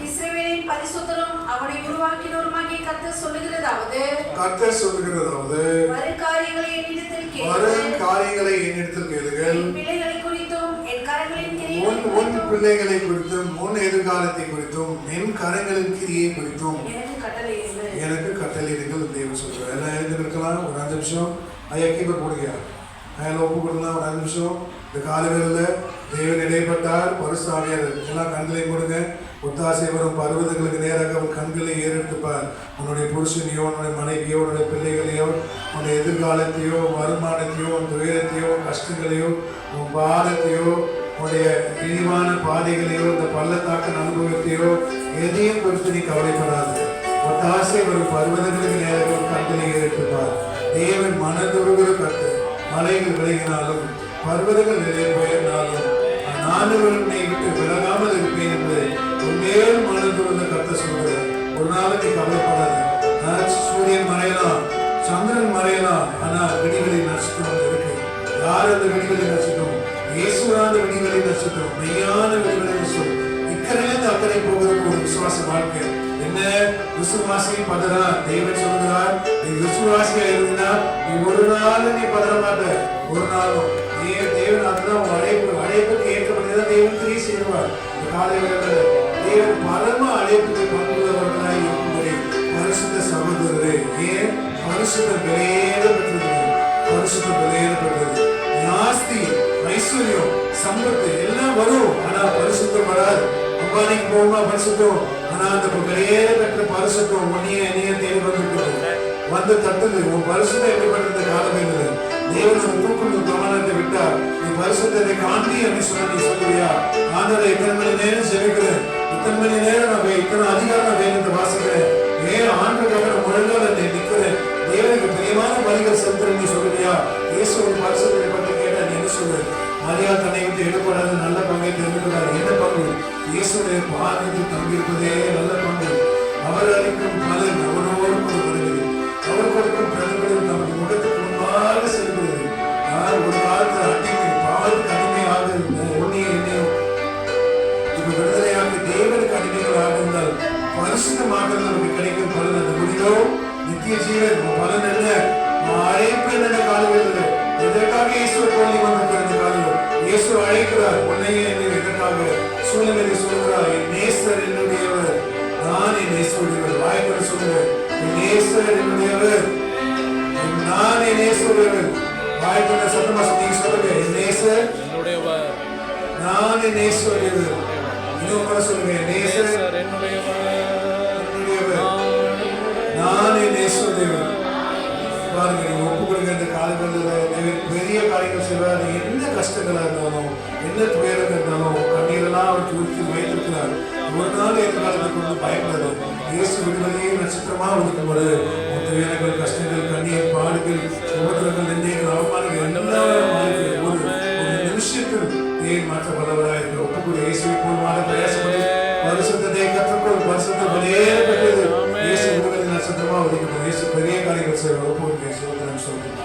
இஸ்ரவேலின் பரிசுத்தரும் அவனை உருவாக்கினோருமாகிய கர்த்தர் சொல்லுகிறதாவது, கர்த்தர் சொல்லுகிறதாவது, வரும் காரியங்களை என்னிடத்தில் வரும் கேளுங்கள். காரியங்களை என்னிடத்தில் கேளுங்கள். என் பிள்ளைகளை குறித்தும் என் கரங்களின் கிரியைகளை உன் குறித்தும் பிள்ளைகளை குறித்தும் உன் எதிர்காலத்தை குறித்தும் என் கரங்களின் கிரியை குறித்தும் எனக்கு கட்டளையிடுங்கள். எனக்கு கட்டளையிடுங்கள் தேவன் சொல்றார். எல்லாம் எழுந்திருக்கலாம். ஒரு 5 நிமிஷம் ஐயா கீபர் போடுங்க. ஐயா ஒப்பு கொடுக்கலாம். ஒரு 5 நிமிஷம். இந்த காலவேளையில் தேவன் இடைப்பட்டார். பரிசுத்தாவியார் எல்லாம் கண்களை கொடுங்க. ஒத்தாசை வரும் பர்வதங்களுக்கு நேராக அவன் கண்களை ஏறெடுத்துப்பார். உன்னுடைய புருஷனையோ உன்னுடைய மனைவியோ உன்னுடைய பிள்ளைகளையோ உன்னுடைய எதிர்காலத்தையோ வருமானத்தையோ உன் துயரத்தையோ கஷ்டங்களையோ உன் பாரத்தையோ உன்னுடைய இழிவான பாதைகளையோ இந்த பள்ளத்தாக்கின் அனுபவத்தையோ எதையும் குறித்து நீ கவலைப்படாது. ஒத்தாசை வரும் பர்வதங்களுக்கு நேராக கண்களை ஏறெடுத்துப்பார். தேவன் மனதுருகிற கத்து. மலைகள் விலகினாலும் பர்வதங்கள் நிலை பெயர்ந்தாலும் நானும் உன்னை விட்டு விலகாமல் இருப்பேன் என்று உண்மையில் மனதுருந்த கத்த சொல்கிறார். ஒரு நாள் நீ கவலைப்படாது. சூரியன் மறையலாம், சந்திரன் மறையலாம், ஆனா விடிகளை நட்சத்திரம் இருக்கு. யார் அந்த விடிகளை நட்சத்திரம்? இயேசுவான விடிகளை நட்சத்திரம், மெய்யான விடிகளை நட்சத்திரம். இக்கரையிலிருந்து அக்கறை போகிறது ஒரு விசுவாச வாழ்க்கை. என்ன விசுவாசி பதறா? தேவன் சொல்கிறார், நீ விசுவாசியா இருந்தா நீ ஒரு நாள் நீ பதற மாட்ட. ஒரு நாளும் தேவன் அதுதான் அழைப்புக்கு ஏற்றபடிதான் தேவன் கிரியை செய்வார். இந்த காலையில் தேவன் பரம அழைப்புக்கு பங்குள்ளவர்களாய் இருக்கும்படி பரிசுத்த சகோதரரே, ஏன் பரிசுத்த விலையேற பெற்றது, பரிசுத்த விலையேற பெற்றது. ஆஸ்தி ஐஸ்வர்யம் சம்பத்து எல்லாம் வரும், ஆனா பரிசுத்தம் வராது. அம்பானிக்கு போகுமா பரிசுத்தம், ஆனா அந்த விலையேற பெற்ற பரிசுத்தம் என்னைய தேடி வந்து தட்டுது. உன் பரிசுத்தம் எப்படிப்பட்ட காலவேளையில் தேவன் தூக்கும் கவனத்தை விட்டா நீ பரிசுத்தத்தை காண்பி அப்படின்னு சொன்ன நீ சொல்லுவியா? ஆண்டவரே இத்தனை மணி நேரம் செவிக்கிறேன், இத்தனை மணி நேரம் நான் இத்தனை அதிகாரம் நான் வேகத்தை வாசிக்கிறேன், ஏன் ஆண்டுக்காக நான் முழங்கால நிற்கிறேன், தேவனுக்கு பிரியமான பலிகள் செலுத்துறேன் நீ சொல்லுவியா? இயேசு ஒரு பரிசுத்தை பற்றி கேட்டா நீ என்ன சொல்லு? மரியாதை தன்னை விட்டு எடுப்படாது, நல்ல பங்கை தெரிந்துக்கிறார். என்ன பங்கு? இயேசுடைய பாதத்தில் தங்கியிருப்பதே நல்ல பங்கு. அவர் அளிக்கும் பலன் அவரோடு வருகிறது. அவர் கொடுக்கும் பிரதிபலன் நமது முகத்துக்கு முன்பாக செல்கிறது. ஒரு காலத்தில் அடிமை பாவத்துக்கு அடிமையாக இருந்த உன்னையும் என்னையும் இப்ப விடுதலையாக தேவனுக்கு அடிமைகளாக இருந்தால் பரிசுத்தமாக நமக்கு கிடைக்கும் பலன் அந்த முடிவோ நித்திய ஜீவன். பலன் என்ன? அழைப்பு என்ன காலத்தில் எதற்காக இயேசு கோழி வந்திருக்கிற இந்த காலம் இயேசு அழைக்கிறார். உன்னையும் என்னையும் எதற்காக? சூழ்நிலை சொல்கிறார், என் நேசர் என்னுடையவர், நான் என் நேசருடையவர். வாய்ப்பு சொல்லுவேன், என் நேசர் என்னுடையவர், நான் என் நேசருடையவர். வாய்ப்பு சத்தமா நீங்க சொல்லுங்க, என் நேசர் என்னுடையவர், நான் என் நேசருடையவர். இன்னும் சொல்லுங்க, என் நேசர் என்னுடையவர், நான் என் நேசருடையவர். பாருங்க, நீங்க ஒப்பு கொடுங்க. இந்த காலங்களில் பெரிய காரியங்கள் செய்வார். என்ன கஷ்டங்களா இருந்தாலும் என்ன துயரம் இருந்தாலும் கண்ணீரெல்லாம் அவர் துருத்தி வைத்திருக்கிறார். ஒரு நாள் எதிர்காலத்துக்கு வந்து பயப்படாது. இயேசு விடுதலையே நட்சத்திரமா ஒதுக்கும்போது துயரங்கள் கஷ்டங்கள் கண்ணீர் பாடுகள் உபத்திரங்கள் நிந்தைகள் அவமானங்கள் எல்லாம் ஒரு நிமிஷத்தில் ஏன் மாற்ற வல்லவராக இருக்கிற ஒப்புக்குள் இயேசுவை போல் பிரயாசப்பட்டு பரிசுத்தத்தை கற்றுக்கொள். பரிசுத்த வெளியேற பெற்றது. இயேசு விடுதலை நட்சத்திரமா ஒதுக்கப்படும். இயேசு பெரிய காரியங்கள் செய்வார். ஒப்புக்கு சொல்றேன்.